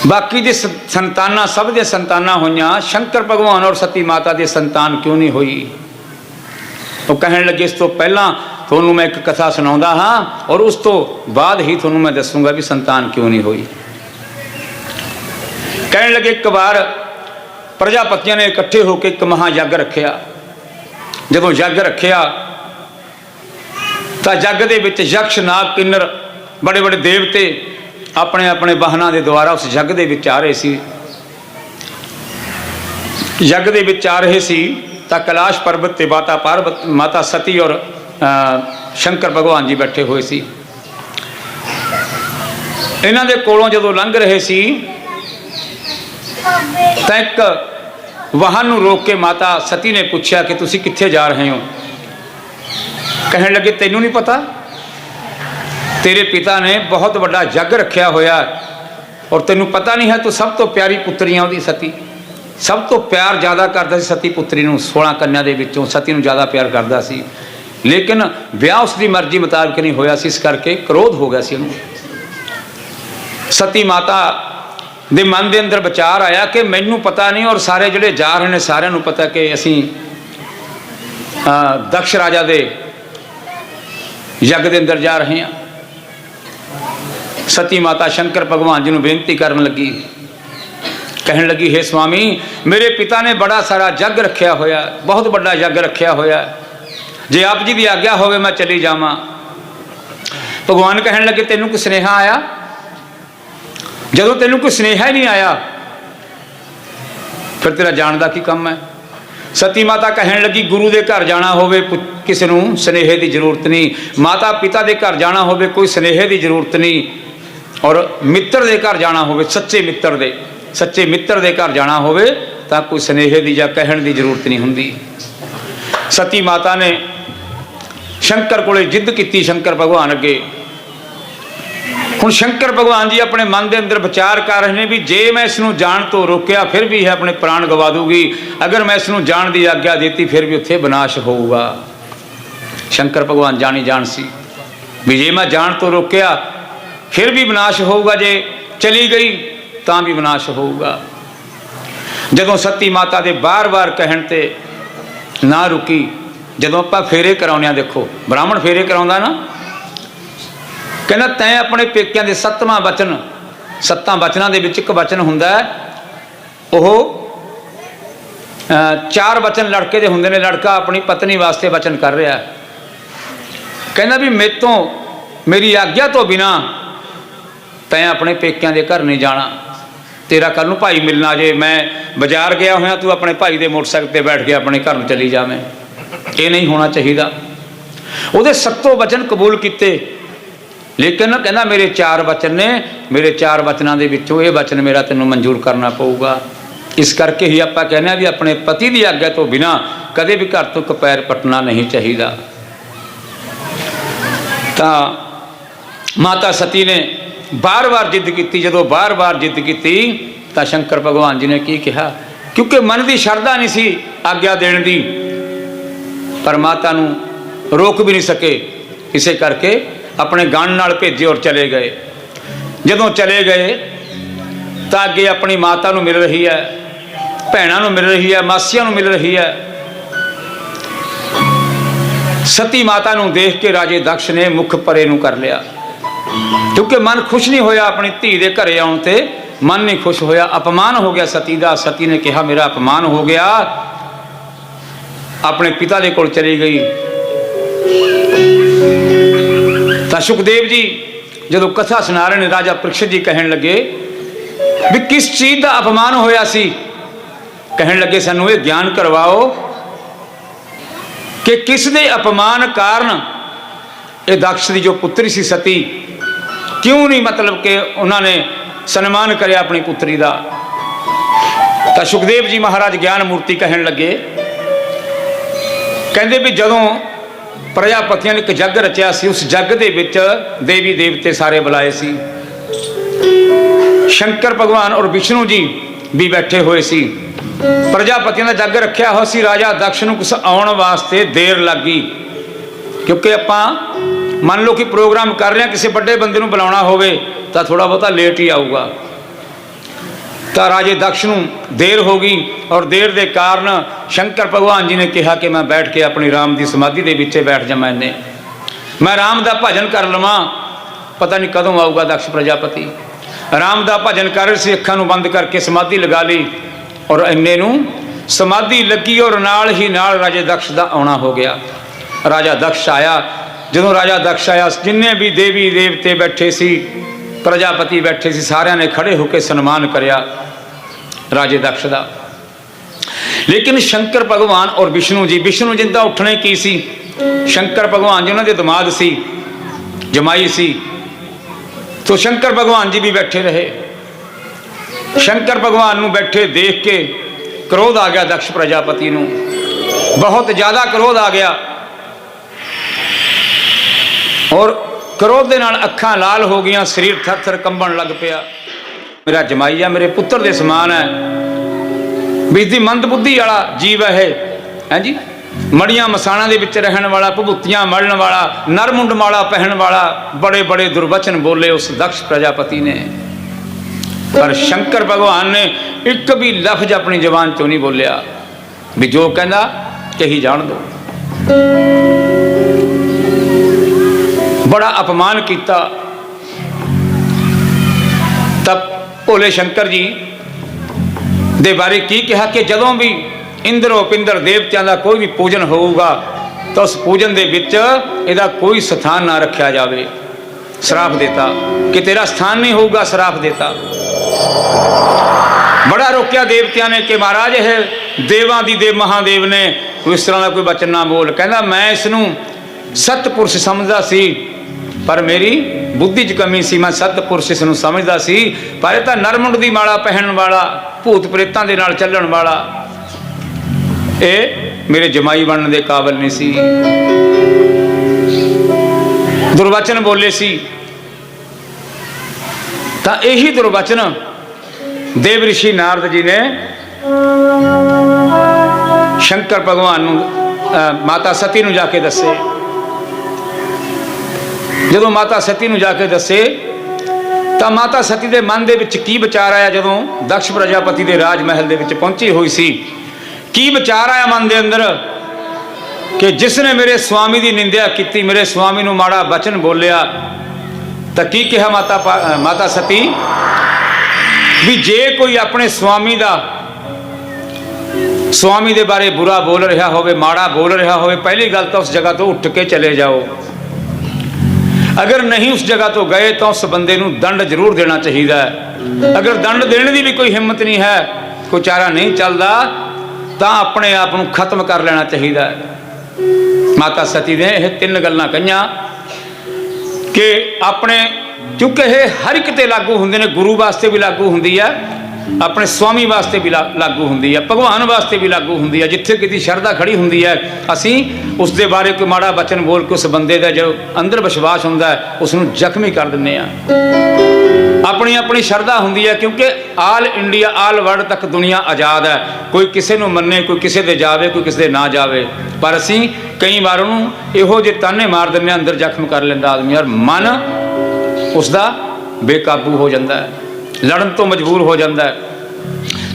बाकी दे संताना, सब दे संताना होइयां, शंकर भगवान और सती माता दे संतान क्यों नहीं हुई? वो कहन लगे इस तो पहला थोनू मैं एक कथा सुनाऊंदा हाँ और उस तो बाद ही थोनू मैं दसूंगा भी संतान क्यों नहीं हुई। कहन लगे एक बार प्रजापतियों ने इकट्ठे होकर एक महायज्ञ रखिया। जदों यज्ञ रखिया तो यज्ञ दे विच यक्ष नाग किन्नर बड़े बड़े देवते अपने अपने वाहनों के द्वारा उस यज्ञ दे विच आ रहे सी। यज्ञ दे विच आ रहे सी तो कैलाश पर्वत ते माता पार्वती, माता सती और शंकर भगवान जी बैठे हुए सी। इन्हां दे कोलों जदों लंघ रहे सी तो एक वाहन नूं रोक के माता सती ने पूछा कि तुसीं कित्थे जा रहे हो? कहने लगे तैनूं नहीं पता, तेरे पिता ने बहुत बड़ा यज्ञ रखा होया और तेनू पता नहीं है, तो सब तो प्यारी पुत्रियां उहदी सती, सब तो प्यार ज़्यादा करता सी सती पुत्री नूं। 16 कन्या दे विचों सती नूं ज़्यादा प्यार करता सी, लेकिन विआह उसकी मर्जी मुताबिक नहीं होया सी, इस करके क्रोध हो गया सी उहनूं। सती माता दे मन के अंदर विचार आया कि मैनू पता नहीं और सारे जिहड़े जा रहे हैं सारिਆਂ नूं पता कि असीं दक्ष राजा दे यज्ञ के अंदर जा रहे हैं। सती माता शंकर भगवान जी नूं बेनती करन लगी, कहन लगी हे स्वामी मेरे पिता ने बड़ा सारा यज्ञ रखा होया, बहुत बड़ा यज्ञ रखा होया, जे आप जी की आग्ञा होवे मैं चली जावां। भगवान कहन लगे तेनों कोई सुनेहा आया? जदों तेनों कोई सुनेहा ही नहीं आया फिर तेरा जाण दा की काम है? सती माता कहन लगी गुरु के घर जाना होवे किसी नूं सुनेहे की जरूरत नहीं, माता पिता के घर जाना होवे कोई सुनेहे की जरूरत नहीं, और मित्र के घर जाना होवे सच्चे मित्र के घर जाना होवे तां कोई सुनेहे की या कहण की जरूरत नहीं हुंदी। सती माता ने शंकर कोले जिद की, शंकर भगवान अगे। हुण शंकर भगवान जी अपने मन के अंदर विचार कर रहे हैं भी जे मैं इसनूं जाण तो रोकिया फिर भी है अपने प्राण गवा दूगी, अगर मैं इसनूं जाण की आग्ञा देती फिर भी उत्थे विनाश होऊगा। शंकर भगवान जानी जान सी भी जे मैं जाण तो रोकिया फिर भी विनाश होऊगा, जे चली गई तां भी विनाश होऊगा। जदों सती माता के बार बार कहण ते ना रुकी, जदों आपां फेरे कराउने, देखो ब्राह्मण फेरे कराउंदा ना, कहना तैं अपने पेकिਆਂ ਦੇ 7वां वचन, 7 वचनों के विच एक वचन हुंदा है, ओह 4 वचन लड़के दे हुंदे ने, लड़का अपनी पत्नी वास्ते वचन कर रहा है, कहना भी मेरे तो मेरी आग्ञा तो बिना तैं अपने पेकिਆਂ ਦੇ घर नहीं जाना, तेरा कल नूं भाई मिलना जे, मैं बाजार गया होया तू अपने भाई के मोटरसाइकिल पर बैठ के अपने घर में चली जावें, ये नहीं होना चाहिए। उहदे 7 वचन कबूल किए, लेकिन कहना मेरे 4 वचन ने, मेरे 4 वचनों के विचों ये वचन मेरा तेनों मंजूर करना पऊगा। इस करके ही आप कहने भी अपने पति की आग्ञा तो बिना कदे भी घर तो एक पैर पटना नहीं चाहिए। तो माता सती ने बार बार जिद की, जो बार बार जिद की तो शंकर भगवान जी ने की कहा, क्योंकि मन की श्रद्धा नहीं सी आग्ञा देने की, पर माता नूं रोक भी नहीं सके, इसे करके अपने गण नाल भेजे और चले गए। जदों चले गए तो अगे अपनी माता नूं मिल रही है, भैणां नूं मिल रही है, मासियां नूं मिल रही है। सती माता नूं देख के राजे दक्ष ने मुख परे नूं कर लिया, क्योंकि मन खुश नहीं होया अपनी धी के घरे आउण ते, मन नहीं खुश होया, अपमान हो गया सती का। सती ने कहा मेरा अपमान हो गया, अपने पिता के कोल चली गई। तो सुखदेव जी जो कथा सुना रहे हैं, राजा परीक्षित जी कहन लगे भी किस चीज़ का अपमान होया सी, कहन लगे सानू ये ज्ञान करवाओ कि किस दे अपमान कारण ये दक्ष की जो पुत्री सी सती, क्यों नहीं मतलब कि उन्होंने सन्मान करे अपनी पुत्री का। तो सुखदेव जी महाराज ज्ञान मूर्ति कहन लगे, कहते भी जदों प्रजापतियों ने एक जग रचिया सी, उस जग दे विच देवी देवते सारे बुलाए सी, शंकर भगवान और विष्णु जी भी बैठे हुए सी। प्रजापतियों का जग रखिया हो सी, राजा दक्ष नूं कुछ आउण वास्ते देर लग गई, क्योंकि आपां मान लो कि प्रोग्राम कर रहे हैं, किसी बड़े बंदे नूं बुलाउणा होवे तो थोड़ा बहुता लेट ही आऊगा। तो राजे दक्ष नूं देर हो गई, और देर के कारण शंकर भगवान जी ने कहा कि मैं बैठ के अपनी राम की समाधि के विच बैठ जावां, मैं राम का भजन कर लवां, पता नहीं कदों आऊगा दक्ष प्रजापति। राम का भजन कर रहे सी, अखां नूं बंद करके समाधि लगा ली, और इन्ने नूं समाधि लगी और नाल ही नाल राजे दक्ष का आउणा हो गया। राजा दक्ष आया, जो राजा दक्ष आया जिन्ने भी देवी देवते बैठे सी, प्रजापति बैठे सी, सारिਆਂ ने खड़े होकर सन्मान करया राजे दक्ष का। लेकिन शंकर भगवान और विष्णु जी जी का उठने की सी, शंकर भगवान जी उन्होंने दिमाग सी, जमाई सी, तो शंकर भगवान जी भी बैठे रहे। शंकर भगवान नूं बैठे देख के क्रोध आ गया दक्ष प्रजापति नूं, बहुत ज़्यादा क्रोध आ गया, और क्रोध के नाल अखां लाल हो गई, शरीर थर थर कंबन लग पिया। मेरा जमाई है, मेरे पुत्र के समान है, बीती मंद बुद्धि वाला जीव है जी, मड़ियां मसाणा दे विच रहन वाला, भभूतियां मलण वाला, नरमुंड माला पहन वाला, बड़े बड़े दुर्वचन बोले उस दक्ष प्रजापति ने। पर शंकर भगवान ने एक भी लफ्ज अपनी जबान चों नहीं बोलिया, भी जो कहना कही जान दो। बड़ा अपमान किया। तब भोले शंकर जी दे बारे की कहा कि जदों भी इंद्र उपिंद्र देवतियां का कोई भी पूजन होगा तो उस पूजन दे विच इहदा कोई स्थान ना रखा जाए, श्राप देता कि तेरा स्थान नहीं होगा, श्राप देता। बड़ा रोकिया देवतिया ने कि महाराज यह देवां दी देव महादेव ने कोई इस तरह का कोई वचन ना बोल। कहना मैं इसनूं सतपुरुष समझदा सी पर मेरी बुद्धि च कमी सी, मैं सतपुरुष इसनूं समझदा सी पर यह तां नरमुंड दी माला पहनण वाला, भूत प्रेतां दे नाल चलण वाला, ये मेरे जमाई बनने दे काबिल नहीं सी। दुर्वचन बोले सी तां यही दुर्वचन देव ऋषि नारद जी ने शंकर भगवान माता सती नूं जाके दसे। जदों माता सती नूं जाके दसे तां माता सती दे मन दे विच की विचार आया? जदों दक्ष प्रजापति दे राज महल दे विच पहुंची हुई सी, की विचार आया मन दे अंदर कि जिसने मेरे स्वामी की निंदा की, मेरे स्वामी नूं माड़ा वचन बोलिया, तां की कहा माता सती भी जे कोई अपने स्वामी दा स्वामी दे बारे बुरा बोल रहा होवे, माड़ा बोल रहा होवे, पहली गल तो उस जगह तो उठ के चले जाओ। अगर नहीं उस जगह तो गए तो उस बंदे नूं दंड जरूर देना चाहिए। अगर दंड देने की भी कोई हिम्मत नहीं है, कोई चारा नहीं चलता, तो अपने आप को खत्म कर लेना चाहिए। माता सती ने यह तीन गल्लां कहियां कि अपने, क्योंकि यह हर एक ते लागू होंदे ने, गुरु वास्ते भी लागू होंदी है, अपने स्वामी वास्ते भी लागू होंदी है, भगवान वास्ते भी लागू होंदी है। जिथे किसी शरधा खड़ी होंदी है, असी उस दे बारे कोई माड़ा वचन बोल के उस बंदे का जो अंदर विश्वास होंदा है उसनूं जख्मी कर दिंदे आ। अपनी अपनी शरधा होंदी है, क्योंकि आल इंडिया आल वर्ल्ड तक दुनिया आज़ाद है, कोई किसी नूं मन्ने, कोई किसी दे जावे, कोई किसी दे ना जावे, पर असी कई बार उन्होंने इहो जे ताने मार दिंदे आ, अंदर जख्म कर लैंदा आदमी और मन उसका बेकाबू हो जाता है, लड़न तो मजबूर हो जाता है।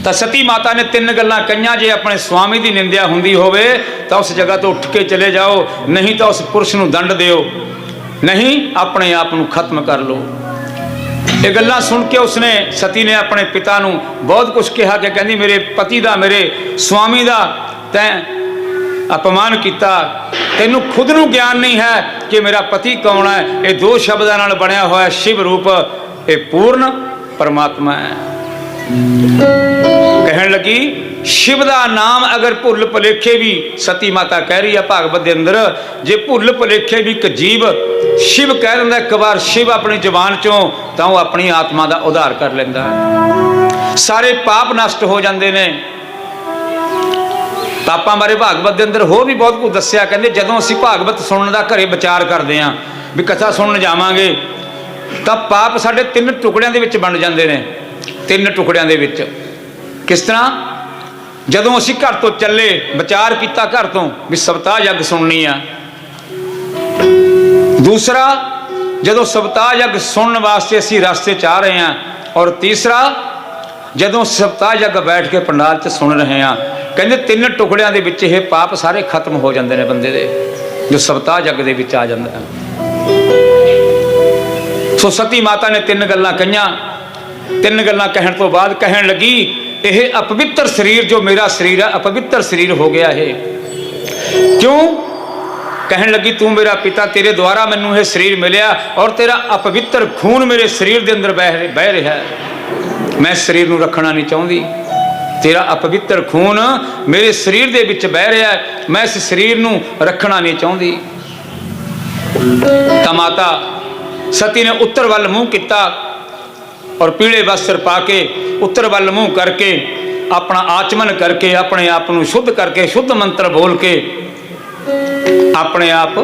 तो सती माता ने तीन गल्लां कहियां, जे अपने स्वामी की निंदा हुंदी होवे तो उस जगह तो उठ के चले जाओ, नहीं तो उस पुरुष नूं दंड दिओ, नहीं अपने आप नूं खत्म कर लो। ये गल्लां सुन के उसने सती ने अपने पिता नूं बहुत कुछ कहा कि कहंदी मेरे पति दा, मेरे स्वामी दा तैं अपमान किया, तेनू खुद नूं ज्ञान नहीं है कि मेरा पति कौन है। ये दो शब्दां नाल बनया होया शिव रूप, ये पूर्ण परमात्मा है। कहन लगी शिव का नाम अगर भुल भुलेखे भी, सती माता कह रही है भागवत के अंदर, जे भुल भुलेखे भी एक जीव शिव कह दिंदा एक बार शिव अपनी जबान चों, तो वह अपनी आत्मा का उद्धार कर लेंदा है, सारे पाप नष्ट हो जाते हैं। पापां बारे भागवत के अंदर होर भी बहुत कुछ दस्सिया, कहते जदों असीं भागवत सुनने का घरे विचार करते हैं भी कथा सुनन जावांगे तो पाप साढ़े तीन टुकड़ियां दे विच बन जाते हैं। तीन टुकड़ियां दे विच किस तरह? जदों असीं घर तो चले, विचार किया घर तो भी सप्ताह यज्ञ सुननी आ, दूसरा जदों सप्ताह यज्ञ सुनने वास्ते असीं रास्ते च आ रहे हैं, और तीसरा जदों सप्ताह यज्ञ बैठ के पंडाल च सुन रहे हैं। कहते तीन टुकड़ियां दे विच ये पाप सारे खत्म हो जाते हैं बंदे दे, जो सप्ताह यज्ञ दे विच आ जांदा है। सो सती माता ने तीन गल्लां कहियां। तीन गल्लां कहण तो बाद कहण लगी यह अपवित्र शरीर जो मेरा शरीर है अपवित्र शरीर हो गया है। क्यों? कहण लगी तू मेरा पिता, तेरे द्वारा मैनू यह शरीर मिलिया और तेरा अपवित्र खून मेरे शरीर के अंदर बह रहा है। मैं शरीर नूं रखना नहीं चाहती, तेरा अपवित्र खून मेरे शरीर दे विच बह रहा है, मैं इस शरीर नूं रखना नहीं चाहती। तां माता सती ने उत्तर वल मूँह किया और पीले वस्त्र पाके उत्तर वल मुँह करके अपना आचमन करके अपने आप को शुद्ध करके शुद्ध मंत्र बोल के अपने आप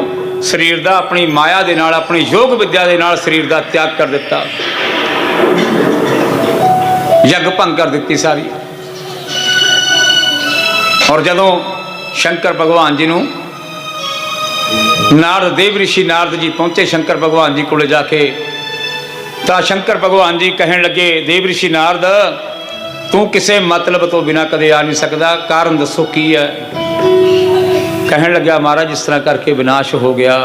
शरीर का अपनी माया दे नाल अपनी योग विद्या दे नाल शरीर का त्याग कर दिता, यज्ञ भंग कर दी सारी। और जदों शंकर भगवान जी नूं नारद देव ऋषि नारद जी पहुंचे शंकर भगवान जी को जाके, तो शंकर भगवान जी कहन लगे देव ऋषि नारद तू किसी मतलब तो बिना कदे आ नहीं सकता, कारण दसो की है। कहन लग्या महाराज इस तरह करके विनाश हो गया।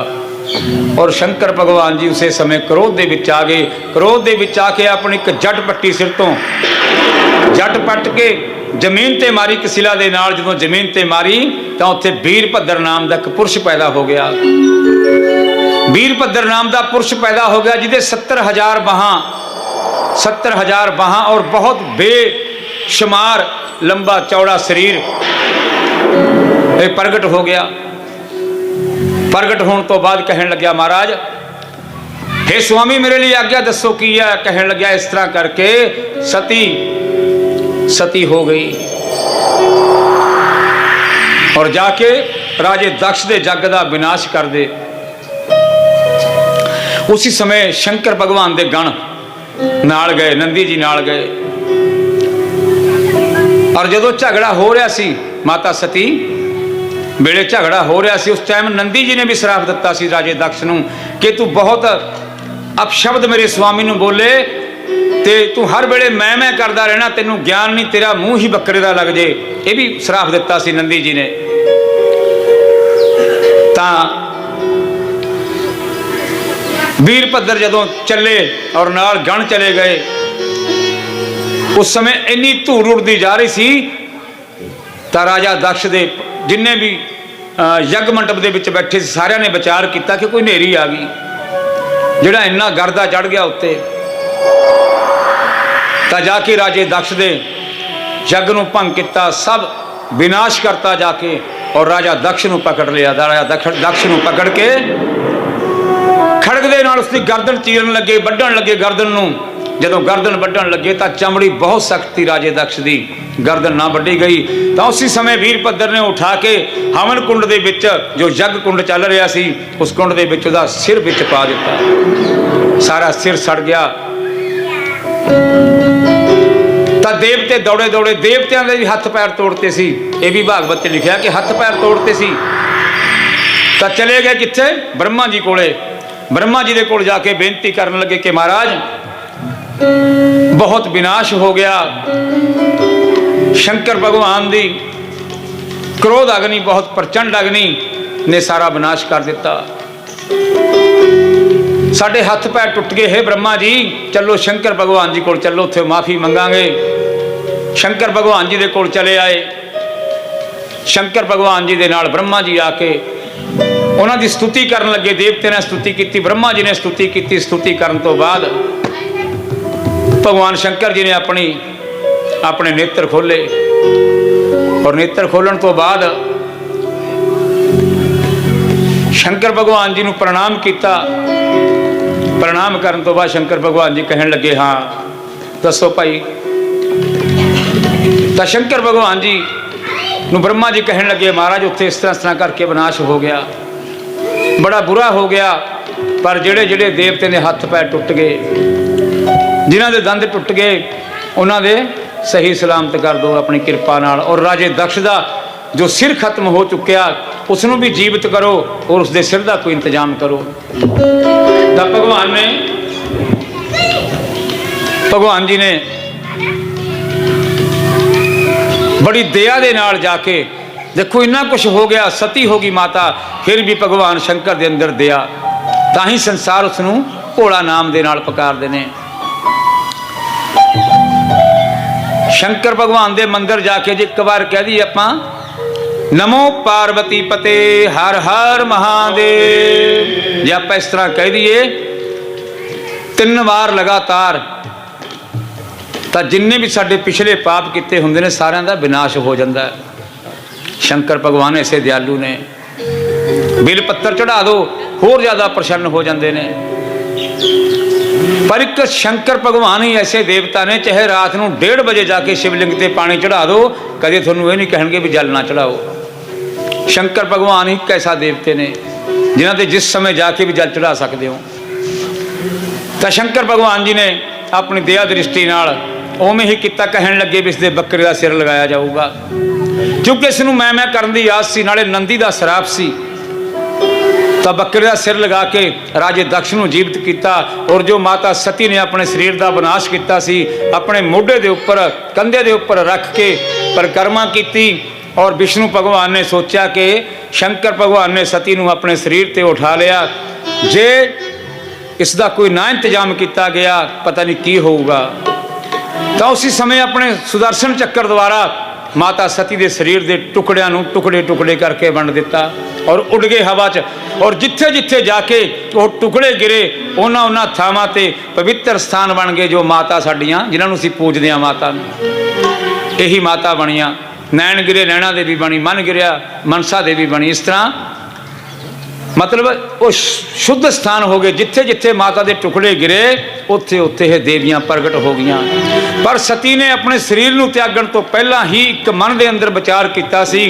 और शंकर भगवान जी उसे समय क्रोध दे विच आ गए। क्रोध दे विच आके अपनी एक जट पट्टी सिर तो जट पट के जमीन ते मारी कसिला दे नाल। जदों जमीन ते मारी तो उत्थे वीरभद्र नाम का एक पुरुष पैदा हो गया। वीरभद्र नाम का पुरुष पैदा हो गया जिसे 70,000 बाहां, 70,000 बाहां और बहुत बेशुमार लंबा चौड़ा शरीर प्रगट हो गया। प्रगट होने तो बाद कहने लग्या महाराज हे स्वामी मेरे लिए आज्ञा दसो की है। कहने लग्या इस तरह करके सती हो गई और जाके राजे दक्ष दे जग का विनाश कर दे। उसी समय शंकर भगवान दे गण नाल गए, नंदी जी नाल गए और जदों झगड़ा हो रहा सी माता सती वेले झगड़ा हो रहा सी, उस टाइम नंदी जी ने भी श्राप दिता सी राजे दक्ष नूं कि तू बहुत अपशब्द मेरे स्वामी नूं बोले ते तू हर वेले मैं करदा रहना, तेनू ज्ञान नहीं, तेरा मूँह ही बकरे दा लग जे। ये भी श्राप दिता सी नंदी जी ने। तां वीरभद्र जदों चले और नाल गण चले गए, उस समय इन्नी धूड़ उड़दी जा रही सी तां राजा दक्ष दे जिन्ने भी यज्ञ मंडप दे विच बैठे सारिਆਂ ने विचार किया कि कोई नेरी आ गई, जिहड़ा इन्ना गर्दा चढ़ गया उत्ते। तां जाके राजे दक्ष दे यज्ञ नूं भंग किया, सब विनाश करता जाके और राजा दक्ष नूं पकड़ लिया। राजा दक्ष नूं पकड़ के खड़ग दे नाल उसकी गर्दन चीरन लगे, वड्ढण लगे गर्दन नूं। जदों गर्दन वड्ढण लगे तो चमड़ी बहुत सख्त थी राजे दक्ष की, गर्दन ना वड्ढी गई। तो उसी समय वीरभद्र ने उठा के हवन कुंड दे विच जो यज्ञ कुंड चल रहा सी उस कुंड दे विच उहदा सिर विच पा दिता, सारा सिर सड़ गया। तो देवते दौड़े दौड़े, देवतियां दे भी हथ पैर तोड़ते सी, ये भी भागवत लिखा कि हथ पैर तोड़ते सी। तो चले गए कित्थे? ब्रह्मा जी कोले। ब्रह्मा जी दे कोल जाके बेनती करन लगे कि महाराज बहुत विनाश हो गया, शंकर भगवान दी क्रोध अग्नि, बहुत प्रचंड अग्नि ने सारा विनाश कर दिता, साडे हथ पैर टुट गए। हे ब्रह्मा जी चलो शंकर भगवान जी कोल चलो, उत्थे माफ़ी मंगांगे। शंकर भगवान जी दे कोल चले आए। शंकर भगवान जी दे नाल ब्रह्मा जी आके उन्हां दी स्तुति करन लगे। देवते ने स्तुति की, ब्रह्मा जी ने स्तुति की। स्तुति करन तो बाद भगवान शंकर जी ने अपने नेत्र खोले और नेत्र खोलन तो बाद शंकर भगवान जी नूं प्रणाम किया। प्रणाम करन तो बाद शंकर भगवान जी कहन लगे हाँ दसो भाई। तो शंकर भगवान जी नूं ब्रह्मा जी कहन लगे महाराज उत्थे इस तरह करके विनाश हो गया, बड़ा बुरा हो गया, पर जेड़े जेड़े देवते ने हथ पैर टुट गए, जिन्हां दे दंद टुट गए, उन्हां दे सही सलामत कर दो अपनी कृपा नाल। और राजे दक्ष दा जो सिर खत्म हो चुकिया उसनूं भी जीवित करो और उसके सिर का कोई इंतजाम करो। तो भगवान जी ने बड़ी दया दे नाल जाके, देखो इन्ना कुछ हो गया, सती होगी माता, फिर भी भगवान शंकर दे अंदर दया, ताही संसार उसनूं भोला नाम दे नाल पुकारदे ने। शंकर भगवान दे मंदिर जाके जे एक बार कह दी आपां नमो पार्वती पते हर हर महादेव, जे आप इस तरह कह दिए 3 बार लगातार, तो जिन्ने भी साडे पिछले पाप किते हुंदे ने सारिਆਂ ਦਾ विनाश हो जाता है। शंकर भगवान ऐसे दयालु ने, बिल पत्तर चढ़ा दो होर ज़्यादा प्रसन्न हो जाते हैं। पर एक शंकर भगवान ही ऐसे देवता ने, चाहे रात को 1:30 बजे जाके शिवलिंग ते पानी चढ़ा दो, कदे थोनू ये नहीं कहेंगे भी जल ना चढ़ाओ। शंकर भगवान ही कैसा देवते ने जिन्हों ते जिस समय जाके भी जल चढ़ा सकते हो। तो शंकर भगवान जी ने अपनी दया दृष्टि नाल उवें ही किता, कहन लगे भी इसके बकरे का सिर लगाया जाऊगा, क्योंकि इसनूं मैं करन दी आस सी, नाले नंदी का श्राप सी। तो बकरे का सिर लगा के राजे दक्ष नूं जीवित किया और जो माता सती ने अपने शरीर का विनाश किया सी अपने मोढे के उपर कंधे के उपर रख के परिक्रमा की। और विष्णु भगवान ने सोचा कि शंकर भगवान ने सती नूं अपने शरीर ते उठा लिया, जे इसका कोई ना इंतजाम किया गया पता नहीं की होगा। तो उसी समय अपने सुदर्शन चक्कर द्वारा माता सती के शरीर के टुकड़िਆਂ ਨੂੰ टुकड़े टुकड़े करके वंड दिता और उड़ गए हवा च। और जिथे जिथे जाके वो टुकड़े गिरे उन्होंने उन्होंने थावां ते पवित्र स्थान बन गए जो माता साडियां जिन्होंने असीं पूजदे हां माता नूं। यही माता बनिया। नैन गिरे नैना देवी बनी, मन गिरिया मनसा देवी बनी। इस तरह मतलब वो शुद्ध स्थान हो गए। जिथे जिथे माता के टुकड़े गिरे उत्थे उत्थे ये देवियां प्रगट हो गईयां। पर सती ने अपने शरीर नूं त्यागण तो पहला ही एक मन के अंदर विचार किया सी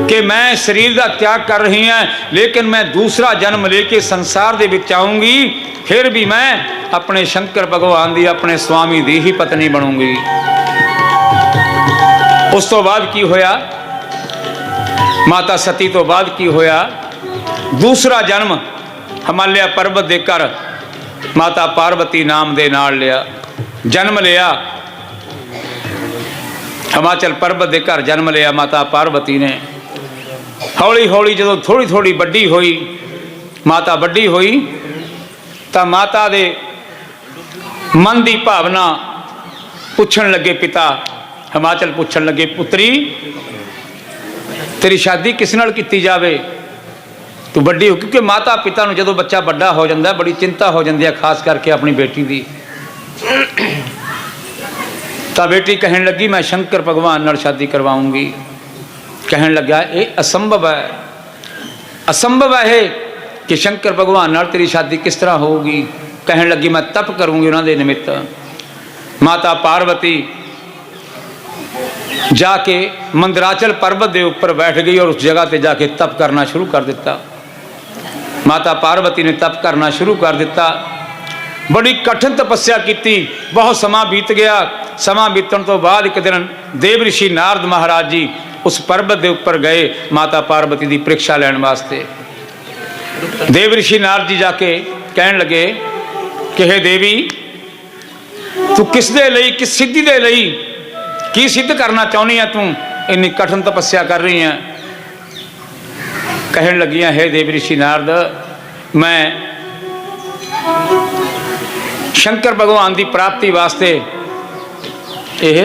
कि मैं शरीर का त्याग कर रही हैं, लेकिन मैं दूसरा जन्म लेके संसार दे विच आऊँगी, फिर भी मैं अपने शंकर भगवान की अपने स्वामी की ही पत्नी बनूंगी। उस तो बाद की होया, माता सती तो बाद की होया, दूसरा जन्म हिमालय पर्वत दे घर माता पार्वती नाम दे नाल लिया, जन्म लिया। हिमाचल पर्वत दे घर जन्म लिया माता पार्वती ने। हौली हौली जो थोड़ी थोड़ी वड्डी हुई, माता वड्डी हुई तो माता दे मन की भावना पुछण लगे पिता हिमाचल, पुछण लगे पुत्री तेरी शादी किस नाल कीती जावे, तू वड्डी हो। क्योंकि माता पिता नूं जदों बच्चा बड़ा हो जाता बड़ी चिंता हो जाती है, खास करके अपनी बेटी की। तो बेटी कहन लगी मैं शंकर भगवान नाल शादी करवाऊंगी। कहन लगा ये असंभव है, असंभव है कि शंकर भगवान नाल तेरी शादी किस तरह होगी। कहन लगी मैं तप करूंगी उन्होंने निमित्त। माता पार्वती जाके मंदराचल पर्वत के उपर बैठ गई और उस जगह पर जाके तप करना शुरू कर दिता। माता पार्वती ने तप करना शुरू कर दिता। बड़ी कठिन तपस्या की, बहुत समा बीत गया। समा बीतण तो बाद एक दिन देव ऋषि नारद महाराज जी उस पर्वत के उपर गए माता पार्वती की परीक्षा लैण वास्ते। देव ऋषि नारद जी जाके कहन लगे कि हे देवी तू किस दे लई, किस सिद्धि दे लई, की सिद्ध करना चाहनी है, तू इन्नी कठिन तपस्या कर रही है। कहन लगियां हे देव ऋषि नारद मैं शंकर भगवान की प्राप्ति वास्ते यह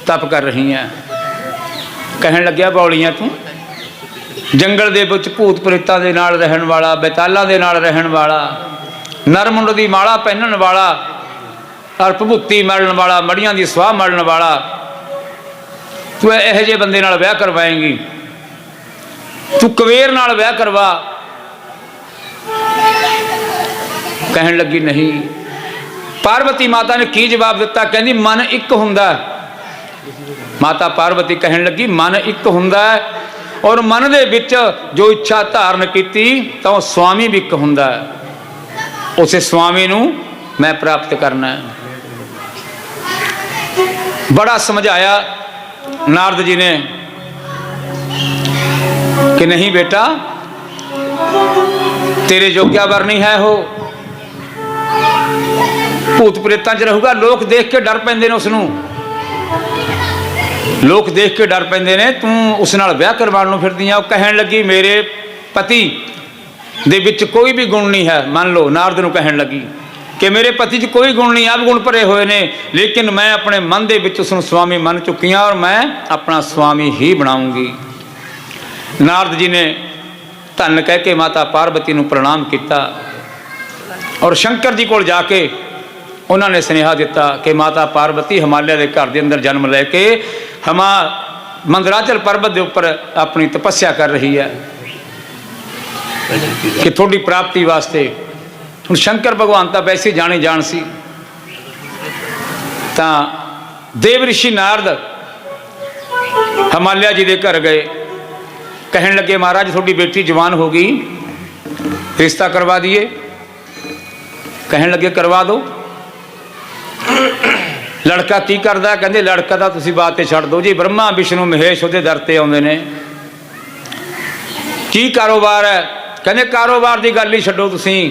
तप कर रही हैं। कहन लग्या बौलियां तू जंगल दे विच भूत प्रेतां दे नाल रहन वाला, बैतालां दे नाल रहन वाला, नरमुंड की माला पहनण वाला और भभूति मलण वाला, मड़ियां की स्वाह मलण वाला, तू इहो जिहे बंदे नाल विआह करवाएंगी, तू कवेर नाल विआह करवा। कहन लगी नहीं। पार्वती माता ने की जवाब दिता, कहती मन एक हुंदा। माता पार्वती कहन लगी मन एक हुंदा और मन दे विच जो इच्छा धारण की तो स्वामी भी एक हुंदा, उसे स्वामी नूं मैं प्राप्त करना है। बड़ा समझाया नारद जी ने कि नहीं बेटा तेरे योग्या वर नहीं है, हो भूत प्रेतां च रहूगा। लोग देख के डर पैंदे ने, उसनूं लोग देख के डर पैंदे ने, तू उस नाल विआह करवाउण नूं फिरदी आ। कहण लगी मेरे पति दे विच कोई भी गुण नहीं है। मान लो नारद नूं कहण लगी कि मेरे पति च कोई गुण नहीं, अब गुण भरे हुए ने, लेकिन मैं अपने मन दे विच उसनूं स्वामी मन चुकी हाँ और मैं अपना स्वामी ही बनाऊंगी। नारद जी ने धन कह के माता पार्वती नूं प्रणाम किया और शंकर जी कोल जाके उन्होंने सुनेहा दिता कि माता पार्वती हिमालय के घर के अंदर जन्म लैके मंदराचल पर्वत के उपर अपनी तपस्या कर रही है कि थोड़ी प्राप्ति वास्ते। हुण शंकर भगवान तो वैसे जाने जान सी। तां देव ऋषि नारद हिमालय जी के घर गए। कहन लगे महाराज थोड़ी बेटी जवान हो गई, रिश्ता करवा दिए। कहन लगे करवा दो। लड़का की करदा? कहंदे लड़का तो तुसीं बात ते छड्ड दो जी, ब्रह्मा विष्णु महेश उहदे दर ते आउंदे ने। की कारोबार है? कहंदे कारोबार की गल ही छड्डो तुसीं,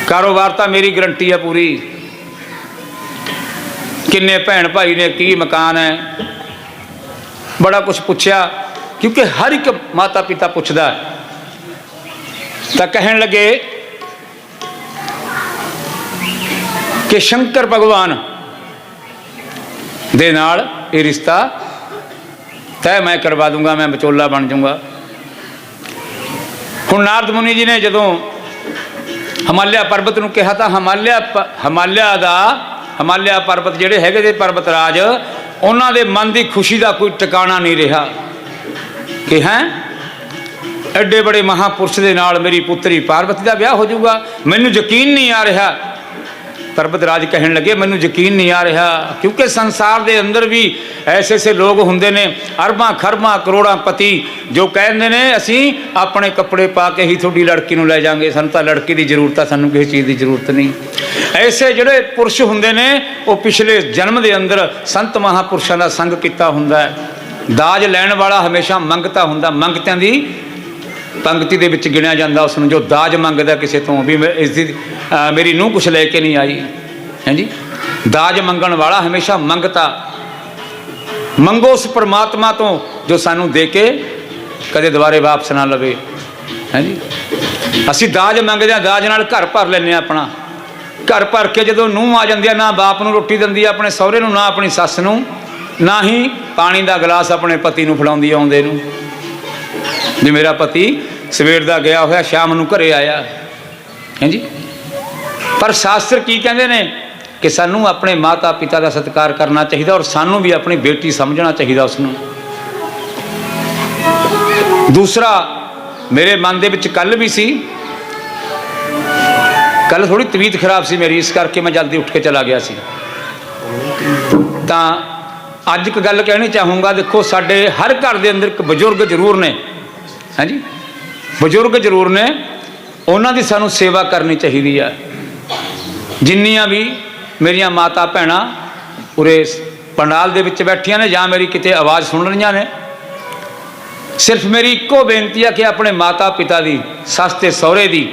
कारोबार तो मेरी गारंटी है पूरी। किन्ने भैन भाई ने, की मकान है, बड़ा कुछ पूछया क्योंकि हर एक माता पिता पुछदा है। तो कहन लगे कि शंकर भगवान ਦੇ ਨਾਲ ਇਹ ਰਿਸ਼ਤਾ ਤੈਅ ਮੈਂ ਕਰਵਾ ਦੂੰਗਾ, मैं ਵਿਚੋਲਾ ਬਣ ਜਾਊਂਗਾ। ਹੁਣ ਨਾਰਦ ਮੁਨੀ ਜੀ ਨੇ ਜਦੋਂ ਹਿਮਾਲਿਆ ਪਰਬਤ ਨੂੰ ਕਿਹਾ ਤਾਂ ਹਿਮਾਲਿਆ ਪਰਬਤ ਜਿਹੜੇ ਹੈਗੇ ਦੇ ਪਰਬਤ ਰਾਜ, ਉਹਨਾਂ ਦੇ ਮਨ ਦੀ ਖੁਸ਼ੀ ਦਾ ਕੋਈ ਟਿਕਾਣਾ ਨਹੀਂ ਰਿਹਾ ਕਿ ਹੈ ਐਡੇ ਬੜੇ ਮਹਾਪੁਰਸ਼ ਦੇ ਨਾਲ ਮੇਰੀ ਪੁੱਤਰੀ ਪਾਰਵਤੀ ਦਾ ਵਿਆਹ ਹੋ ਜਾਊਗਾ। ਮੈਨੂੰ ਯਕੀਨ ਨਹੀਂ ਆ ਰਿਹਾ। ਪਰਬਤ ਰਾਜ ਕਹਿਣ ਲੱਗੇ ਮੈਨੂੰ ਯਕੀਨ ਨਹੀਂ ਆ ਰਿਹਾ, ਕਿਉਂਕਿ ਸੰਸਾਰ ਦੇ ਅੰਦਰ ਵੀ ਐਸੇ ਐਸੇ ਲੋਕ ਹੁੰਦੇ ਨੇ, ਅਰਬਾਂ ਖਰਬਾਂ ਕਰੋੜਾਂ ਪਤੀ, ਜੋ ਕਹਿੰਦੇ ਨੇ ਅਸੀਂ ਆਪਣੇ ਕੱਪੜੇ ਪਾ ਕੇ ਹੀ ਤੁਹਾਡੀ ਲੜਕੀ ਨੂੰ ਲੈ ਜਾਵਾਂਗੇ, ਸਾਨੂੰ ਤਾਂ ਲੜਕੀ ਦੀ ਜ਼ਰੂਰਤ ਆ, ਸਾਨੂੰ ਕਿਸੇ ਚੀਜ਼ ਦੀ ਜ਼ਰੂਰਤ ਨਹੀਂ। ਐਸੇ ਜਿਹੜੇ ਪੁਰਸ਼ ਹੁੰਦੇ ਨੇ ਉਹ ਪਿਛਲੇ ਜਨਮ ਦੇ ਅੰਦਰ ਸੰਤ ਮਹਾਪੁਰਸ਼ਾਂ ਦਾ ਸੰਗ ਕੀਤਾ ਹੁੰਦਾ ਹੈ। ਦਾਜ ਲੈਣ ਵਾਲਾ ਹਮੇਸ਼ਾ ਮੰਗਤਾ ਹੁੰਦਾ, ਮੰਗਤਿਆਂ ਦੀ ਪੰਕਤੀ ਦੇ ਵਿੱਚ ਗਿਣਿਆ ਜਾਂਦਾ ਉਸ ਨੂੰ, ਜੋ ਦਾਜ ਮੰਗਦਾ ਕਿਸੇ ਤੋਂ ਵੀ ਇਸ ਦੀ ਮੇਰੀ ਨੂੰਹ ਕੁਛ ਲੈ ਕੇ ਨਹੀਂ ਆਈ ਹੈ ਜੀ। ਦਾਜ ਮੰਗਣ ਵਾਲਾ ਹਮੇਸ਼ਾ ਮੰਗਤਾ। ਮੰਗੋ ਉਸ ਪਰਮਾਤਮਾ ਤੋਂ ਜੋ ਸਾਨੂੰ ਦੇ ਕੇ ਕਦੇ ਦੁਬਾਰੇ ਵਾਪਸ ਨਾ ਲਵੇ ਹੈ ਜੀ। ਅਸੀਂ ਦਾਜ ਮੰਗਦੇ ਹਾਂ, ਦਾਜ ਨਾਲ ਘਰ ਭਰ ਲੈਂਦੇ ਹਾਂ ਆਪਣਾ। ਘਰ ਭਰ ਕੇ ਜਦੋਂ ਨੂੰਹ ਆ ਜਾਂਦੀ ਆ, ਨਾ ਬਾਪ ਨੂੰ ਰੋਟੀ ਦਿੰਦੀ ਆ ਆਪਣੇ ਸਹੁਰੇ ਨੂੰ, ਨਾ ਆਪਣੀ ਸੱਸ ਨੂੰ, ਨਾ ਹੀ ਪਾਣੀ ਦਾ ਗਲਾਸ ਆਪਣੇ ਪਤੀ ਨੂੰ ਫੜਾਉਂਦੀ ਆਉਂਦੇ ਨੂੰ, ਵੀ ਮੇਰਾ ਪਤੀ ਸਵੇਰ ਦਾ ਗਿਆ ਹੋਇਆ ਸ਼ਾਮ ਨੂੰ ਘਰੇ ਆਇਆ ਹੈ ਜੀ। ਪਰ ਸ਼ਾਸਤਰ ਕੀ ਕਹਿੰਦੇ ਨੇ ਕਿ ਸਾਨੂੰ ਆਪਣੇ ਮਾਤਾ ਪਿਤਾ ਦਾ ਸਤਿਕਾਰ ਕਰਨਾ ਚਾਹੀਦਾ, ਔਰ ਸਾਨੂੰ ਵੀ ਆਪਣੀ ਬੇਟੀ ਸਮਝਣਾ ਚਾਹੀਦਾ ਉਸ ਨੂੰ। ਦੂਸਰਾ ਮੇਰੇ ਮਨ ਦੇ ਵਿੱਚ ਕੱਲ ਵੀ ਸੀ, ਕੱਲ ਥੋੜੀ ਤਬੀਅਤ ਖਰਾਬ ਸੀ ਮੇਰੀ, ਇਸ ਕਰਕੇ ਮੈਂ ਜਲਦੀ ਉੱਠ ਕੇ ਚਲਾ ਗਿਆ ਸੀ। ਤਾਂ ਅੱਜ ਇੱਕ ਗੱਲ ਕਹਿਣੀ ਚਾਹੂੰਗਾ। ਦੇਖੋ ਸਾਡੇ ਹਰ ਘਰ ਦੇ ਅੰਦਰ ਇੱਕ ਬਜ਼ੁਰਗ ਜ਼ਰੂਰ ਨੇ ਹੈ ਜੀ, ਬਜ਼ੁਰਗ ਜ਼ਰੂਰ ਨੇ, ਉਹਨਾਂ ਦੀ ਸਾਨੂੰ ਸੇਵਾ ਕਰਨੀ ਚਾਹੀਦੀ ਆ। ਜਿੰਨੀਆਂ ਵੀ ਮੇਰੀਆਂ ਮਾਤਾ ਭੈਣਾਂ ਉਰੇ ਪੰਡਾਲ ਦੇ ਵਿੱਚ ਬੈਠੀਆਂ ਨੇ ਜਾਂ ਮੇਰੀ ਕਿਤੇ ਆਵਾਜ਼ ਸੁਣ ਰਹੀਆਂ ਨੇ, ਸਿਰਫ ਮੇਰੀ ਇੱਕੋ ਬੇਨਤੀ ਆ ਕਿ ਆਪਣੇ ਮਾਤਾ ਪਿਤਾ ਦੀ, ਸੱਸ ਤੇ ਸਹੁਰੇ ਦੀ,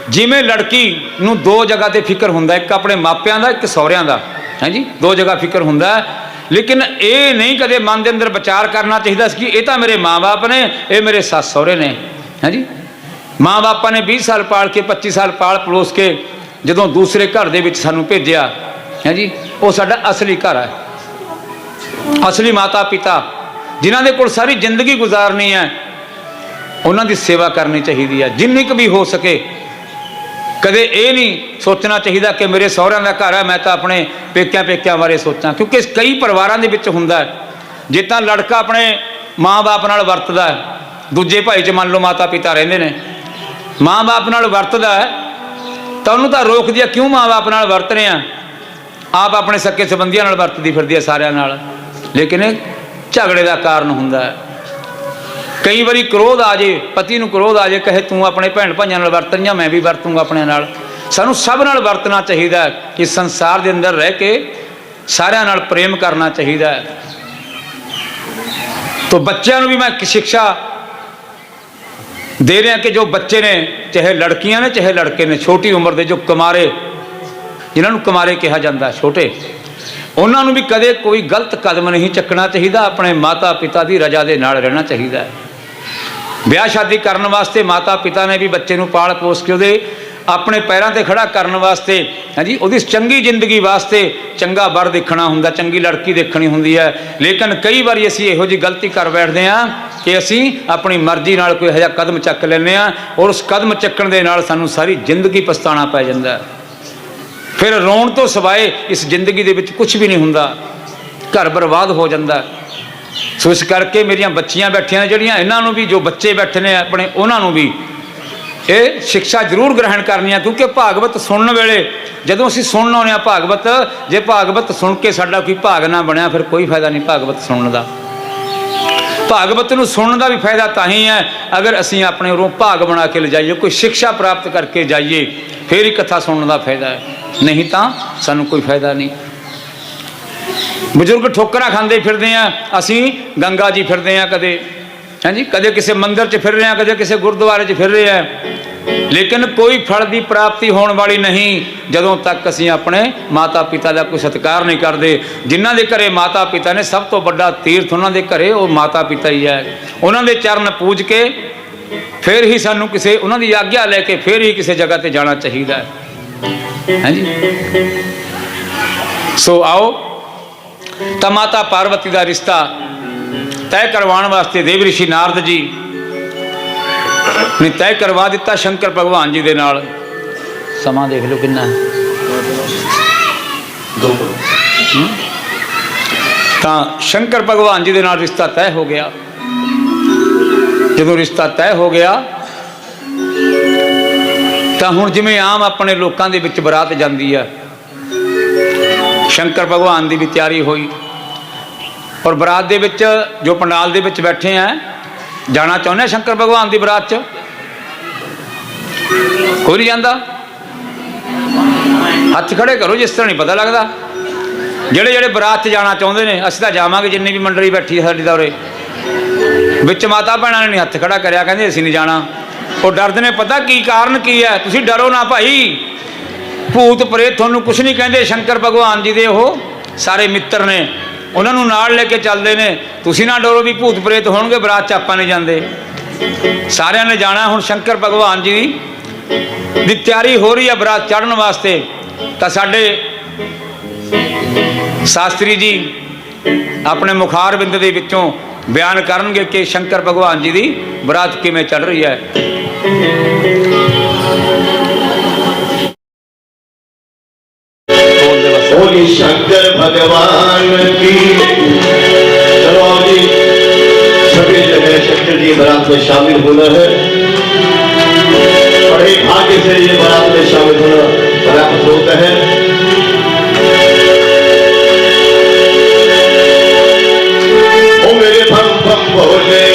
ਜਿਵੇਂ ਲੜਕੀ ਨੂੰ ਦੋ ਜਗ੍ਹਾ ਤੇ ਫਿਕਰ ਹੁੰਦਾ, ਇੱਕ ਆਪਣੇ ਮਾਪਿਆਂ ਦਾ, ਇੱਕ ਸਹੁਰਿਆਂ ਦਾ ਹੈ ਜੀ, ਦੋ ਜਗ੍ਹਾ ਫਿਕਰ ਹੁੰਦਾ। ਲੇਕਿਨ ਇਹ ਨਹੀਂ ਕਦੇ ਮਨ ਦੇ ਅੰਦਰ ਵਿਚਾਰ ਕਰਨਾ ਚਾਹੀਦਾ ਕਿ ਇਹ ਤਾਂ ਮੇਰੇ ਮਾਂ-ਬਾਪ ਨੇ, ਇਹ ਮੇਰੇ ਸੱਸ ਸਹੁਰੇ ਨੇ ਹੈ ਜੀ। ਮਾਂ-ਬਾਪਾਂ ਨੇ 20 ਸਾਲ ਪਾਲ ਕੇ, 25 ਸਾਲ ਪਾਲ ਪਲੋਸ ਕੇ ਜਦੋਂ ਦੂਸਰੇ ਘਰ ਦੇ ਵਿੱਚ ਸਾਨੂੰ ਭੇਜਿਆ ਹੈ ਜੀ, ਉਹ ਸਾਡਾ ਅਸਲੀ ਘਰ ਹੈ। ਅਸਲੀ ਮਾਤਾ ਪਿਤਾ ਜਿਨ੍ਹਾਂ ਦੇ ਕੋਲ ਸਾਰੀ ਜ਼ਿੰਦਗੀ ਗੁਜ਼ਾਰਨੀ ਹੈ, ਉਹਨਾਂ ਦੀ ਸੇਵਾ ਕਰਨੀ ਚਾਹੀਦੀ ਹੈ ਜਿੰਨੀ ਕੁ ਵੀ ਹੋ ਸਕੇ। ਕਦੇ ਇਹ ਨਹੀਂ ਸੋਚਣਾ ਚਾਹੀਦਾ ਕਿ ਮੇਰੇ ਸਹੁਰਿਆਂ ਦਾ ਘਰ ਹੈ, ਮੈਂ ਤਾਂ ਆਪਣੇ ਪੇਕਿਆਂ ਬਾਰੇ ਸੋਚਾਂ, ਕਿਉਂਕਿ ਕਈ ਪਰਿਵਾਰਾਂ ਦੇ ਵਿੱਚ ਹੁੰਦਾ ਜੇ ਤਾਂ ਲੜਕਾ ਆਪਣੇ ਮਾਂ-ਬਾਪ ਨਾਲ ਵਰਤਦਾ, ਦੂਜੇ ਭਾਈ 'ਚ ਮੰਨ ਲਓ ਮਾਤਾ ਪਿਤਾ ਰਹਿੰਦੇ ਨੇ, ਮਾਂ-ਬਾਪ ਨਾਲ ਵਰਤਦਾ ਤਾਂ ਉਹਨੂੰ ਤਾਂ ਰੋਕਦੀ ਆ, ਕਿਉਂ ਮਾਂ-ਬਾਪ ਨਾਲ ਵਰਤ ਰਹੇ ਆ, ਆਪ ਆਪਣੇ ਸੱਕੇ ਸੰਬੰਧੀਆਂ ਨਾਲ ਵਰਤਦੀ ਫਿਰਦੀ ਆ ਸਾਰਿਆਂ ਨਾਲ, ਲੇਕਿਨ ਇਹ ਝਗੜੇ ਦਾ ਕਾਰਨ ਹੁੰਦਾ ਹੈ। ਕਈ ਵਾਰੀ ਕ੍ਰੋਧ ਆ ਜੇ, ਪਤੀ ਨੂੰ ਕ੍ਰੋਧ ਆ ਜੇ, ਕਹੇ ਤੂੰ ਆਪਣੇ ਭੈਣ ਭਾਈਆਂ ਨਾਲ ਵਰਤ ਰਹੀਆਂ, ਮੈਂ ਵੀ ਵਰਤੂੰਗਾ ਆਪਣੇ ਨਾਲ। ਸਾਨੂੰ ਸਭ ਨਾਲ ਵਰਤਣਾ ਚਾਹੀਦਾ ਹੈ ਕਿ ਸੰਸਾਰ ਦੇ ਅੰਦਰ ਰਹਿ ਕੇ ਸਾਰਿਆਂ ਨਾਲ ਪ੍ਰੇਮ ਕਰਨਾ ਚਾਹੀਦਾ ਹੈ। ਤਾਂ ਬੱਚਿਆਂ ਨੂੰ ਵੀ ਮੈਂ ਸਿੱਖਿਆ ਦੇ ਰਿਹਾ ਕਿ ਜੋ ਬੱਚੇ ਨੇ, ਚਾਹੇ ਲੜਕੀਆਂ ਨੇ ਚਾਹੇ ਲੜਕੇ ਨੇ, ਛੋਟੀ ਉਮਰ ਦੇ ਜੋ ਕੁਮਾਰੇ, ਜਿਨ੍ਹਾਂ ਨੂੰ ਕੁਮਾਰੇ ਕਿਹਾ ਜਾਂਦਾ, ਛੋਟੇ, ਉਹਨਾਂ ਨੂੰ ਵੀ ਕਦੇ ਕੋਈ ਗਲਤ ਕਦਮ ਨਹੀਂ ਚੱਕਣਾ ਚਾਹੀਦਾ, ਆਪਣੇ ਮਾਤਾ ਪਿਤਾ ਦੀ ਰਜ਼ਾ ਦੇ ਨਾਲ ਰਹਿਣਾ ਚਾਹੀਦਾ ਹੈ। ਵਿਆਹ ਸ਼ਾਦੀ ਕਰਨ ਵਾਸਤੇ ਮਾਤਾ ਪਿਤਾ ਨੇ ਵੀ ਬੱਚੇ ਨੂੰ ਪਾਲ ਪੋਸ ਕੇ ਉਹਦੇ ਆਪਣੇ ਪੈਰਾਂ ਤੇ ਖੜਾ ਕਰਨ ਵਾਸਤੇ ਹੈ ਜੀ, ਉਹਦੀ ਚੰਗੀ ਜ਼ਿੰਦਗੀ ਵਾਸਤੇ ਚੰਗਾ ਵਰ ਦੇਖਣਾ ਹੁੰਦਾ, ਚੰਗੀ ਲੜਕੀ ਦੇਖਣੀ ਹੁੰਦੀ ਹੈ। ਲੇਕਿਨ ਕਈ ਵਾਰੀ ਅਸੀਂ ਇਹੋ ਜਿਹੀ ਗਲਤੀ ਕਰ ਬੈਠਦੇ ਹਾਂ ਕਿ ਅਸੀਂ ਆਪਣੀ ਮਰਜ਼ੀ ਨਾਲ ਕੋਈ ਇਹੋ ਜਿਹਾ ਕਦਮ ਚੱਕ ਲੈਂਦੇ ਹਾਂ, ਔਰ ਉਸ ਕਦਮ ਚੱਕਣ ਦੇ ਨਾਲ ਸਾਨੂੰ ਸਾਰੀ ਜ਼ਿੰਦਗੀ ਪਛਤਾਉਣਾ ਪੈ ਜਾਂਦਾ। ਫਿਰ ਰੋਣ ਤੋਂ ਸਿਵਾਏ ਇਸ ਜ਼ਿੰਦਗੀ ਦੇ ਵਿੱਚ ਕੁਝ ਵੀ ਨਹੀਂ ਹੁੰਦਾ, ਘਰ ਬਰਬਾਦ ਹੋ ਜਾਂਦਾ। ਸੋ ਇਸ ਕਰਕੇ ਮੇਰੀਆਂ ਬੱਚੀਆਂ ਬੈਠੀਆਂ ਨੇ ਜਿਹੜੀਆਂ, ਇਹਨਾਂ ਨੂੰ ਵੀ, ਜੋ ਬੱਚੇ ਬੈਠੇ ਨੇ ਆਪਣੇ, ਉਹਨਾਂ ਨੂੰ ਵੀ ਇਹ ਸਿੱਖਿਆ ਜ਼ਰੂਰ ਗ੍ਰਹਿਣ ਕਰਨੀ ਆ। ਕਿਉਂਕਿ ਭਾਗਵਤ ਸੁਣਨ ਵੇਲੇ ਜਦੋਂ ਅਸੀਂ ਸੁਣਨ ਆਉਂਦੇ ਹਾਂ ਭਾਗਵਤ, ਜੇ ਭਾਗਵਤ ਸੁਣ ਕੇ ਸਾਡਾ ਕੋਈ ਭਾਗ ਨਾ ਬਣਿਆ, ਫਿਰ ਕੋਈ ਫਾਇਦਾ ਨਹੀਂ ਭਾਗਵਤ ਸੁਣਨ ਦਾ। ਭਾਗਵਤ ਨੂੰ ਸੁਣਨ ਦਾ ਵੀ ਫਾਇਦਾ ਤਾਂ ਹੀ ਹੈ ਅਗਰ ਅਸੀਂ ਆਪਣੇ ਉਰੋਂ ਭਾਗ ਬਣਾ ਕੇ ਲਿਜਾਈਏ, ਕੋਈ ਸਿੱਖਿਆ ਪ੍ਰਾਪਤ ਕਰਕੇ ਜਾਈਏ, ਫਿਰ ਹੀ ਕਥਾ ਸੁਣਨ ਦਾ ਫਾਇਦਾ ਹੈ, ਨਹੀਂ ਤਾਂ ਸਾਨੂੰ ਕੋਈ ਫਾਇਦਾ ਨਹੀਂ। ਬਜ਼ੁਰਗ ਠੋਕਰਾਂ ਖਾਂਦੇ ਫਿਰਦੇ ਆ, ਅਸੀਂ ਗੰਗਾ ਜੀ ਫਿਰਦੇ ਆ ਕਦੇ ਹੈ ਜੀ, ਕਦੇ ਕਿਸੇ ਮੰਦਿਰ 'ਚ ਫਿਰ ਰਹੇ ਆ, ਕਦੇ ਕਿਸੇ ਗੁਰਦੁਆਰੇ 'ਚ ਫਿਰ ਰਹੇ ਆ, ਲੇਕਿਨ ਕੋਈ ਫਲ ਦੀ ਪ੍ਰਾਪਤੀ ਹੋਣ ਵਾਲੀ ਨਹੀਂ ਜਦੋਂ ਤੱਕ ਅਸੀਂ ਆਪਣੇ ਮਾਤਾ ਪਿਤਾ ਦਾ ਕੋਈ ਸਤਿਕਾਰ ਨਹੀਂ ਕਰਦੇ। ਜਿਨ੍ਹਾਂ ਦੇ ਘਰੇ ਮਾਤਾ ਪਿਤਾ ਨੇ, ਸਭ ਤੋਂ ਵੱਡਾ ਤੀਰਥ ਉਹਨਾਂ ਦੇ ਘਰੇ ਉਹ ਮਾਤਾ ਪਿਤਾ ਹੀ ਹੈ। ਉਹਨਾਂ ਦੇ ਚਰਨ ਪੂਜ ਕੇ ਫਿਰ ਹੀ ਸਾਨੂੰ ਕਿਸੇ, ਉਹਨਾਂ ਦੀ ਆਗਿਆ ਲੈ ਕੇ ਫਿਰ ਹੀ ਕਿਸੇ ਜਗ੍ਹਾ ਤੇ ਜਾਣਾ ਚਾਹੀਦਾ ਹੈ ਜੀ। ਸੋ ਆਓ तो माता पार्वती का रिश्ता तय करवाने वास्ते देव ऋषि नारद जी ने तय करवा दिता शंकर भगवान जी दे नाल। समा देख लो कितना तो शंकर भगवान जी दे नाल रिश्ता तय हो गया। जदों रिश्ता तय हो गया तो हुण जिवें आम अपने लोगों के विच बरात जाती है, शंकर भगवान की भी तैयारी हुई और बरात दे विच जो पंडाल दे विच बैठे हैं जाना चाहुंदे हैं शंकर भगवान की बरात च? कोई नहीं जाता। हथ खड़े करो जिस तरह नहीं पता लगता। जेड़े जेड़े बरात च जाना चाहुंदे ने, असीं तां जावांगे, जिन्नी भी मंडली बैठी है साडी दौरे विच माता भैणां ने नहीं हथ खड़ा करिया, कहंदे असीं नहीं जाना। वो डरदे ने, पता की कारण की है? तुसीं डरो ना भाई, भूत प्रेत तुहानूं कुछ नहीं कहंदे। शंकर भगवान जी दे वो सारे मित्र ने, उन्होंने नाल लेके चलते हैं। तुसीं ना डरो भी भूत प्रेत होणगे, बरात च आपां नहीं जांदे, सारिਆਂ ने जाना। हुण शंकर भगवान जी दी तैयारी हो रही है बरात चढ़न वास्ते। तो साडे शास्त्री जी अपने मुखार बिंद दे विचों बयान करनगे कि शंकर भगवान जी दी बरात किवें चढ़ रही है। बोली शंकर भगवान की। चलो जी, सभी जगह शंकर जी बारात में शामिल होना है। बड़े भाग्य से ये बारात में शामिल होना प्राप्त होता है। ओ मेरे भम भम भोले,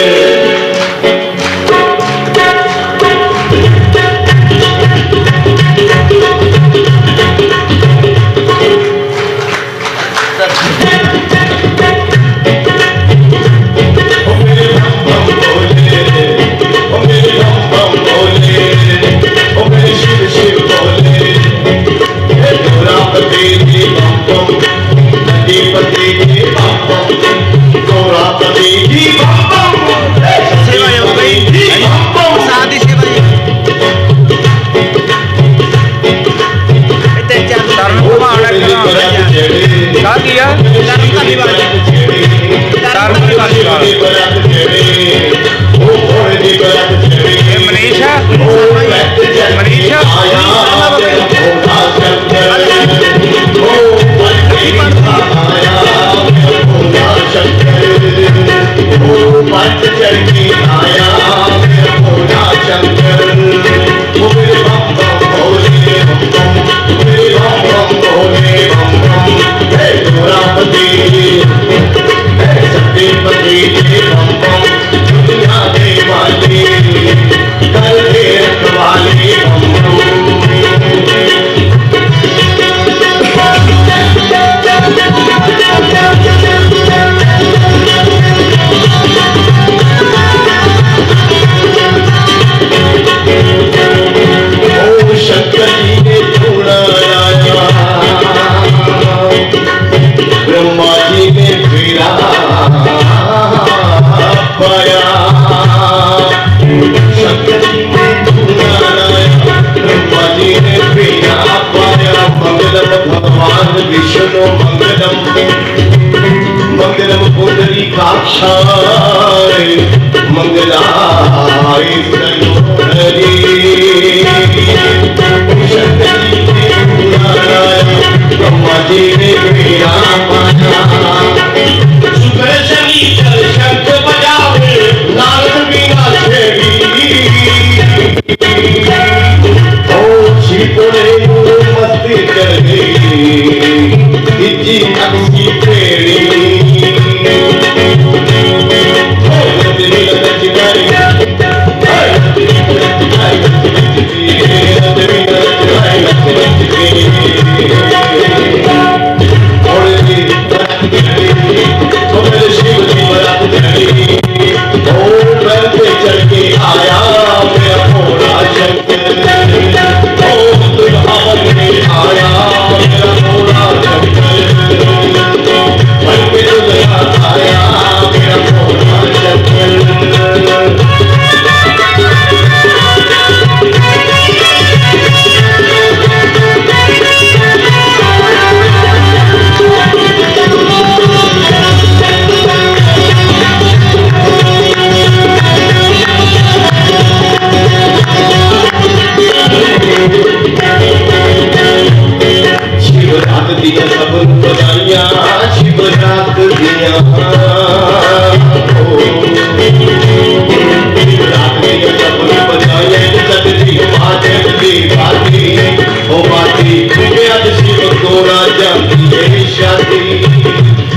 शादी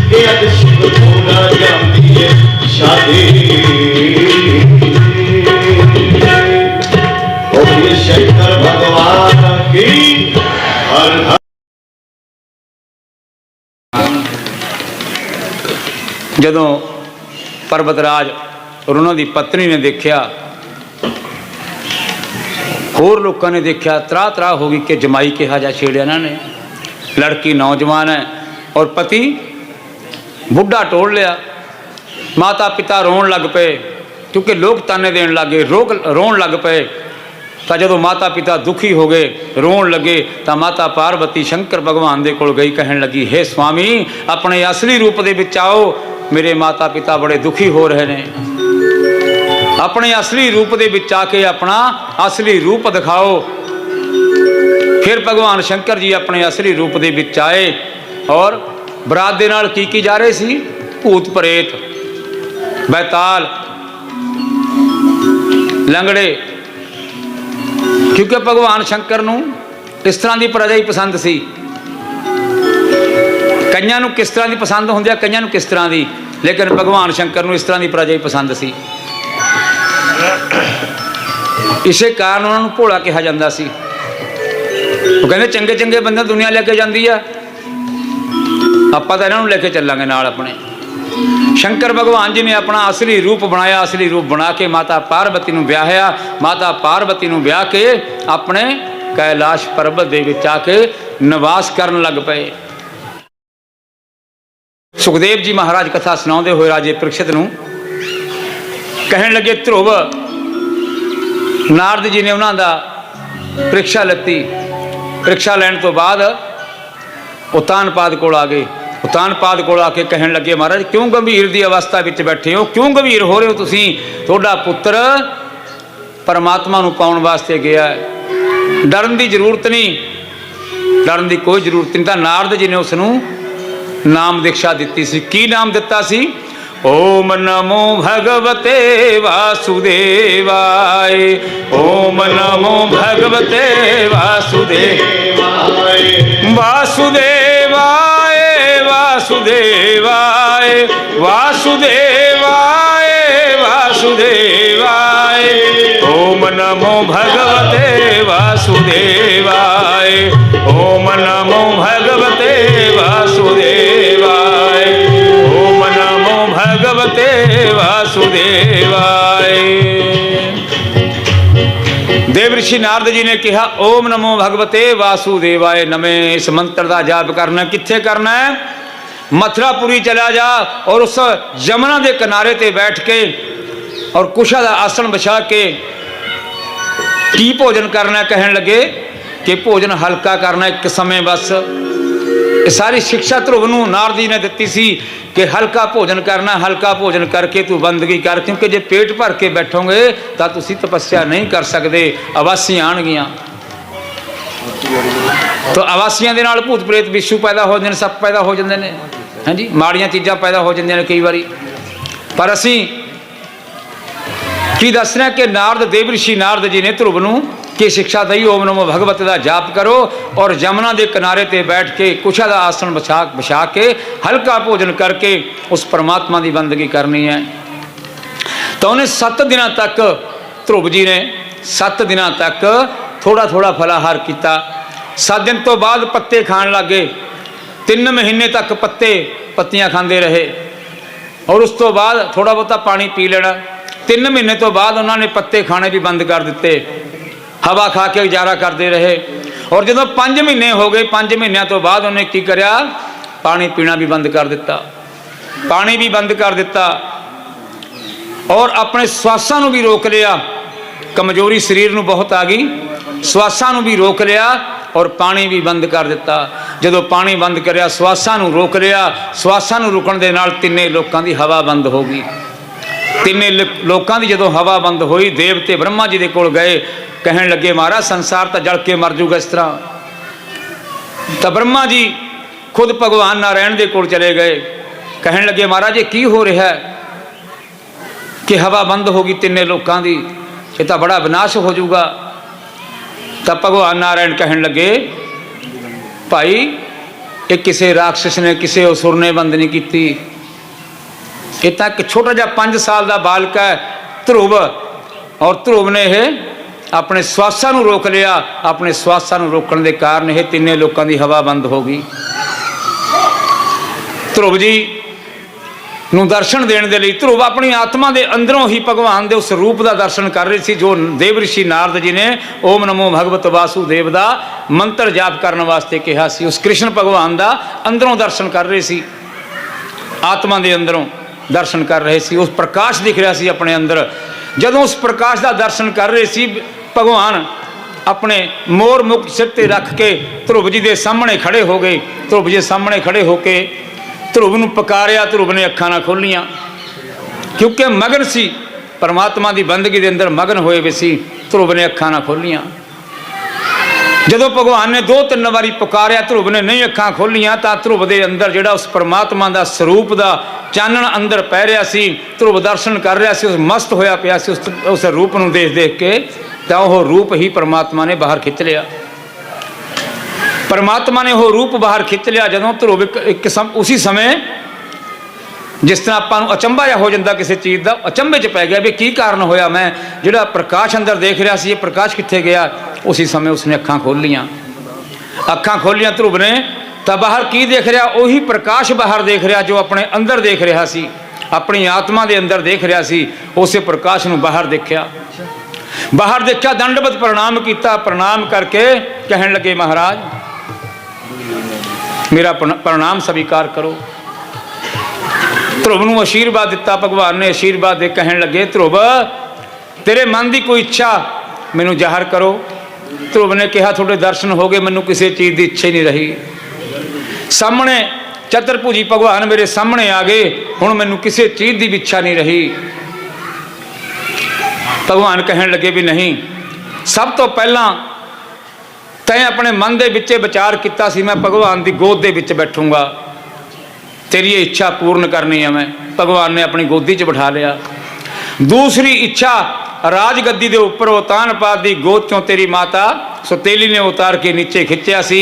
ये अज शिव पूरा जाती है शादी बोलिए शंकर भगवान की हर हर। ਜਦੋਂ ਪਰਬਤਰਾਜ ਔਰ ਉਹਨਾਂ ਦੀ ਪਤਨੀ ਨੇ ਦੇਖਿਆ, ਹੋਰ ਲੋਕਾਂ ਨੇ ਦੇਖਿਆ, ਤਰਾਹ ਤਰਾਹ ਹੋ ਗਈ ਕਿ ਜਮਾਈ ਕਿਹਾ ਜਾ ਛੇੜਿਆ ਇਹਨਾਂ ਨੇ। ਲੜਕੀ ਨੌਜਵਾਨ ਹੈ ਔਰ ਪਤੀ ਬੁੱਢਾ ਟੋਲ ਲਿਆ। ਮਾਤਾ ਪਿਤਾ ਰੋਣ ਲੱਗ ਪਏ ਕਿਉਂਕਿ ਲੋਕ ਤਾਨੇ ਦੇਣ ਲੱਗੇ, ਰੋਣ ਲੱਗ ਪਏ। ਤਾਂ ਜਦੋਂ ਮਾਤਾ ਪਿਤਾ ਦੁਖੀ ਹੋ ਗਏ, ਰੋਣ ਲੱਗੇ, ਤਾਂ ਮਾਤਾ ਪਾਰਵਤੀ ਸ਼ੰਕਰ ਭਗਵਾਨ ਦੇ ਕੋਲ ਗਈ, ਕਹਿਣ ਲੱਗੀ, ਹੇ ਸਵਾਮੀ ਆਪਣੇ ਅਸਲੀ ਰੂਪ ਦੇ ਵਿੱਚ ਆਓ, ਮੇਰੇ ਮਾਤਾ ਪਿਤਾ ਬੜੇ ਦੁਖੀ ਹੋ ਰਹੇ ਨੇ। ਆਪਣੇ ਅਸਲੀ ਰੂਪ ਦੇ ਵਿੱਚ ਆ ਕੇ ਆਪਣਾ ਅਸਲੀ ਰੂਪ ਦਿਖਾਓ। ਫਿਰ ਭਗਵਾਨ ਸ਼ੰਕਰ ਜੀ ਆਪਣੇ ਅਸਲੀ ਰੂਪ ਦੇ ਵਿੱਚ ਆਏ ਔਰ ਬਰਾਤ ਦੇ ਨਾਲ ਕੀ ਜਾ ਰਹੇ ਸੀ? ਭੂਤ ਪ੍ਰੇਤ, ਬੈਤਾਲ, ਲੰਗੜੇ। ਕਿਉਂਕਿ ਭਗਵਾਨ ਸ਼ੰਕਰ ਨੂੰ ਇਸ ਤਰ੍ਹਾਂ ਦੀ ਪ੍ਰਜਾ ਹੀ ਪਸੰਦ ਸੀ। ਕਈਆਂ ਨੂੰ ਕਿਸ ਤਰ੍ਹਾਂ ਦੀ ਪਸੰਦ ਹੁੰਦੀ ਆ, ਕਈਆਂ ਨੂੰ ਕਿਸ ਤਰ੍ਹਾਂ ਦੀ, ਲੇਕਿਨ ਭਗਵਾਨ ਸ਼ੰਕਰ ਨੂੰ ਇਸ ਤਰ੍ਹਾਂ ਦੀ ਪ੍ਰਜਾ ਹੀ ਪਸੰਦ ਸੀ। ਇਸੇ ਕਾਰਨ ਉਹਨਾਂ ਨੂੰ ਭੋਲਾ ਕਿਹਾ ਜਾਂਦਾ ਸੀ। ਉਹ ਕਹਿੰਦੇ ਚੰਗੇ ਚੰਗੇ ਬੰਦੇ ਦੁਨੀਆ ਲੈ ਕੇ ਜਾਂਦੀ ਆ, ਆਪਾਂ ਤਾਂ ਇਹਨਾਂ ਨੂੰ ਲੈ ਕੇ ਚੱਲਾਂਗੇ ਨਾਲ ਆਪਣੇ। ਸ਼ੰਕਰ ਭਗਵਾਨ ਜੀ ਨੇ ਆਪਣਾ ਅਸਲੀ ਰੂਪ ਬਣਾਇਆ। ਅਸਲੀ ਰੂਪ ਬਣਾ ਕੇ ਮਾਤਾ ਪਾਰਵਤੀ ਨੂੰ ਵਿਆਹਿਆ। ਮਾਤਾ ਪਾਰਵਤੀ ਨੂੰ ਵਿਆਹ ਕੇ ਆਪਣੇ ਕੈਲਾਸ਼ ਪਰਬਤ ਦੇ ਵਿੱਚ ਆ ਕੇ ਨਿਵਾਸ ਕਰਨ ਲੱਗ ਪਏ। ਸੁਖਦੇਵ ਜੀ ਮਹਾਰਾਜ ਕਥਾ ਸੁਣਾਉਂਦੇ ਹੋਏ ਰਾਜੇ ਪ੍ਰੀਖਿਤ ਨੂੰ ਕਹਿਣ ਲੱਗੇ, ਧਰੁਵ ਨਾਰਦ ਜੀ ਨੇ ਉਹਨਾਂ ਦਾ ਪ੍ਰੀਖਿਆ ਲਿੱਤੀ। ਪ੍ਰੀਖਿਆ ਲੈਣ ਤੋਂ ਬਾਅਦ ਉਤਾਨਪਾਦ ਕੋਲ ਆ ਗਏ। ਉਤਾਨਪਾਦ ਕੋਲ ਆ ਕੇ ਕਹਿਣ ਲੱਗੇ, ਮਹਾਰਾਜ ਕਿਉਂ ਗੰਭੀਰ ਦੀ ਅਵਸਥਾ ਵਿੱਚ ਬੈਠੇ ਹੋ, ਕਿਉਂ ਗੰਭੀਰ ਹੋ ਰਹੇ ਹੋ ਤੁਸੀਂ? ਤੁਹਾਡਾ ਪੁੱਤਰ ਪਰਮਾਤਮਾ ਨੂੰ ਪਾਉਣ ਵਾਸਤੇ ਗਿਆ ਹੈ, ਡਰਨ ਦੀ ਜ਼ਰੂਰਤ ਨਹੀਂ, ਡਰਨ ਦੀ ਕੋਈ ਜ਼ਰੂਰਤ ਨਹੀਂ। ਤਾਂ ਨਾਰਦ ਜੀ ਨੇ ਉਸ ਨੂੰ ਨਾਮ ਦੀਕਸ਼ਾ ਦਿੱਤੀ ਸੀ। ਕੀ ਨਾਮ ਦਿੱਤਾ ਸੀ? ਓਮ ਨਮੋ ਭਗਵਤੇ ਵਾਸੁਦੇਵਾਏ, ਓਮ ਨਮੋ ਭਗਵਤੇ ਵਾਸੁਦੇਵਾਏ, ਵਾਸੁਦੇਵਾਏ, ਵਾਸੁਦੇਵਾਏ, ਵਾਸੁਦੇਵਾਏ, ਵਾਸੁਦੇਵਾਏ। ਓਮ ਨਮੋ ਭਗਵਤੇ ਵਾਸੁਦੇਵਾਏ, ਓਮ ਨਮੋ ਭਗਵਤੇ ਵਾਸੁਦੇਵਾਏ, ਓਮ ਨਮੋ ਭਗਵਤੇ ਵਾਸੁਦੇਵਾਏ। ਦੇਵ ਰਿਸ਼ੀ ਨਾਰਦ ਜੀ ਨੇ ਕਿਹਾ, ਓਮ ਨਮੋ ਭਗਵਤੇ ਵਾਸੁਦੇਵਾਏ ਨਮੇ। ਇਸ ਮੰਤਰ ਦਾ ਜਾਪ ਕਰਨਾ ਕਿੱਥੇ ਕਰਨਾ ਹੈ? ਮਥੁਰਾਪੁਰੀ ਚਲਾ ਜਾ ਔਰ ਉਸ ਯਮੁਨਾ ਦੇ ਕਿਨਾਰੇ ਤੇ ਬੈਠ ਕੇ ਔਰ ਕੁਸ਼ਾ ਦਾ ਆਸਣ ਵਿਛਾ ਕੇ ਕੀ ਭੋਜਨ ਕਰਨਾ? ਕਹਿਣ ਲੱਗੇ ਕਿ ਭੋਜਨ ਹਲਕਾ ਕਰਨਾ ਇੱਕ ਸਮੇਂ ਬਸ। ਇਹ ਸਾਰੀ ਸਿੱਖਿਆ ਧਰੁਵ ਨੂੰ ਨਾਰਦ ਜੀ ਨੇ ਦਿੱਤੀ ਸੀ ਕਿ ਹਲਕਾ ਭੋਜਨ ਕਰਨਾ, ਹਲਕਾ ਭੋਜਨ ਕਰਕੇ ਤੂੰ ਬੰਦਗੀ ਕਰ, ਕਿਉਂਕਿ ਜੇ ਪੇਟ ਭਰ ਕੇ ਬੈਠੋਗੇ ਤਾਂ ਤੁਸੀਂ ਤਪੱਸਿਆ ਨਹੀਂ ਕਰ ਸਕਦੇ, ਅਵਾਸੀਆਂ ਆਉਣਗੀਆਂ। ਤਾਂ ਅਵਾਸੀਆਂ ਦੇ ਨਾਲ ਭੂਤ ਪ੍ਰੇਤ ਵਿਸ਼ੂ ਪੈਦਾ ਹੋ ਜਾਂਦੇ ਨੇ, ਸੱਪ ਪੈਦਾ ਹੋ ਜਾਂਦੇ ਨੇ, ਹਾਂਜੀ ਮਾੜੀਆਂ ਚੀਜ਼ਾਂ ਪੈਦਾ ਹੋ ਜਾਂਦੀਆਂ ਨੇ ਕਈ ਵਾਰੀ। ਪਰ ਅਸੀਂ ਕੀ ਦੱਸ ਰਹੇ ਕਿ ਨਾਰਦ ਦੇਵ ਰਿਸ਼ੀ ਨਾਰਦ ਜੀ ਨੇ ਧਰੁਵ ਨੂੰ ਕੀ ਸਿੱਖਿਆ ਦਈ? ਓਮ ਨਮੋ ਭਗਵਤ ਦਾ ਜਾਪ ਕਰੋ ਔਰ ਯਮੁਨਾ ਦੇ ਕਿਨਾਰੇ ਤੇ ਬੈਠ ਕੇ ਕੁਸ਼ਾ ਦਾ ਆਸਣ ਵਿਛਾ ਕੇ ਹਲਕਾ ਭੋਜਨ ਕਰਕੇ ਉਸ ਪਰਮਾਤਮਾ ਦੀ ਬੰਦਗੀ ਕਰਨੀ ਹੈ। ਤਾਂ ਉਹਨੇ 7 ਦਿਨਾਂ ਤੱਕ, ਧਰੁਵ ਜੀ ਨੇ 7 ਦਿਨਾਂ ਤੱਕ ਥੋੜਾ ਥੋੜਾ ਫਲਾਹਾਰ ਕੀਤਾ। 7 ਦਿਨ ਤੋਂ ਬਾਅਦ ਪੱਤੇ ਖਾਣ ਲੱਗੇ। 3 ਮਹੀਨੇ ਤੱਕ ਪੱਤੀਆਂ ਖਾਂਦੇ ਰਹੇ ਔਰ ਉਸ ਤੋਂ ਬਾਅਦ ਥੋੜਾ ਬਹੁਤਾ ਪਾਣੀ ਪੀ ਲੈਣਾ। 3 ਮਹੀਨੇ ਤੋਂ ਬਾਅਦ ਉਹਨਾਂ ਨੇ ਪੱਤੇ ਖਾਣੇ ਵੀ ਬੰਦ ਕਰ ਦਿੱਤੇ, ਹਵਾ ਖਾ ਕੇ ਗੁਜ਼ਾਰਾ ਕਰਦੇ ਰਹੇ। ਔਰ ਜਦੋਂ 5 ਮਹੀਨੇ ਹੋ ਗਏ, 5 ਮਹੀਨਿਆਂ ਤੋਂ ਬਾਅਦ ਉਹਨੇ ਕੀ ਕਰਿਆ? ਪਾਣੀ ਪੀਣਾ ਵੀ ਬੰਦ ਕਰ ਦਿੱਤਾ, ਪਾਣੀ ਵੀ ਬੰਦ ਕਰ ਦਿੱਤਾ ਔਰ ਆਪਣੇ ਸਵਾਸਾਂ ਨੂੰ ਵੀ ਰੋਕ ਲਿਆ। ਕਮਜ਼ੋਰੀ ਸਰੀਰ ਨੂੰ ਬਹੁਤ ਆ ਗਈ, ਸਵਾਸਾਂ ਨੂੰ ਵੀ ਰੋਕ ਲਿਆ ਔਰ ਪਾਣੀ ਵੀ ਬੰਦ ਕਰ ਦਿੱਤਾ। ਜਦੋਂ ਪਾਣੀ ਬੰਦ ਕਰਿਆ, ਸਵਾਸਾਂ ਨੂੰ ਰੋਕ ਲਿਆ, ਸਵਾਸਾਂ ਨੂੰ ਰੁਕਣ ਦੇ ਨਾਲ ਤਿੰਨੇ ਲੋਕਾਂ ਦੀ ਹਵਾ ਬੰਦ ਹੋ ਗਈ। ਤਿੰਨੇ ਲੋਕਾਂ ਦੀ ਜਦੋਂ ਹਵਾ ਬੰਦ ਹੋਈ, ਦੇਵਤੇ ਬ੍ਰਹਮਾ ਜੀ ਦੇ ਕੋਲ ਗਏ, ਕਹਿਣ ਲੱਗੇ ਮਹਾਰਾਜ ਸੰਸਾਰ ਤਾਂ ਜਲ ਕੇ ਮਰ ਜੂਗਾ ਇਸ ਤਰ੍ਹਾਂ। ਤਾਂ ਬ੍ਰਹਮਾ ਜੀ ਖੁਦ ਭਗਵਾਨ ਨਾਰਾਇਣ ਦੇ ਕੋਲ ਚਲੇ ਗਏ, ਕਹਿਣ ਲੱਗੇ ਮਹਾਰਾਜ ਇਹ ਕੀ ਹੋ ਰਿਹਾ ਹੈ ਕਿ ਹਵਾ ਬੰਦ ਹੋ ਗਈ ਤਿੰਨੇ ਲੋਕਾਂ ਦੀ, ਇਹ ਤਾਂ ਬੜਾ ਵਿਨਾਸ਼ ਹੋ ਜਾਊਗਾ। ਤਾਂ ਭਗਵਾਨ ਨਾਰਾਇਣ ਕਹਿਣ ਲੱਗੇ ਭਾਈ ये किसी राक्षस ने किसी असुर ने बंद नहीं की। ये तो एक छोटा जिहा 5 साल का बालक है ध्रुव, और ध्रुव ने यह अपने श्वासा नूं रोक लिया। अपने श्वासा नूं रोकण दे कारण यह तिन्ने लोगों की हवा बंद हो गई। ध्रुव जी नूं दर्शन देने के लिए ध्रुव अपनी आत्मा के अंदरों ही भगवान के उस रूप का दर्शन कर रहे थे, जो देव ऋषि नारद जी ने ओम नमो भगवत वासुदेव का मंत्र जाप करने वास्ते कहा सी। उस कृष्ण भगवान का अंदरों दर्शन कर रहे सी, आत्मा के अंदरों दर्शन कर रहे सी। उस प्रकाश दिख रहा सी अपने अंदर। जदों उस प्रकाश का दर्शन कर रहे सी, भगवान अपने मोर मुकुट सिर ते रख के ध्रुव जी के सामने खड़े हो गए। ध्रुव जी सामने खड़े होके ध्रुव नूं पुकारिया। ध्रुव ने अखां ना खोलियां, क्योंकि मगन सी परमात्मा की बंदगी के अंदर मगन होए वे सी। ध्रुव ने अखां ना खोलियां। जदों भगवान ने 2-3 बारी पुकारिया, ध्रुव ने नहीं अखां खोलियां, तो ध्रुव के अंदर जिहड़ा उस परमात्मा का स्वरूप का चानण अंदर पै रहा सी। ध्रुव दर्शन कर रहा सी, उस मस्त होया पिया सी उस रूप नूं देख देख के। तो वह रूप ही परमात्मा ने बाहर खिंच लिया। परमात्मा ने वह रूप बाहर खिंच लिया। जदों ध्रुव उसी समय जिस तरह आपां नूं अचंभा जिहा हो जाता किसी चीज़ का, अचंभे च पै गया भी की कारण होया, मैं जिहड़ा प्रकाश अंदर देख रहा सी, ये प्रकाश कित्थे गया। उसी समय उसने अखां खोलियां। अखां खोलियां ध्रुव ने, तो बाहर की देख रहा, उही प्रकाश बाहर देख रहा जो अपने अंदर देख रहा सी, अपनी आत्मा के अंदर देख रहा सी। उस प्रकाश नूं बाहर देखा, बाहर देखा, दंडवत प्रणाम किया। प्रणाम करके कहन लगे, महाराज मेरा प्रणाम स्वीकार करो। ध्रुव नूं आशीर्वाद दिता भगवान ने। आशीर्वाद दे कहन लगे, ध्रुव तेरे मन की कोई इच्छा मैनू जाहिर करो। ध्रुव ने कहा, थोड़े दर्शन हो गए, मैनू किसी चीज़ की इच्छा ही नहीं रही। सामने चतुर्भुजी भगवान मेरे सामने आ गए, हुण मैनू किसी चीज़ की भी इच्छा नहीं रही। भगवान कहन लगे भी नहीं, सब तो पहला तैं अपने मन के विच विचार किया सी, मैं भगवान की गोद के विच बैठूंगा, तेरी ये इच्छा पूर्ण करनी है। मैं भगवान ने अपनी गोदी च बिठा लिया। दूसरी इच्छा, राजगद्दी के उपर उतानपाद की गोद चों तेरी माता सौतेली ने उतार के नीचे खिंचिया सी,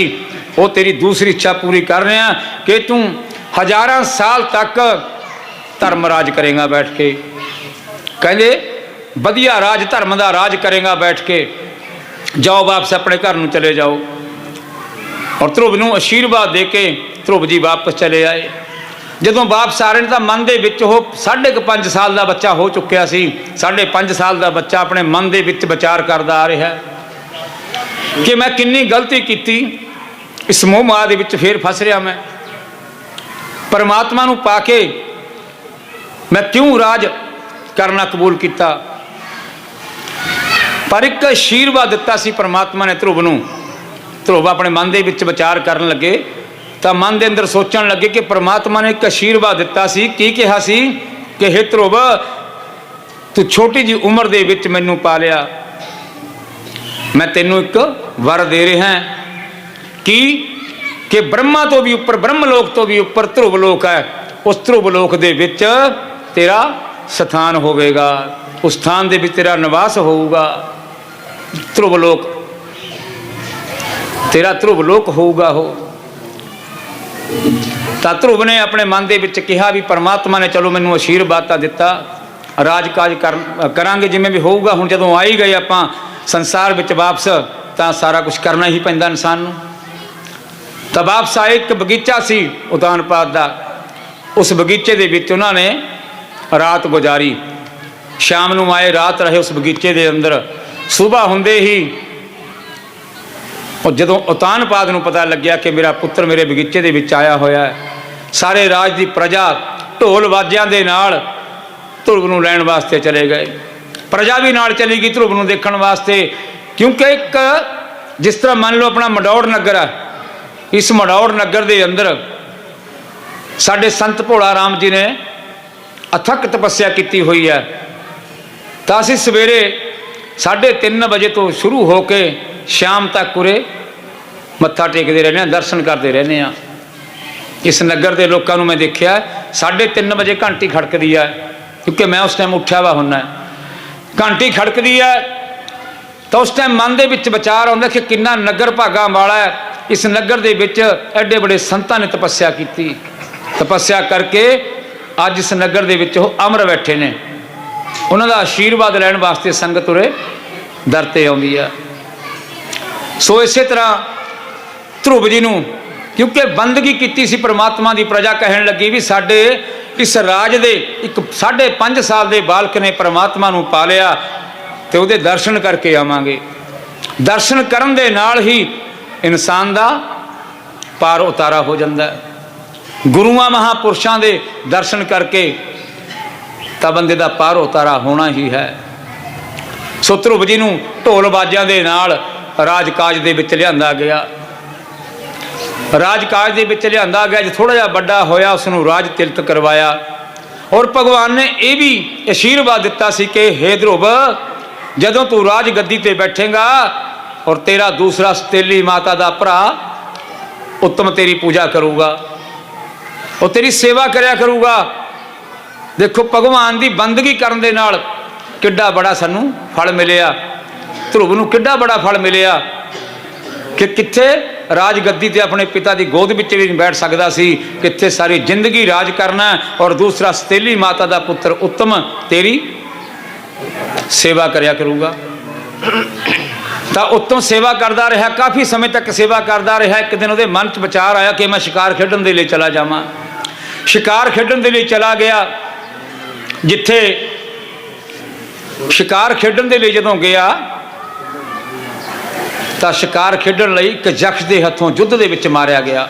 वो तेरी दूसरी इच्छा पूरी कर रहे हैं कि तू 1000 साल तक धर्मराज करेगा बैठ के। कहते वधिया राज धर्म का राज करेगा बैठ के, जाओ वापस अपने घर नूं चले जाओ। और ध्रुव नूं आशीर्वाद दे के ध्रुव जी वापस चले आए। जदों वापस आ रहे हैं तो मन के विच वो 5.5 साल का बच्चा हो चुकिया सी। 5.5 साल का बच्चा अपने मन के विच विचार करता आ रहा है कि मैं कितनी गलती की, इस मोह माया दे विच फिर फस रहा। मैं परमात्मा नूं पाके मैं क्यों राज करना कबूल किया। पर एक आशीर्वाद दिता सी परमात्मा ने ध्रुव नूं। ध्रुव अपने मन के विच विचार करन लगे, तो मन के अंदर सोचन लगे कि परमात्मा ने एक आशीर्वाद दिता सी, की कहा सी कि हे ध्रुव तू छोटी जी उम्र दे विच मैनू पा लिया, मैं तेनों एक वर दे रहा हैं कि ब्रह्मा तो भी उपर, ब्रह्मलोक तो भी उपर ध्रुवलोक है, उस ध्रुवलोक दे विच तेरा स्थान होवेगा, उस स्थान दे विच तेरा निवास होगा। ध्रुवलोक तेरा ध्रुवलोक होगा हो। तो ध्रुव ने अपने मन के विच कहा भी परमात्मा ने चलो मैनू आशीर्वाद तो दिता, राजकाज करांगे जिमें भी होगा। हुण जदों आई गए आपां संसार विच वापस, तो सारा कुछ करना ही पैंदा इंसान नूं। तो वापस आए, एक बगीचा सी उतानपाद दा, उस बगीचे दे विच उन्हां ने रात गुजारी। शाम नूं आए, रात रहे उस बगीचे दे अंदर। सुबह हुंदे ही और जदों उतानपाद नूं पता लग्या कि मेरा पुत्र मेरे बगीचे दे विच आया होया है, सारे राज की प्रजा ढोल वाजियां दे नाल ध्रुव नूं लैण वास्ते चले गए। प्रजा भी नाल चली गई ध्रुव नूं देखण वास्ते, क्योंकि एक जिस तरह मान लो अपना मडौड़ नगर है, इस मडौड़ नगर के अंदर साडे संत भोला राम जी ने अथक तपस्या की हुई है। तो असीं सवेरे 3:30 बजे तो शुरू होके शाम तक उरे मत्था टेकते रहने हैं, दर्शन करते रहने हैं। इस नगर के लोगों को मैं देखा 3:30 बजे घंटी खड़कती है, क्योंकि मैं उस टाइम उठा हुआ होना। घंटी खड़कती है तो उस टाइम मन के विचार आता कि कितना नगर भागा वाला है, इस नगर दे विच एडे बड़े संतां ने तपस्या की। तपस्या करके अज इस नगर दे विच ओह अमर बैठे ने। उन्हां दा आशीर्वाद लैण वास्ते संगत उरे दर ते आउंदी आ। सो इस तरह ध्रुव जी नूं क्योंकि बंदगी की सी परमात्मा की, प्रजा कहन लगी भी साडे इस राज दे एक 5.5 साल के बालक ने परमात्मा नूं पा लिया तो उहदे दर्शन करके आवांगे। दर्शन करन दे नाल ही इंसान दा पार उतारा हो जाता है। गुरुआं महापुरुषां दे दर्शन करके तां बंदे दा पार उतारा होना ही है। सो ध्रुव जी नूं ढोल बाजां दे नाल राजकाज दे विच लिआंदा गया। राजकाज दे विच लिआंदा गया। जो थोड़ा जिहा वड्डा होया उसनूं राज तिलक करवाया और भगवान ने यह भी आशीर्वाद दिता सी कि हे ध्रुव, जदों तू राज गद्दी ते बैठेगा और तेरा दूसरा सतेली माता दा भरा उत्तम तेरी पूजा करूगा और तेरी सेवा करया करूगा। देखो भगवान की बंदगी करन दे नाल किड्डा बड़ा सानू फल मिलिया। ध्रुव नूं किड्डा बड़ा फल मिलिया कि कित्थे राज गद्दी ते अपने पिता की गोद विच भी नहीं बैठ सकता सी, कित्थे सारी जिंदगी राज करना और दूसरा सतेली माता का पुत्र उत्तम तेरी सेवा करया करूगा। तो उत्तम सेवा करता रहा, काफ़ी समय तक सेवा करता रहा। एक दिन उहदे मन च विचार आया कि मैं शिकार खेडन दे लई चला जावां। शिकार खेडन दे लई चला गया। जिथे शिकार खेडन दे लई जदों गया तो शिकार खेडन लई एक यक्ष के हथों युद्ध दे विच मारिया गया,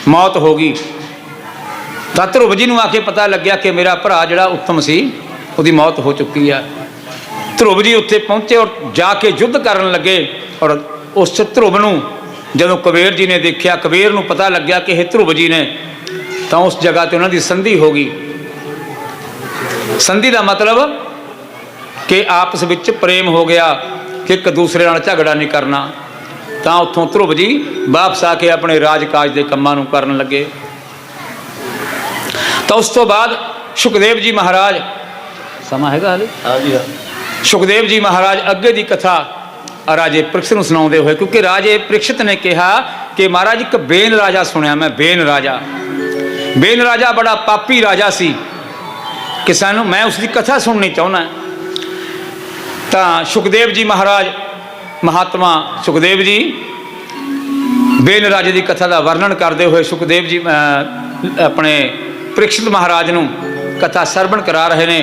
मौत हो गई। तो ध्रुव जी नूं आके पता लग्या कि मेरा भरा जिहड़ा उत्तम सी उहदी मौत हो चुकी है। ध्रुव जी उत्थे पहुंचे और जाके युद्ध करन लगे। और उस ध्रुव नूं जदों कबीर जी ने देखा, कबीर नूं पता लग्या कि हे ध्रुव जी ने, तो उस जगह ते उन्हां दी संधि हो गई। संधि का मतलब कि आपस विच प्रेम हो गया कि एक दूसरे नाल झगड़ा नहीं करना। तो उत्थों ध्रुव जी वापस आके अपने राजकाज के कामां नूं करन लगे। तो उस तो बाद सुखदेव जी महाराज, समा हैगा हाले? हाँ जी हाँ। सुखदेव जी महाराज अगे की कथा राजे परीक्षित नूं सुणाउंदे होए, क्योंकि राजे परीक्षित ने कहा कि महाराज एक बेन राजा सुनिया मैं, बेन राजा। बेन राजा बड़ा पापी राजा सी कि सानू मैं उसकी कथा सुननी चाहुंदा। तो सुखदेव जी महाराज, महात्मा सुखदेव जी बेन राजे की कथा का वर्णन करते हुए सुखदेव जी अपने परीक्षित महाराज नूं कथा सरवण करा रहे ने।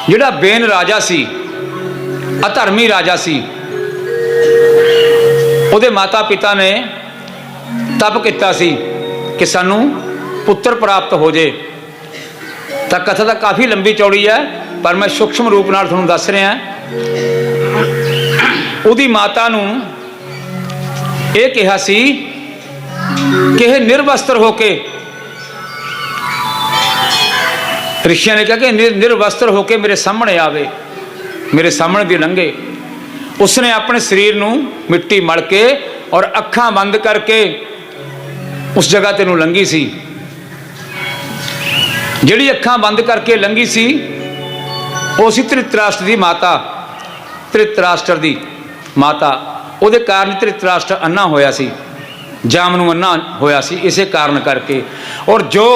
जिहड़ा बेन राजा सी, अधर्मी राजा सी, उहदे माता पिता ने तप किया सी कि सानू पुत्र प्राप्त हो जाए। तो कथा तो काफ़ी लंबी चौड़ी है पर मैं सूक्ष्म रूप नाल तुहानूं दस रहा। उहदी माता नूं यह कहा सी कि यह निर्वस्त्र होके, ऋषियों ने कहा कि निर्वस्त्र होके मेरे सामने आवे, मेरे सामने भी लंघे। उसने अपने शरीर नूं मिट्टी मल के और अखां बंद करके उस जगह ते नूं लंघी सी। जिहड़ी अखां बंद करके लंघी सी वो सी धृतराष्ट्र की माता, धृतराष्ट्र की माता। उहदे कारण धृतराष्ट्र अन्ना होया सी, जाम नूं अन्ना होया सी इसे कारण करके। और जो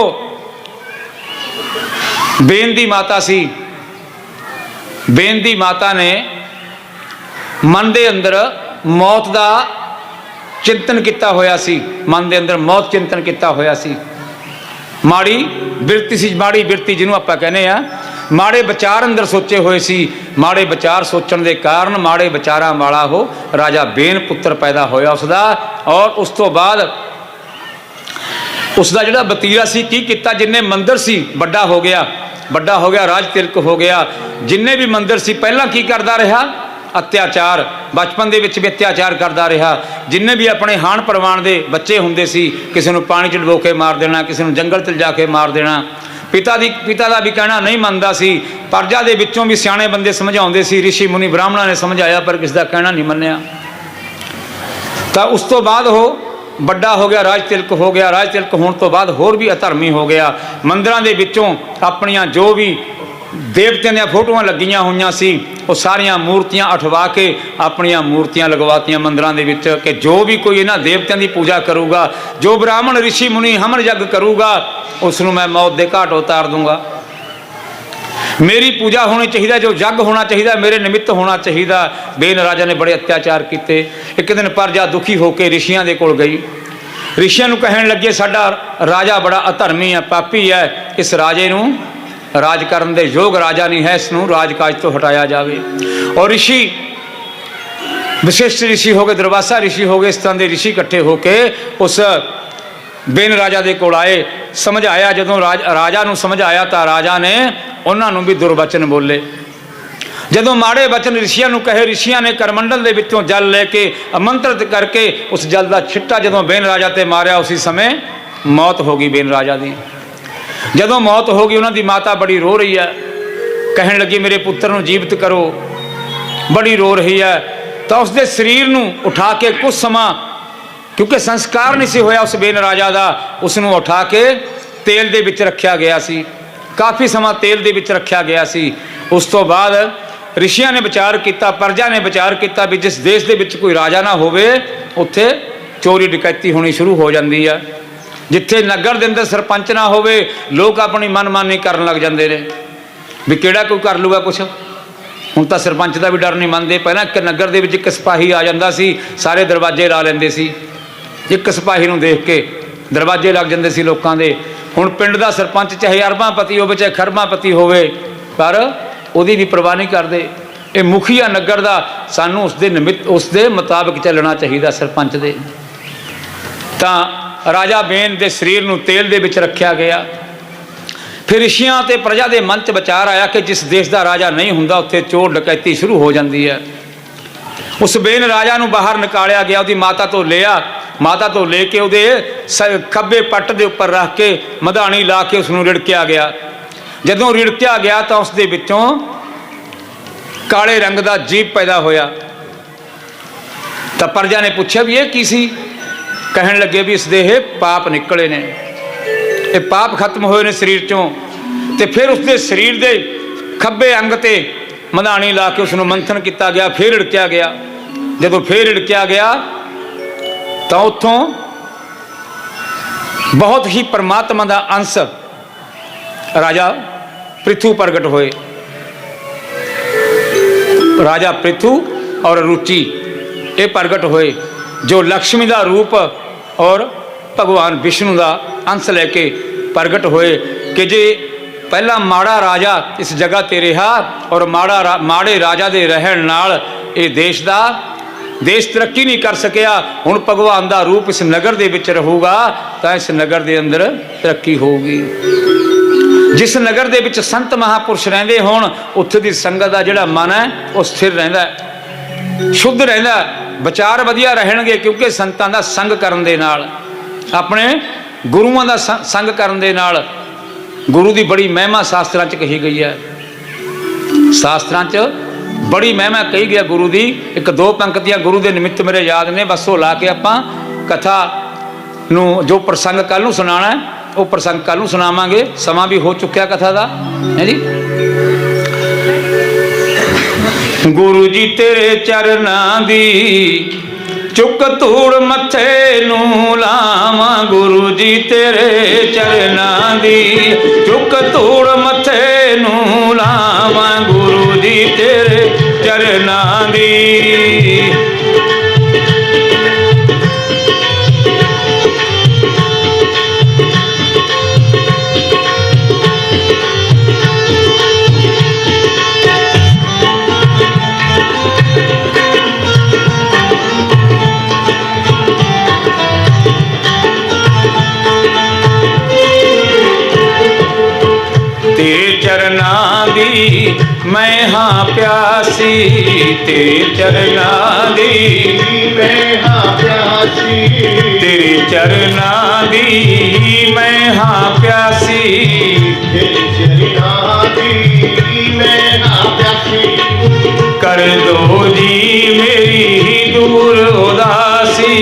बेन दी माता सी, बेन दी माता ने मन दे अंदर मौत का चिंतन किया होया सी, मन दे अंदर मौत चिंतन किया होया सी। माड़ी बिरती सी, माड़ी बिरती जिन्हों आपां कहने आ, माड़े विचार अंदर सोचे हुए सी। माड़े विचार सोचण दे कारण माड़े विचारां वाला हो राजा बेन पुत्र पैदा होया उसदा। और उस तो बाद उसका जिहड़ा वतीरा सी की किता, जिन्ने मंदिर सी बड़ा हो गया, बड़ा हो गया, राज तिलक हो गया। जिन्ने भी मंदिर सी पहला की करता रहा, अत्याचार, बचपन दे विच भी अत्याचार करता रहा। जिन्ने भी अपने हाण परवान दे बच्चे हुंदे सी, किसी नूं पानी च डुबो के मार देना, किसी नूं जंगल च जाके मार देना। पिता दा भी कहना नहीं मनदा सी। प्रजा दे विचों भी सियाणे बंदे समझाउंदे सी, ऋषि मुनि ब्राह्मणों ने समझाया पर किसी दा कहना नहीं मन्निया। तो उस तो बाद हो बड़ा हो गया, राज तिलक हो गया। राज तिलक होने तो बाद होर भी अधर्मी हो गया। मंदिरां दे विचों अपनियां जो भी देवतियां ਦੀਆਂ फोटोआं ਲੱਗੀਆਂ ਹੋਈਆਂ ਸੀ ਉਹ ਸਾਰੀਆਂ ਮੂਰਤੀਆਂ ਉਠਵਾ ਕੇ ਆਪਣੀਆਂ ਮੂਰਤੀਆਂ ਲਗਵਾਤੀਆਂ ਮੰਦਰਾਂ ਦੇ ਵਿੱਚ ਕਿ ਜੋ ਵੀ ਕੋਈ ਇਹਨਾਂ ਦੇਵਤਿਆਂ ਦੀ ਪੂਜਾ ਕਰੂਗਾ, ਜੋ ਬ੍ਰਾਹਮਣ ਰਿਸ਼ੀ ਮੁਨੀ ਹਮਨ ਯੱਗ ਕਰੂਗਾ, ਉਸ ਨੂੰ ਮੈਂ ਮੌਤ ਦੇ ਘਾਟ ਉਤਾਰ ਦੂੰਗਾ। मेरी पूजा होनी चाहिए, जो जग होना चाहिए मेरे निमित्त होना चाहिए। बेन राजा ने बड़े अत्याचार किए। एक दिन प्रजा दुखी होकर ऋषियों के कोल गई। ऋषियों को कहन लगे साडा राजा बड़ा अधर्मी है, पापी है, इस राजे नूं राज करन दे योग राजा नहीं है, इसनूं राजकाज तो हटाया जाए। और ऋषि विशिष्ट ऋषि हो गए, दुर्वासा ऋषि हो गए, इस तरह के ऋषि इकट्ठे होकर उस बेन राजा के कोल आए। समझाया जदों राजा नूं समझाया तो राजा ने उन्होंने भी दुर्वचन बोले। जदों माड़े वचन ऋषियों को कहे, ऋषियों ने करमंडल के विचों जल लेके आमंत्रित करके उस जल का छिट्टा जदों बेन राजा ते मारिया, उसी समय मौत हो गई बेन राजा की। जदों मौत हो गई, उन्होंने माता बड़ी रो रही है, कहन लगी मेरे पुत्र नूं जीवित करो, बड़ी रो रही है। तो उसके शरीर नूं उठा के कुछ समा, क्योंकि संस्कार नहीं सी होया उस बेन राजा का, उसनूं उठा के तेल दे विच रखा गया सी। काफ़ी समा तेल दे विच रखा गया सी। उस तो बाद ऋषियों ने विचार किया, प्रजा ने विचार किया भी जिस देश दे विच कोई राजा ना होवे उत्थे चोरी डकैती होनी शुरू हो जाती है। जिथे नगर दे अंदर सरपंच ना होवे लोग अपनी मनमानी करन लग जाते हैं भी किहड़ा कोई कर लूगा कुछ। हुण तां सरपंच का भी डर नहीं मनते। पहलां एक नगर दे विच एक सिपाही आ जांदा सी, सारे दरवाजे ला लैंदे सी, एक सिपाही नूं देख के दरवाजे लग जाते सी लोगों के। हुण पिंड का सरपंच चाहे अरबांपति होवे चाहे खरबांपति होवे, पर उहदी भी परवाह नहीं करते। ये मुखिया नगर का, सानू उसके निमित्त उसके मुताबिक चलना चाहिए सरपंच दे। तां राजा बेन के शरीर नूं तेल दे विच रखा गया। फिर ऋषियों ते प्रजा के मन च विचार आया कि जिस देश का राजा नहीं हुंदा उत्थे चोर डकैती शुरू हो जाती है। उस बेन राजा नूं बाहर निकालिया गया, उसकी माता तो लिया, माता तो लेके उहदे खब्बे पट्ट के उपर रख के मधानी ला के उसनूं रिड़किया गया। जदों रिड़किया गया तो उसदे विचों काले रंग का जीव पैदा होया। तो प्रजा ने पूछा भी ये की सी? कहन लगे भी इसदे पाप निकले ने, ये पाप खत्म होए ने शरीर चों। ते फिर उसके शरीर के खब्बे अंग ते मधानी ला के उसनूं मंथन किया गया, फिर रिड़किया गया। जदों फिर रिड़किया गया तो उत्थों बहुत ही परमात्मा का अंश राजा पृथु प्रगट होए। राजा पृथु और रुचि ये प्रगट होए, जो लक्ष्मी का रूप और भगवान विष्णु का अंश लेके प्रगट होए। कि जे पहला माड़ा राजा इस जगह ते रहा और माड़े राजा के रहन नाल ये देश तरक्की नहीं कर सकिया। हुण भगवान का रूप इस नगर दे विच रहूगा तो इस नगर दे अंदर तरक्की होगी। जिस नगर दे विच संत महापुरुष रहिंदे होण उत्थे दी संगत दा जिहड़ा मन है वो स्थिर रहिंदा है, शुद्ध रहिंदा है, विचार वधिया रहणगे। क्योंकि संतां दा संग करन दे नाल, अपने गुरुआं दा संग करन दे नाल गुरु की बड़ी महिमा शास्त्रां च कही गई है। शास्त्रां च बड़ी महिमा कही गई गुरु की। एक दो पंक्तियां गुरु के निमित्त मेरे याद ने, बस वो ला के आपां कथा नूं जो प्रसंग कल नूं सुनाना है वो प्रसंग कल नूं सुनावांगे। समा भी हो चुकिया कथा का है जी। गुरु जी तेरे चरनां दी चुक धूड़ मथे नूं लावां, गुरु जी तेरे चरनां दी चुक धूड़ मथे नूं लावां, गुरु जी तेरे चरनां दी। तेरे चरनां दी मैं हाँ प्यासी, तेरे चरनां दी मैं हाँ प्यासी, तेरे चरनां दी मैं हाँ प्यासी, तेरे चरनां दी मैं हाँ प्यासी। कर दो जी मेरी दूर उदासी,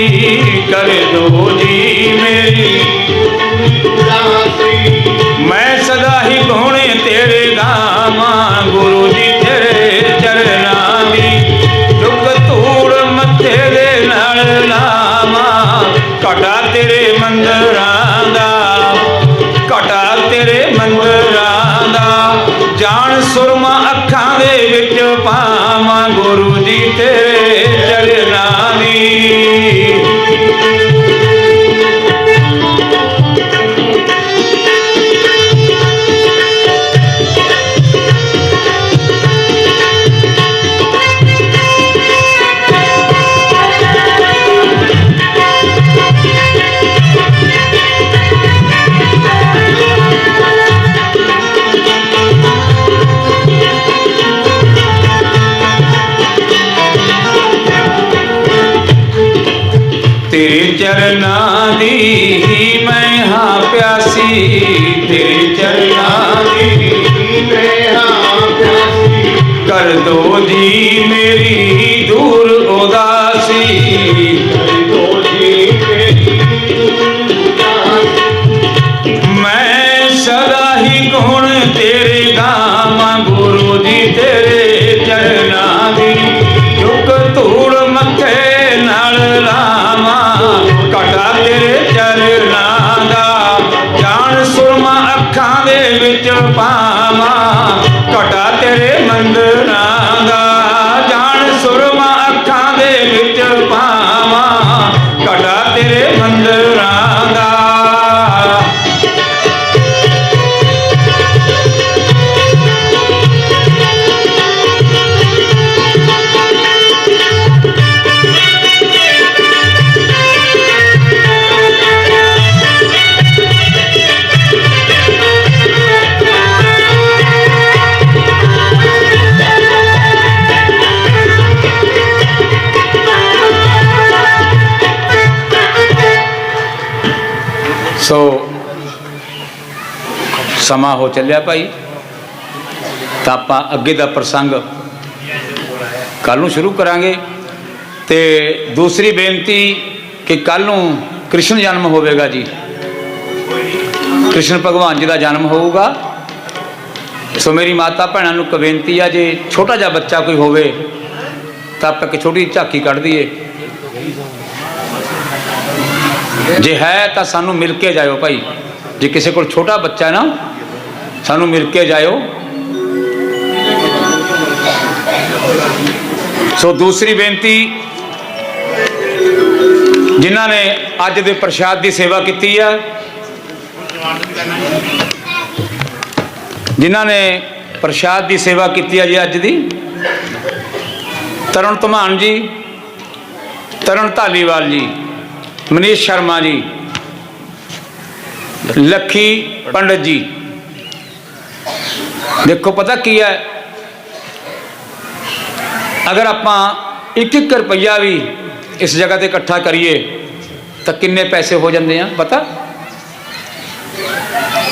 कर दो जी मेरी उदासी। मैं सदा ही घोड़े तेरे धाम, ਮੰਦਰਾਂ ਦਾ ਘਟਾ ਤੇਰੇ ਮੰਦਰਾਂ ਦਾ ਜਾਣ ਸੁਰਮਾ ਅੱਖਾਂ ਦੇ ਵਿੱਚ ਪਾਵਾਂ ਗੁਰੂ ਜੀ ਤੇਰੇ ਚਰਨਾਂ ਦੀ। तेरे चरनां दी मैं हाँ प्यासी, तेरे चरनां दी मैं हाँ प्यासी, कर दो जी मेरी दूर उदासी, कर दो जी मेरी दूर उदासी। मैं सदा ही गुण तेरे गावां गुरु जी तेरे चरनां दी चुक धूड़ मत्थे नाल लावां घटा तेरे चरनां दा जान सुरमा अखां दे विच पावां घटा तेरे मंदरां दा जान सुरमा अखां दे विच पावां घटा तेरे मंदरां दा। ਸੋ ਸਮਾਂ ਹੋ ਚੱਲਿਆ ਭਾਈ, ਤਾਂ ਆਪਾਂ ਅੱਗੇ ਦਾ ਪ੍ਰਸੰਗ ਕੱਲ ਨੂੰ ਸ਼ੁਰੂ ਕਰਾਂਗੇ। ਤੇ ਦੂਸਰੀ ਬੇਨਤੀ ਕਿ ਕੱਲ ਨੂੰ ਕ੍ਰਿਸ਼ਨ ਜਨਮ ਹੋਵੇਗਾ ਜੀ, ਕ੍ਰਿਸ਼ਨ ਭਗਵਾਨ ਜੀ ਦਾ ਜਨਮ ਹੋਊਗਾ। ਸੋ ਮੇਰੀ ਮਾਤਾ ਭੈਣਾਂ ਨੂੰ ਇੱਕ ਬੇਨਤੀ ਆ, ਜੇ ਛੋਟਾ ਜਿਹਾ ਬੱਚਾ ਕੋਈ ਹੋਵੇ ਤਾਂ ਆਪਾਂ ਇੱਕ ਛੋਟੀ ਝਾਕੀ ਕੱਢ ਦਈਏ, ਜੇ ਹੈ ਤਾਂ ਸਾਨੂੰ ਮਿਲ ਕੇ ਜਾਇਓ ਭਾਈ। ਜੇ ਕਿਸੇ ਕੋਲ ਛੋਟਾ ਬੱਚਾ ਹੈ ਨਾ, ਸਾਨੂੰ ਮਿਲ ਕੇ ਜਾਇਓ। ਸੋ ਦੂਸਰੀ ਬੇਨਤੀ, ਜਿਨ੍ਹਾਂ ਨੇ ਅੱਜ ਦੇ ਪ੍ਰਸ਼ਾਦ ਦੀ ਸੇਵਾ ਕੀਤੀ ਹੈ, ਜਿਨ੍ਹਾਂ ਨੇ ਪ੍ਰਸ਼ਾਦ ਦੀ ਸੇਵਾ ਕੀਤੀ ਹੈ ਜੀ ਅੱਜ ਦੀ, ਤਰਨ ਧਮਾਨ ਜੀ, ਤਰਨ ਧਾਲੀਵਾਲ ਜੀ, मनीष शर्मा जी, लखी पंडित जी। देखो पता की है, अगर आप एक एक रुपया भी इस जगह ते इकट्ठा करिए तो किन्ने पैसे हो जाते हैं पता?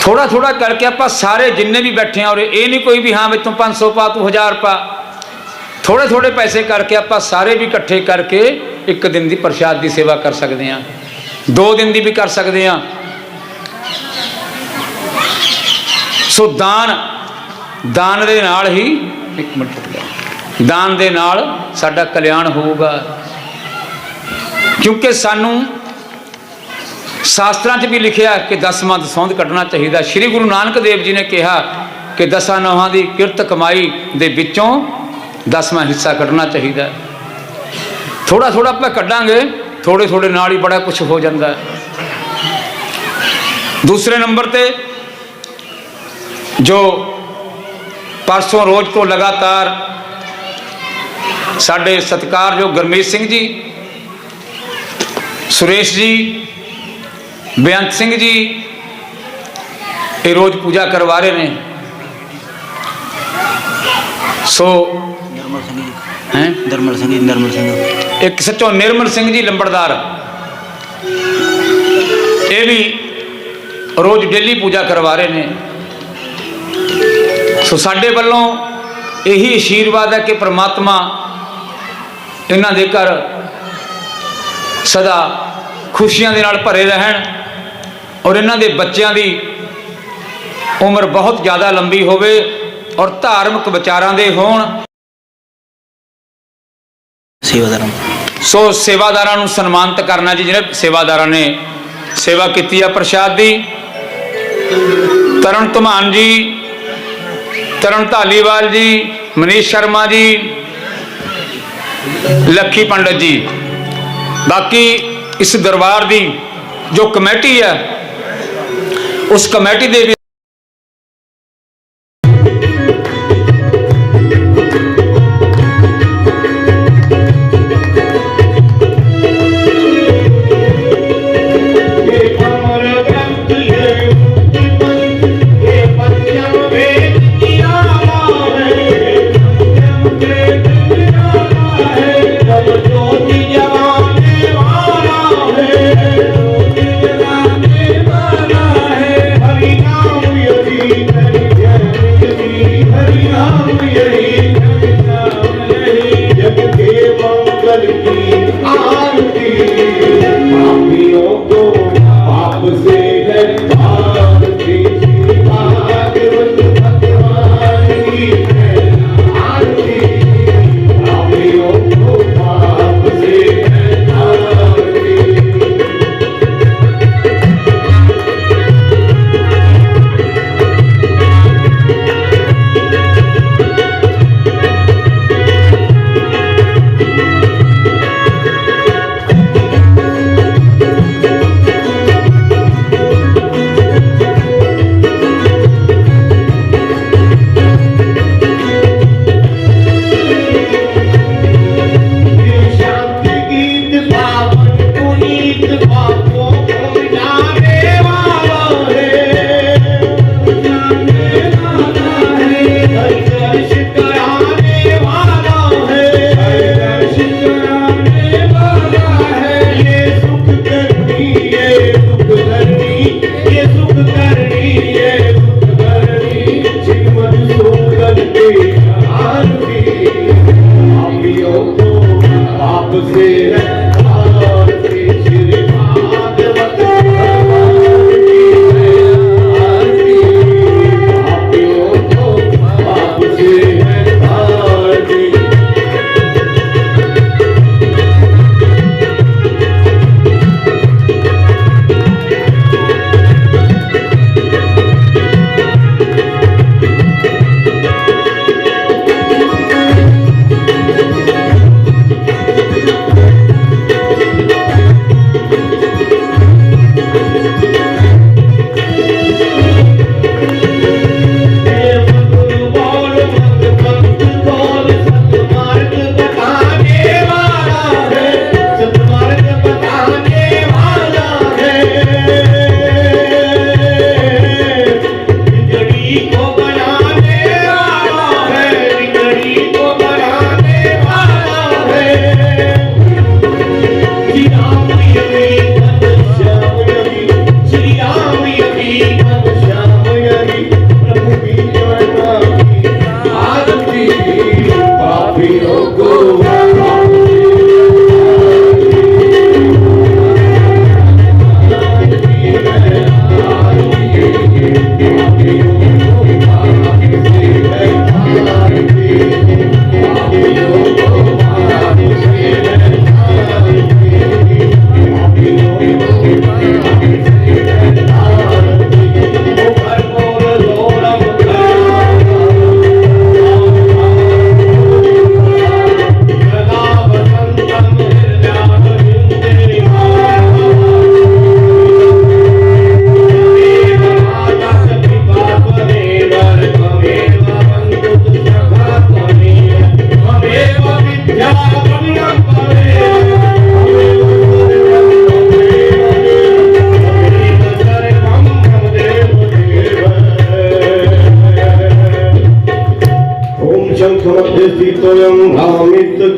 थोड़ा थोड़ा करके आप सारे जिन्ने भी बैठे हैं, और ये नहीं कोई भी हाँ बच्चों 500 पा तू 1000 पा, थोड़े थोड़े पैसे करके आप सारे भी इकट्ठे करके एक दिन की प्रसाद की सेवा कर सकते हैं, 2 दिन की भी कर सकते हैं। सो दान, दान दे नाल ही, एक मिनट, दान दे नाल साडा कल्याण होगा। क्योंकि सानू शास्त्रां च भी लिखिया कि 10वां दसौंध कटना चाहिए। श्री गुरु नानक देव जी ने कहा कि 10 नौहां की किरत कमाई दे विचों 10वां हिस्सा कटना चाहिए। थोड़ा थोड़ा आप कटांगे, थोड़े थोड़े नाल ही बड़ा कुछ हो जाता है। दूसरे नंबर पे जो परसों रोज को लगातार साढ़े सत्कारयोग गुरमीत सिंह जी, सुरेश जी, बेअंत सिंह जी ये रोज पूजा करवा रहे हैं। सो निर्मल सिंह एक सचो निर्मल सिंह जी लंबड़दार, ये भी रोज डेली पूजा करवा रहे हैं। सो साडे वालों यही आशीर्वाद है कि परमात्मा इन्हां दे घर सदा खुशियां दे नाल भरे रहन और इन्हां दे बच्चों की उम्र बहुत ज़्यादा लंबी होवे और धार्मिक विचारां दे होण। सेवादार सो सेवादारां नूं सन्मानित करना जी, जिन्हें सेवादारां ने सेवा की है प्रसाद दी। तरन धमान जी, तरन धालीवाल जी, मनीष शर्मा जी, लखी पंडित जी। बाकी इस दरबार की जो कमेटी है उस कमेटी दे भी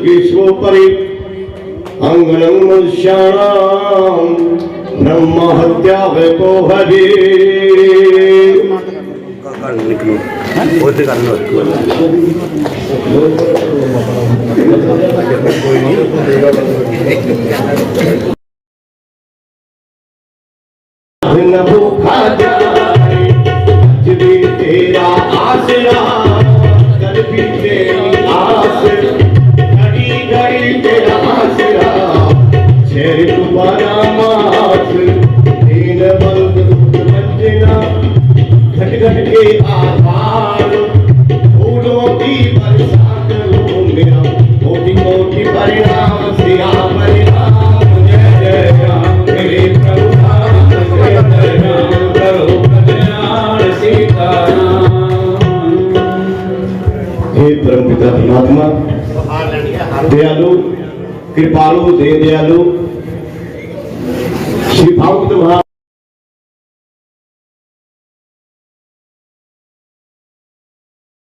ग्रीष्मोपरि अंगनं मनुष्याणां ब्रह्म हत्या को हरि भूखा जाए तेरा आसरा कल भी तेरी आस घड़ी घड़ी तेरा आसरा शेर तुम्हारा मास के आधार फूलों की बरसात हो मेरा कोटि कोटि परिणाम सिया परिणाम जय जय राम मेरे प्रभु राम जय जय राम करो कल्याण सीताराम। हे परमपिता परमात्मा दयालु कृपालु दे दयालु श्री भागवत